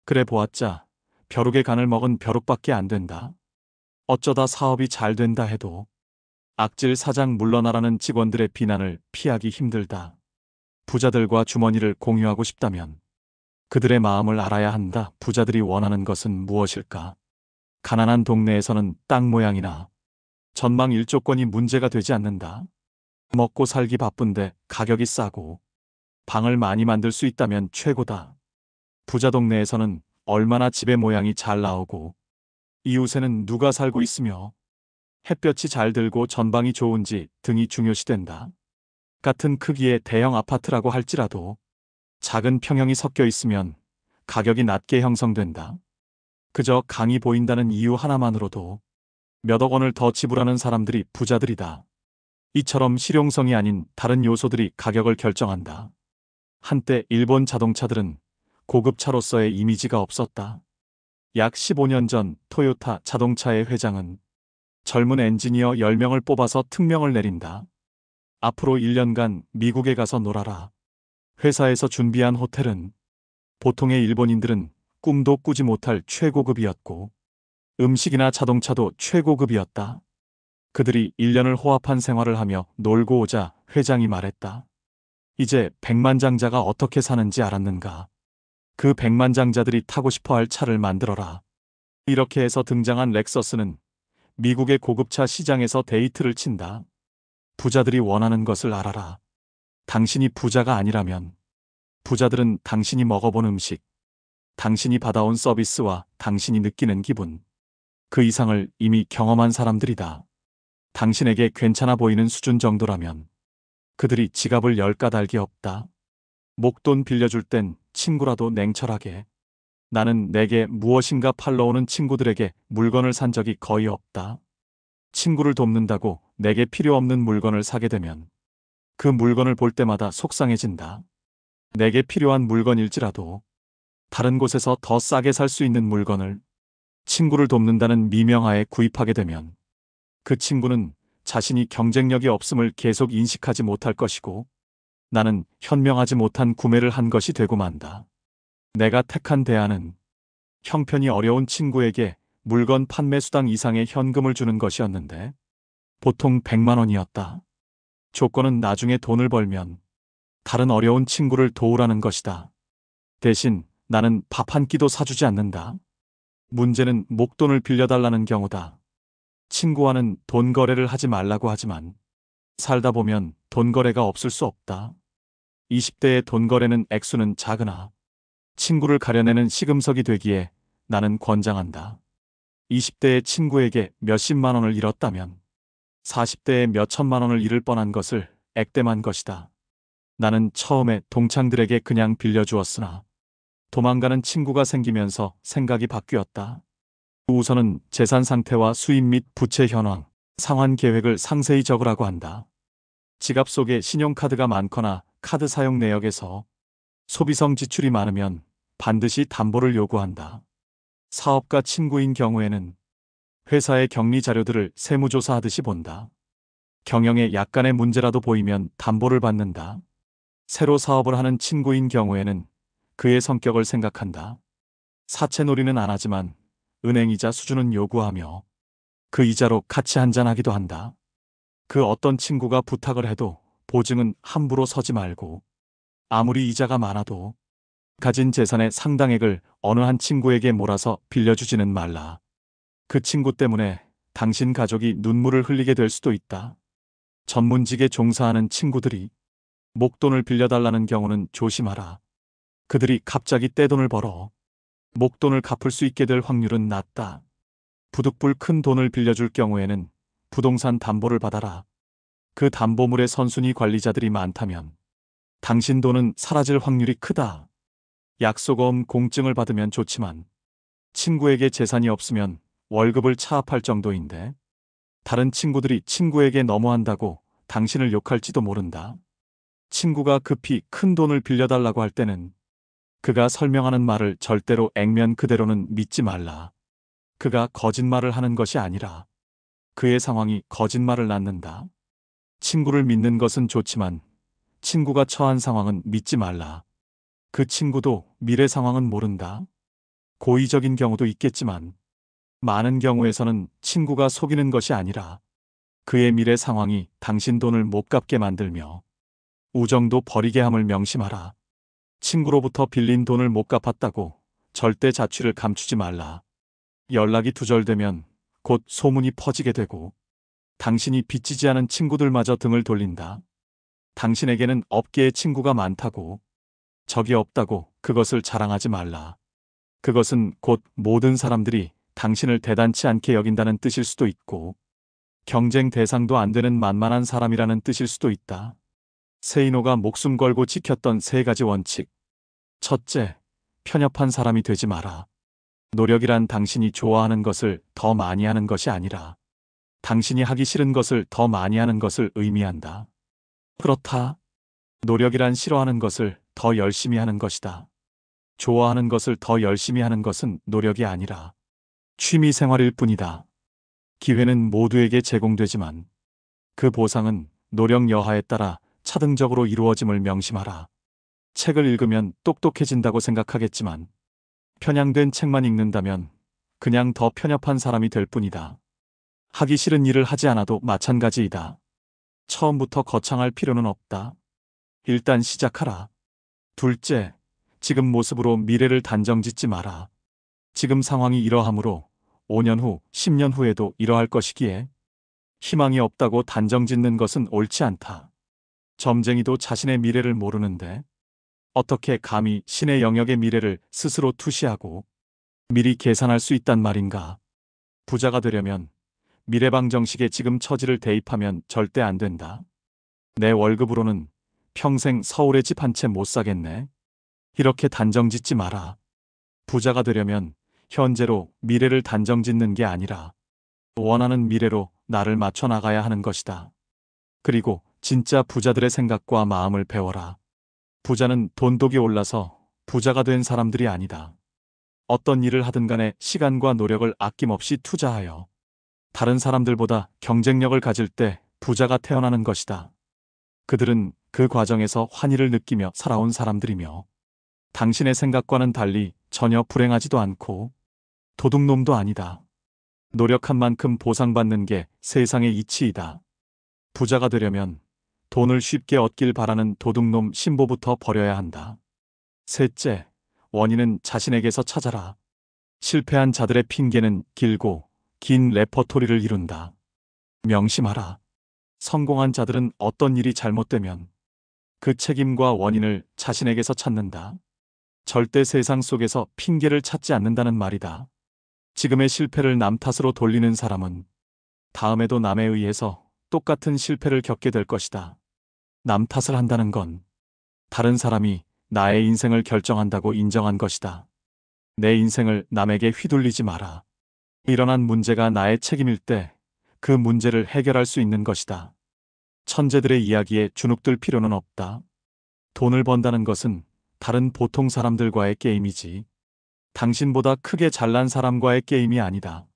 그래 보았자 벼룩의 간을 먹은 벼룩밖에 안 된다. 어쩌다 사업이 잘 된다 해도 악질 사장 물러나라는 직원들의 비난을 피하기 힘들다. 부자들과 주머니를 공유하고 싶다면 그들의 마음을 알아야 한다. 부자들이 원하는 것은 무엇일까? 가난한 동네에서는 땅 모양이나 전망 일조권이 문제가 되지 않는다. 먹고 살기 바쁜데 가격이 싸고 방을 많이 만들 수 있다면 최고다. 부자 동네에서는 얼마나 집의 모양이 잘 나오고 이웃에는 누가 살고 있으며 햇볕이 잘 들고 전방이 좋은지 등이 중요시된다. 같은 크기의 대형 아파트라고 할지라도 작은 평형이 섞여 있으면 가격이 낮게 형성된다. 그저 강이 보인다는 이유 하나만으로도 몇억 원을 더 지불하는 사람들이 부자들이다. 이처럼 실용성이 아닌 다른 요소들이 가격을 결정한다. 한때 일본 자동차들은 고급차로서의 이미지가 없었다. 약 15년 전 토요타 자동차의 회장은 젊은 엔지니어 10명을 뽑아서 특명을 내린다. 앞으로 1년간 미국에 가서 놀아라. 회사에서 준비한 호텔은 보통의 일본인들은 꿈도 꾸지 못할 최고급이었고 음식이나 자동차도 최고급이었다. 그들이 1년을 호합한 생활을 하며 놀고 오자 회장이 말했다. 이제 백만장자가 어떻게 사는지 알았는가? 그 백만장자들이 타고 싶어할 차를 만들어라. 이렇게 해서 등장한 렉서스는 미국의 고급차 시장에서 데이트를 친다. 부자들이 원하는 것을 알아라. 당신이 부자가 아니라면 부자들은 당신이 먹어본 음식, 당신이 받아온 서비스와 당신이 느끼는 기분, 그 이상을 이미 경험한 사람들이다. 당신에게 괜찮아 보이는 수준 정도라면 그들이 지갑을 열 까닭이 없다. 목돈 빌려줄 땐 친구라도 냉철하게. 나는 내게 무엇인가 팔러 오는 친구들에게 물건을 산 적이 거의 없다. 친구를 돕는다고 내게 필요 없는 물건을 사게 되면 그 물건을 볼 때마다 속상해진다. 내게 필요한 물건일지라도 다른 곳에서 더 싸게 살 수 있는 물건을 친구를 돕는다는 미명하에 구입하게 되면 그 친구는 자신이 경쟁력이 없음을 계속 인식하지 못할 것이고 나는 현명하지 못한 구매를 한 것이 되고 만다. 내가 택한 대안은 형편이 어려운 친구에게 물건 판매 수당 이상의 현금을 주는 것이었는데 보통 100만 원이었다. 조건은 나중에 돈을 벌면 다른 어려운 친구를 도우라는 것이다. 대신 나는 밥 한 끼도 사주지 않는다. 문제는 목돈을 빌려달라는 경우다. 친구와는 돈 거래를 하지 말라고 하지만 살다 보면 돈 거래가 없을 수 없다. 20대의 돈 거래는 액수는 작으나 친구를 가려내는 시금석이 되기에 나는 권장한다. 20대의 친구에게 몇십만 원을 잃었다면 40대에 몇천만 원을 잃을 뻔한 것을 액땜한 것이다. 나는 처음에 동창들에게 그냥 빌려주었으나 도망가는 친구가 생기면서 생각이 바뀌었다. 우선은 재산 상태와 수입 및 부채 현황, 상환 계획을 상세히 적으라고 한다. 지갑 속에 신용카드가 많거나 카드 사용 내역에서 소비성 지출이 많으면 반드시 담보를 요구한다. 사업가 친구인 경우에는 회사의 격리 자료들을 세무조사하듯이 본다. 경영에 약간의 문제라도 보이면 담보를 받는다. 새로 사업을 하는 친구인 경우에는 그의 성격을 생각한다. 사채놀이는 안 하지만 은행이자 수준은 요구하며 그 이자로 같이 한잔하기도 한다. 그 어떤 친구가 부탁을 해도 보증은 함부로 서지 말고 아무리 이자가 많아도 가진 재산의 상당액을 어느 한 친구에게 몰아서 빌려주지는 말라. 그 친구 때문에 당신 가족이 눈물을 흘리게 될 수도 있다. 전문직에 종사하는 친구들이 목돈을 빌려달라는 경우는 조심하라. 그들이 갑자기 떼돈을 벌어 목돈을 갚을 수 있게 될 확률은 낮다. 부득불 큰 돈을 빌려줄 경우에는 부동산 담보를 받아라. 그 담보물의 선순위 관리자들이 많다면 당신 돈은 사라질 확률이 크다. 약속어음 공증을 받으면 좋지만 친구에게 재산이 없으면 월급을 차압할 정도인데 다른 친구들이 친구에게 너무한다고 당신을 욕할지도 모른다. 친구가 급히 큰 돈을 빌려달라고 할 때는 그가 설명하는 말을 절대로 액면 그대로는 믿지 말라. 그가 거짓말을 하는 것이 아니라 그의 상황이 거짓말을 낳는다. 친구를 믿는 것은 좋지만 친구가 처한 상황은 믿지 말라. 그 친구도 미래 상황은 모른다. 고의적인 경우도 있겠지만 많은 경우에서는 친구가 속이는 것이 아니라 그의 미래 상황이 당신 돈을 못 갚게 만들며 우정도 버리게 함을 명심하라. 친구로부터 빌린 돈을 못 갚았다고 절대 자취를 감추지 말라. 연락이 두절되면 곧 소문이 퍼지게 되고 당신이 빚지지 않은 친구들마저 등을 돌린다. 당신에게는 업계에 친구가 많다고 적이 없다고 그것을 자랑하지 말라. 그것은 곧 모든 사람들이 당신을 대단치 않게 여긴다는 뜻일 수도 있고 경쟁 대상도 안 되는 만만한 사람이라는 뜻일 수도 있다. 세이노가 목숨 걸고 지켰던 3가지 원칙. 첫째, 편협한 사람이 되지 마라. 노력이란 당신이 좋아하는 것을 더 많이 하는 것이 아니라 당신이 하기 싫은 것을 더 많이 하는 것을 의미한다. 그렇다. 노력이란 싫어하는 것을 더 열심히 하는 것이다. 좋아하는 것을 더 열심히 하는 것은 노력이 아니라 취미 생활일 뿐이다. 기회는 모두에게 제공되지만 그 보상은 노력 여하에 따라 차등적으로 이루어짐을 명심하라. 책을 읽으면 똑똑해진다고 생각하겠지만 편향된 책만 읽는다면 그냥 더 편협한 사람이 될 뿐이다. 하기 싫은 일을 하지 않아도 마찬가지이다. 처음부터 거창할 필요는 없다. 일단 시작하라. 둘째, 지금 모습으로 미래를 단정짓지 마라. 지금 상황이 이러하므로 5년 후, 10년 후에도 이러할 것이기에 희망이 없다고 단정짓는 것은 옳지 않다. 점쟁이도 자신의 미래를 모르는데 어떻게 감히 신의 영역의 미래를 스스로 투시하고 미리 계산할 수 있단 말인가? 부자가 되려면 미래방 정식에 지금 처지를 대입하면 절대 안 된다. 내 월급으로는 평생 서울에 집 한 채 못 사겠네. 이렇게 단정 짓지 마라. 부자가 되려면 현재로 미래를 단정 짓는 게 아니라 원하는 미래로 나를 맞춰 나가야 하는 것이다. 그리고 진짜 부자들의 생각과 마음을 배워라. 부자는 돈독이 올라서 부자가 된 사람들이 아니다. 어떤 일을 하든 간에 시간과 노력을 아낌없이 투자하여 다른 사람들보다 경쟁력을 가질 때 부자가 태어나는 것이다. 그들은 그 과정에서 환희를 느끼며 살아온 사람들이며 당신의 생각과는 달리 전혀 불행하지도 않고 도둑놈도 아니다. 노력한 만큼 보상받는 게 세상의 이치이다. 부자가 되려면 돈을 쉽게 얻길 바라는 도둑놈 신보부터 버려야 한다. 셋째, 원인은 자신에게서 찾아라. 실패한 자들의 핑계는 길고 긴 레퍼토리를 이룬다. 명심하라. 성공한 자들은 어떤 일이 잘못되면 그 책임과 원인을 자신에게서 찾는다. 절대 세상 속에서 핑계를 찾지 않는다는 말이다. 지금의 실패를 남 탓으로 돌리는 사람은 다음에도 남에 의해서 똑같은 실패를 겪게 될 것이다. 남 탓을 한다는 건 다른 사람이 나의 인생을 결정한다고 인정한 것이다. 내 인생을 남에게 휘둘리지 마라. 일어난 문제가 나의 책임일 때 그 문제를 해결할 수 있는 것이다. 천재들의 이야기에 주눅들 필요는 없다. 돈을 번다는 것은 다른 보통 사람들과의 게임이지 당신보다 크게 잘난 사람과의 게임이 아니다.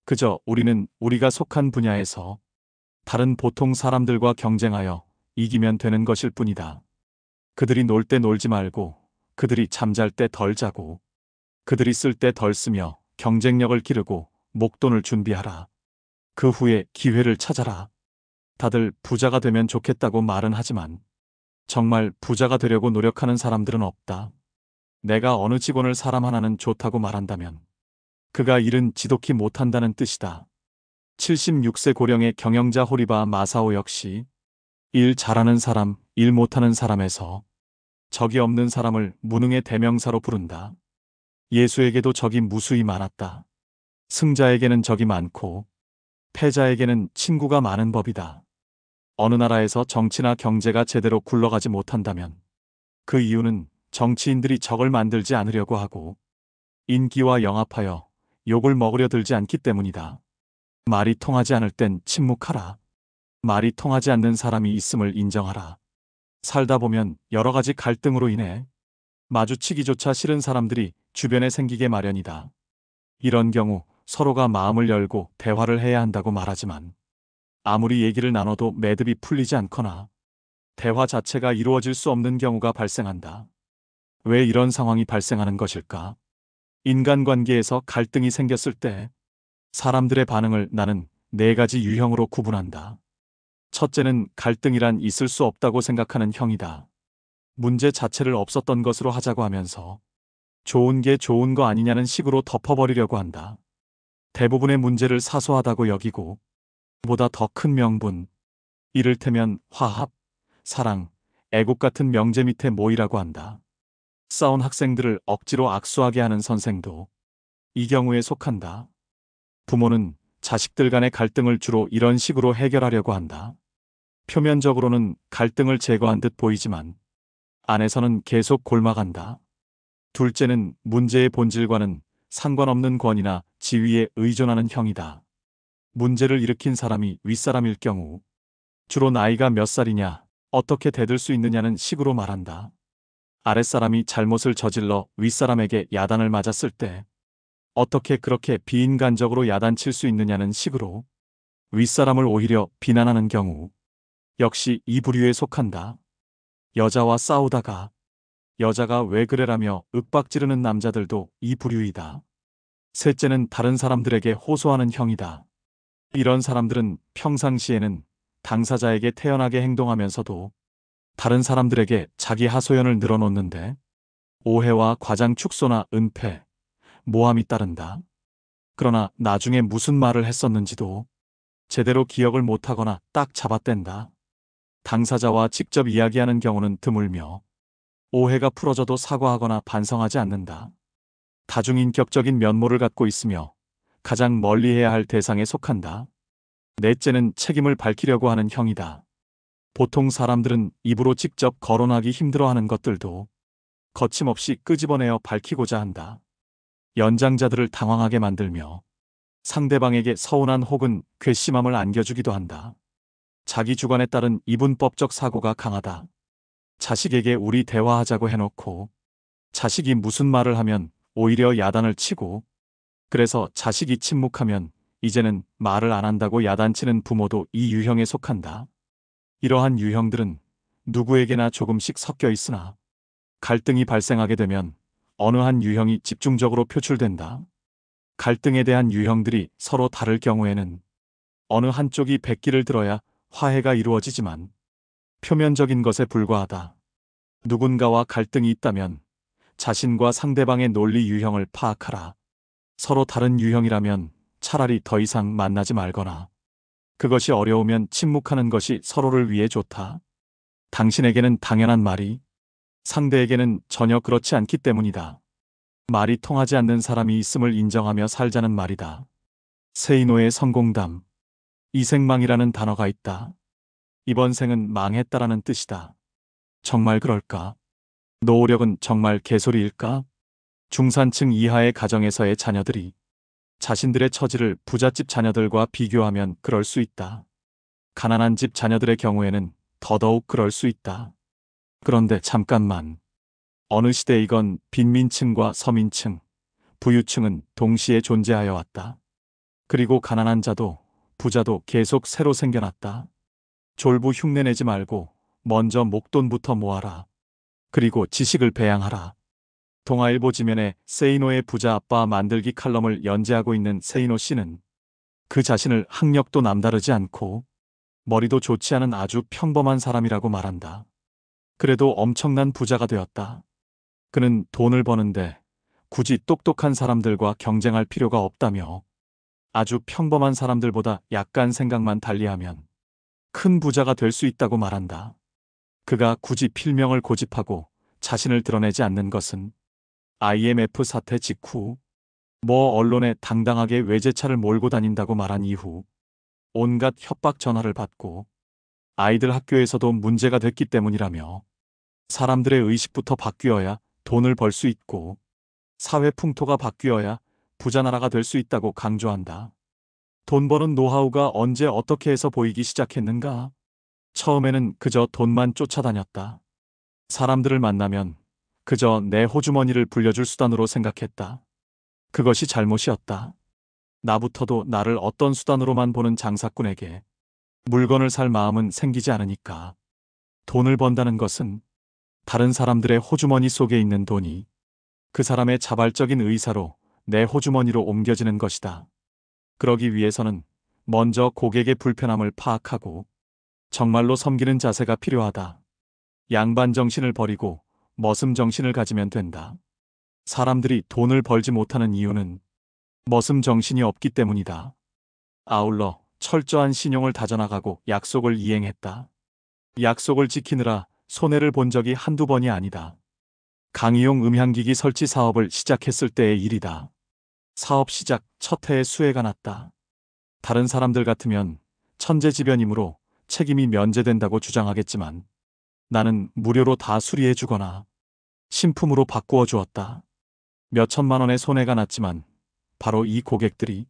그저 우리는 우리가 속한 분야에서 다른 보통 사람들과 경쟁하여 이기면 되는 것일 뿐이다. 그들이 놀 때 놀지 말고 그들이 잠잘 때 덜 자고 그들이 쓸 때 덜 쓰며 경쟁력을 기르고 목돈을 준비하라. 그 후에 기회를 찾아라. 다들 부자가 되면 좋겠다고 말은 하지만 정말 부자가 되려고 노력하는 사람들은 없다. 내가 어느 직원을 사람 하나는 좋다고 말한다면 그가 일은 지독히 못한다는 뜻이다. 76세 고령의 경영자 호리바 마사오 역시 일 잘하는 사람, 일 못하는 사람에서 적이 없는 사람을 무능의 대명사로 부른다. 예수에게도 적이 무수히 많았다. 승자에게는 적이 많고 패자에게는 친구가 많은 법이다. 어느 나라에서 정치나 경제가 제대로 굴러가지 못한다면 그 이유는 정치인들이 적을 만들지 않으려고 하고 인기와 영합하여 욕을 먹으려 들지 않기 때문이다. 말이 통하지 않을 땐 침묵하라. 말이 통하지 않는 사람이 있음을 인정하라. 살다 보면 여러 가지 갈등으로 인해 마주치기조차 싫은 사람들이 주변에 생기게 마련이다. 이런 경우 서로가 마음을 열고 대화를 해야 한다고 말하지만 아무리 얘기를 나눠도 매듭이 풀리지 않거나 대화 자체가 이루어질 수 없는 경우가 발생한다. 왜 이런 상황이 발생하는 것일까? 인간관계에서 갈등이 생겼을 때 사람들의 반응을 나는 4가지 유형으로 구분한다. 첫째는 갈등이란 있을 수 없다고 생각하는 형이다. 문제 자체를 없었던 것으로 하자고 하면서 좋은 게 좋은 거 아니냐는 식으로 덮어버리려고 한다. 대부분의 문제를 사소하다고 여기고 보다 더 큰 명분, 이를테면 화합, 사랑, 애국 같은 명제 밑에 모이라고 한다. 싸운 학생들을 억지로 악수하게 하는 선생도 이 경우에 속한다. 부모는 자식들 간의 갈등을 주로 이런 식으로 해결하려고 한다. 표면적으로는 갈등을 제거한 듯 보이지만 안에서는 계속 골마간다. 둘째는 문제의 본질과는 상관없는 권위나 지위에 의존하는 형이다. 문제를 일으킨 사람이 윗사람일 경우 주로 나이가 몇 살이냐, 어떻게 대들 수 있느냐는 식으로 말한다. 아랫사람이 잘못을 저질러 윗사람에게 야단을 맞았을 때 어떻게 그렇게 비인간적으로 야단칠 수 있느냐는 식으로 윗사람을 오히려 비난하는 경우 역시 이 부류에 속한다. 여자와 싸우다가 여자가 왜 그래라며 윽박지르는 남자들도 이 부류이다. 셋째는 다른 사람들에게 호소하는 형이다. 이런 사람들은 평상시에는 당사자에게 태연하게 행동하면서도 다른 사람들에게 자기 하소연을 늘어놓는데 오해와 과장 축소나 은폐, 모함이 따른다. 그러나 나중에 무슨 말을 했었는지도 제대로 기억을 못하거나 딱 잡아댄다. 당사자와 직접 이야기하는 경우는 드물며 오해가 풀어져도 사과하거나 반성하지 않는다. 다중인격적인 면모를 갖고 있으며 가장 멀리해야 할 대상에 속한다. 넷째는 책임을 밝히려고 하는 형이다. 보통 사람들은 입으로 직접 거론하기 힘들어하는 것들도 거침없이 끄집어내어 밝히고자 한다. 연장자들을 당황하게 만들며 상대방에게 서운한 혹은 괘씸함을 안겨주기도 한다. 자기 주관에 따른 이분법적 사고가 강하다. 자식에게 우리 대화하자고 해놓고 자식이 무슨 말을 하면 오히려 야단을 치고, 그래서 자식이 침묵하면 이제는 말을 안 한다고 야단치는 부모도 이 유형에 속한다. 이러한 유형들은 누구에게나 조금씩 섞여 있으나 갈등이 발생하게 되면 어느 한 유형이 집중적으로 표출된다. 갈등에 대한 유형들이 서로 다를 경우에는 어느 한쪽이 백기를 들어야 화해가 이루어지지만 표면적인 것에 불과하다. 누군가와 갈등이 있다면 자신과 상대방의 논리 유형을 파악하라. 서로 다른 유형이라면 차라리 더 이상 만나지 말거나, 그것이 어려우면 침묵하는 것이 서로를 위해 좋다. 당신에게는 당연한 말이 상대에게는 전혀 그렇지 않기 때문이다. 말이 통하지 않는 사람이 있음을 인정하며 살자는 말이다. 세이노의 성공담. 이생망이라는 단어가 있다. 이번 생은 망했다라는 뜻이다. 정말 그럴까? 노후력은 정말 개소리일까? 중산층 이하의 가정에서의 자녀들이 자신들의 처지를 부잣집 자녀들과 비교하면 그럴 수 있다. 가난한 집 자녀들의 경우에는 더더욱 그럴 수 있다. 그런데 잠깐만. 어느 시대이건 빈민층과 서민층, 부유층은 동시에 존재하여 왔다. 그리고 가난한 자도 부자도 계속 새로 생겨났다. 졸부 흉내내지 말고 먼저 목돈부터 모아라. 그리고 지식을 배양하라. 동아일보 지면에 세이노의 부자 아빠 만들기 칼럼을 연재하고 있는 세이노 씨는 그 자신을 학력도 남다르지 않고 머리도 좋지 않은 아주 평범한 사람이라고 말한다. 그래도 엄청난 부자가 되었다. 그는 돈을 버는데 굳이 똑똑한 사람들과 경쟁할 필요가 없다며 아주 평범한 사람들보다 약간 생각만 달리하면 큰 부자가 될 수 있다고 말한다. 그가 굳이 필명을 고집하고 자신을 드러내지 않는 것은 IMF 사태 직후 언론에 당당하게 외제차를 몰고 다닌다고 말한 이후 온갖 협박 전화를 받고 아이들 학교에서도 문제가 됐기 때문이라며, 사람들의 의식부터 바뀌어야 돈을 벌 수 있고 사회 풍토가 바뀌어야 부자 나라가 될 수 있다고 강조한다. 돈 버는 노하우가 언제 어떻게 해서 보이기 시작했는가? 처음에는 그저 돈만 쫓아다녔다. 사람들을 만나면 그저 내 호주머니를 불려줄 수단으로 생각했다. 그것이 잘못이었다. 나부터도 나를 어떤 수단으로만 보는 장사꾼에게 물건을 살 마음은 생기지 않으니까. 돈을 번다는 것은 다른 사람들의 호주머니 속에 있는 돈이 그 사람의 자발적인 의사로 내 호주머니로 옮겨지는 것이다. 그러기 위해서는 먼저 고객의 불편함을 파악하고 정말로 섬기는 자세가 필요하다. 양반 정신을 버리고 머슴 정신을 가지면 된다. 사람들이 돈을 벌지 못하는 이유는 머슴 정신이 없기 때문이다. 아울러 철저한 신용을 다져나가고 약속을 이행했다. 약속을 지키느라 손해를 본 적이 한두 번이 아니다. 강의용 음향기기 설치 사업을 시작했을 때의 일이다. 사업 시작 첫 해에 수혜가 났다. 다른 사람들 같으면 천재지변이므로 책임이 면제된다고 주장하겠지만 나는 무료로 다 수리해 주거나 신품으로 바꾸어 주었다. 몇 천만 원의 손해가 났지만 바로 이 고객들이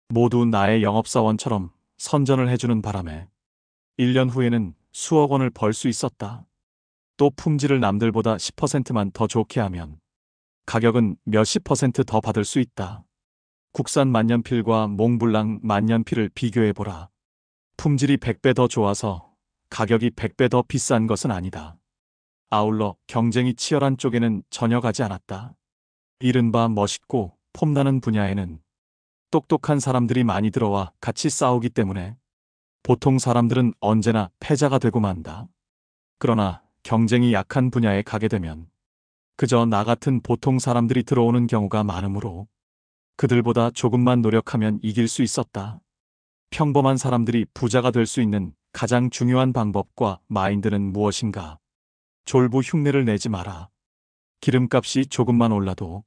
모두 나의 영업사원처럼 선전을 해주는 바람에 1년 후에는 수억 원을 벌 수 있었다. 또 품질을 남들보다 10%만 더 좋게 하면 가격은 몇십 퍼센트 더 받을 수 있다. 국산 만년필과 몽블랑 만년필을 비교해보라. 품질이 100배 더 좋아서 가격이 100배 더 비싼 것은 아니다. 아울러 경쟁이 치열한 쪽에는 전혀 가지 않았다. 이른바 멋있고 폼나는 분야에는 똑똑한 사람들이 많이 들어와 같이 싸우기 때문에 보통 사람들은 언제나 패자가 되고 만다. 그러나 경쟁이 약한 분야에 가게 되면 그저 나 같은 보통 사람들이 들어오는 경우가 많으므로 그들보다 조금만 노력하면 이길 수 있었다. 평범한 사람들이 부자가 될 수 있는 가장 중요한 방법과 마인드는 무엇인가? 졸부 흉내를 내지 마라. 기름값이 조금만 올라도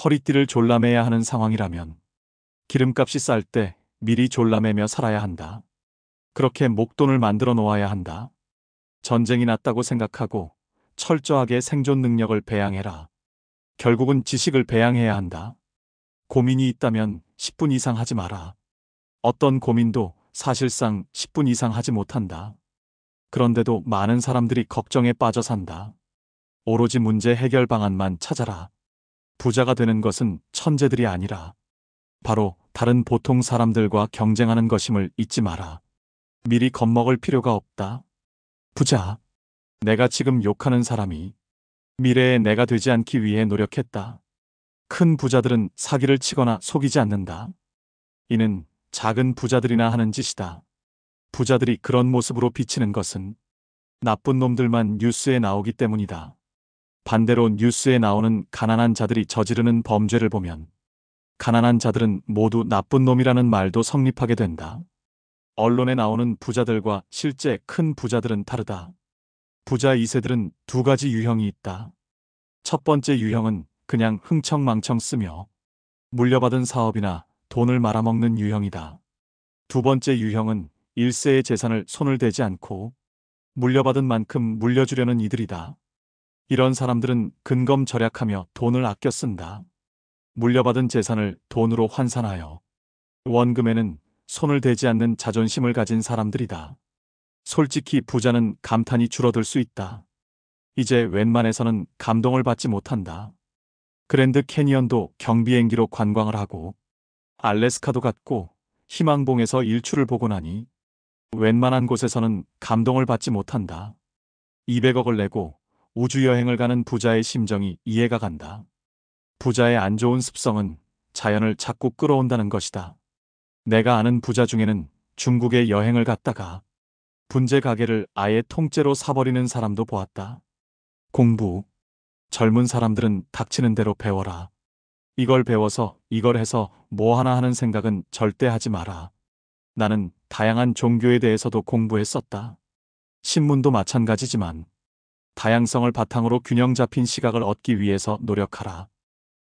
허리띠를 졸라매야 하는 상황이라면 기름값이 쌀 때 미리 졸라매며 살아야 한다. 그렇게 목돈을 만들어 놓아야 한다. 전쟁이 났다고 생각하고 철저하게 생존 능력을 배양해라. 결국은 지식을 배양해야 한다. 고민이 있다면 10분 이상 하지 마라. 어떤 고민도 사실상 10분 이상 하지 못한다. 그런데도 많은 사람들이 걱정에 빠져 산다. 오로지 문제 해결 방안만 찾아라. 부자가 되는 것은 천재들이 아니라 바로 다른 보통 사람들과 경쟁하는 것임을 잊지 마라. 미리 겁먹을 필요가 없다. 부자. 내가 지금 욕하는 사람이 미래의 내가 되지 않기 위해 노력했다. 큰 부자들은 사기를 치거나 속이지 않는다. 이는 작은 부자들이나 하는 짓이다. 부자들이 그런 모습으로 비치는 것은 나쁜 놈들만 뉴스에 나오기 때문이다. 반대로 뉴스에 나오는 가난한 자들이 저지르는 범죄를 보면 가난한 자들은 모두 나쁜 놈이라는 말도 성립하게 된다. 언론에 나오는 부자들과 실제 큰 부자들은 다르다. 부자 2세들은 두 가지 유형이 있다. 첫 번째 유형은 그냥 흥청망청 쓰며 물려받은 사업이나 돈을 말아먹는 유형이다. 두 번째 유형은 1세의 재산을 손을 대지 않고 물려받은 만큼 물려주려는 이들이다. 이런 사람들은 근검절약하며 돈을 아껴 쓴다. 물려받은 재산을 돈으로 환산하여 원금에는 손을 대지 않는 자존심을 가진 사람들이다. 솔직히 부자는 감탄이 줄어들 수 있다. 이제 웬만해서는 감동을 받지 못한다. 그랜드 캐니언도 경비행기로 관광을 하고 알래스카도 갔고 희망봉에서 일출을 보고 나니 웬만한 곳에서는 감동을 받지 못한다. 200억을 내고 우주여행을 가는 부자의 심정이 이해가 간다. 부자의 안 좋은 습성은 자연을 자꾸 끌어온다는 것이다. 내가 아는 부자 중에는 중국에 여행을 갔다가 분재 가게를 아예 통째로 사버리는 사람도 보았다. 공부. 젊은 사람들은 닥치는 대로 배워라. 이걸 배워서 이걸 해서 뭐 하나 하는 생각은 절대 하지 마라. 나는 다양한 종교에 대해서도 공부했었다. 신문도 마찬가지지만 다양성을 바탕으로 균형 잡힌 시각을 얻기 위해서 노력하라.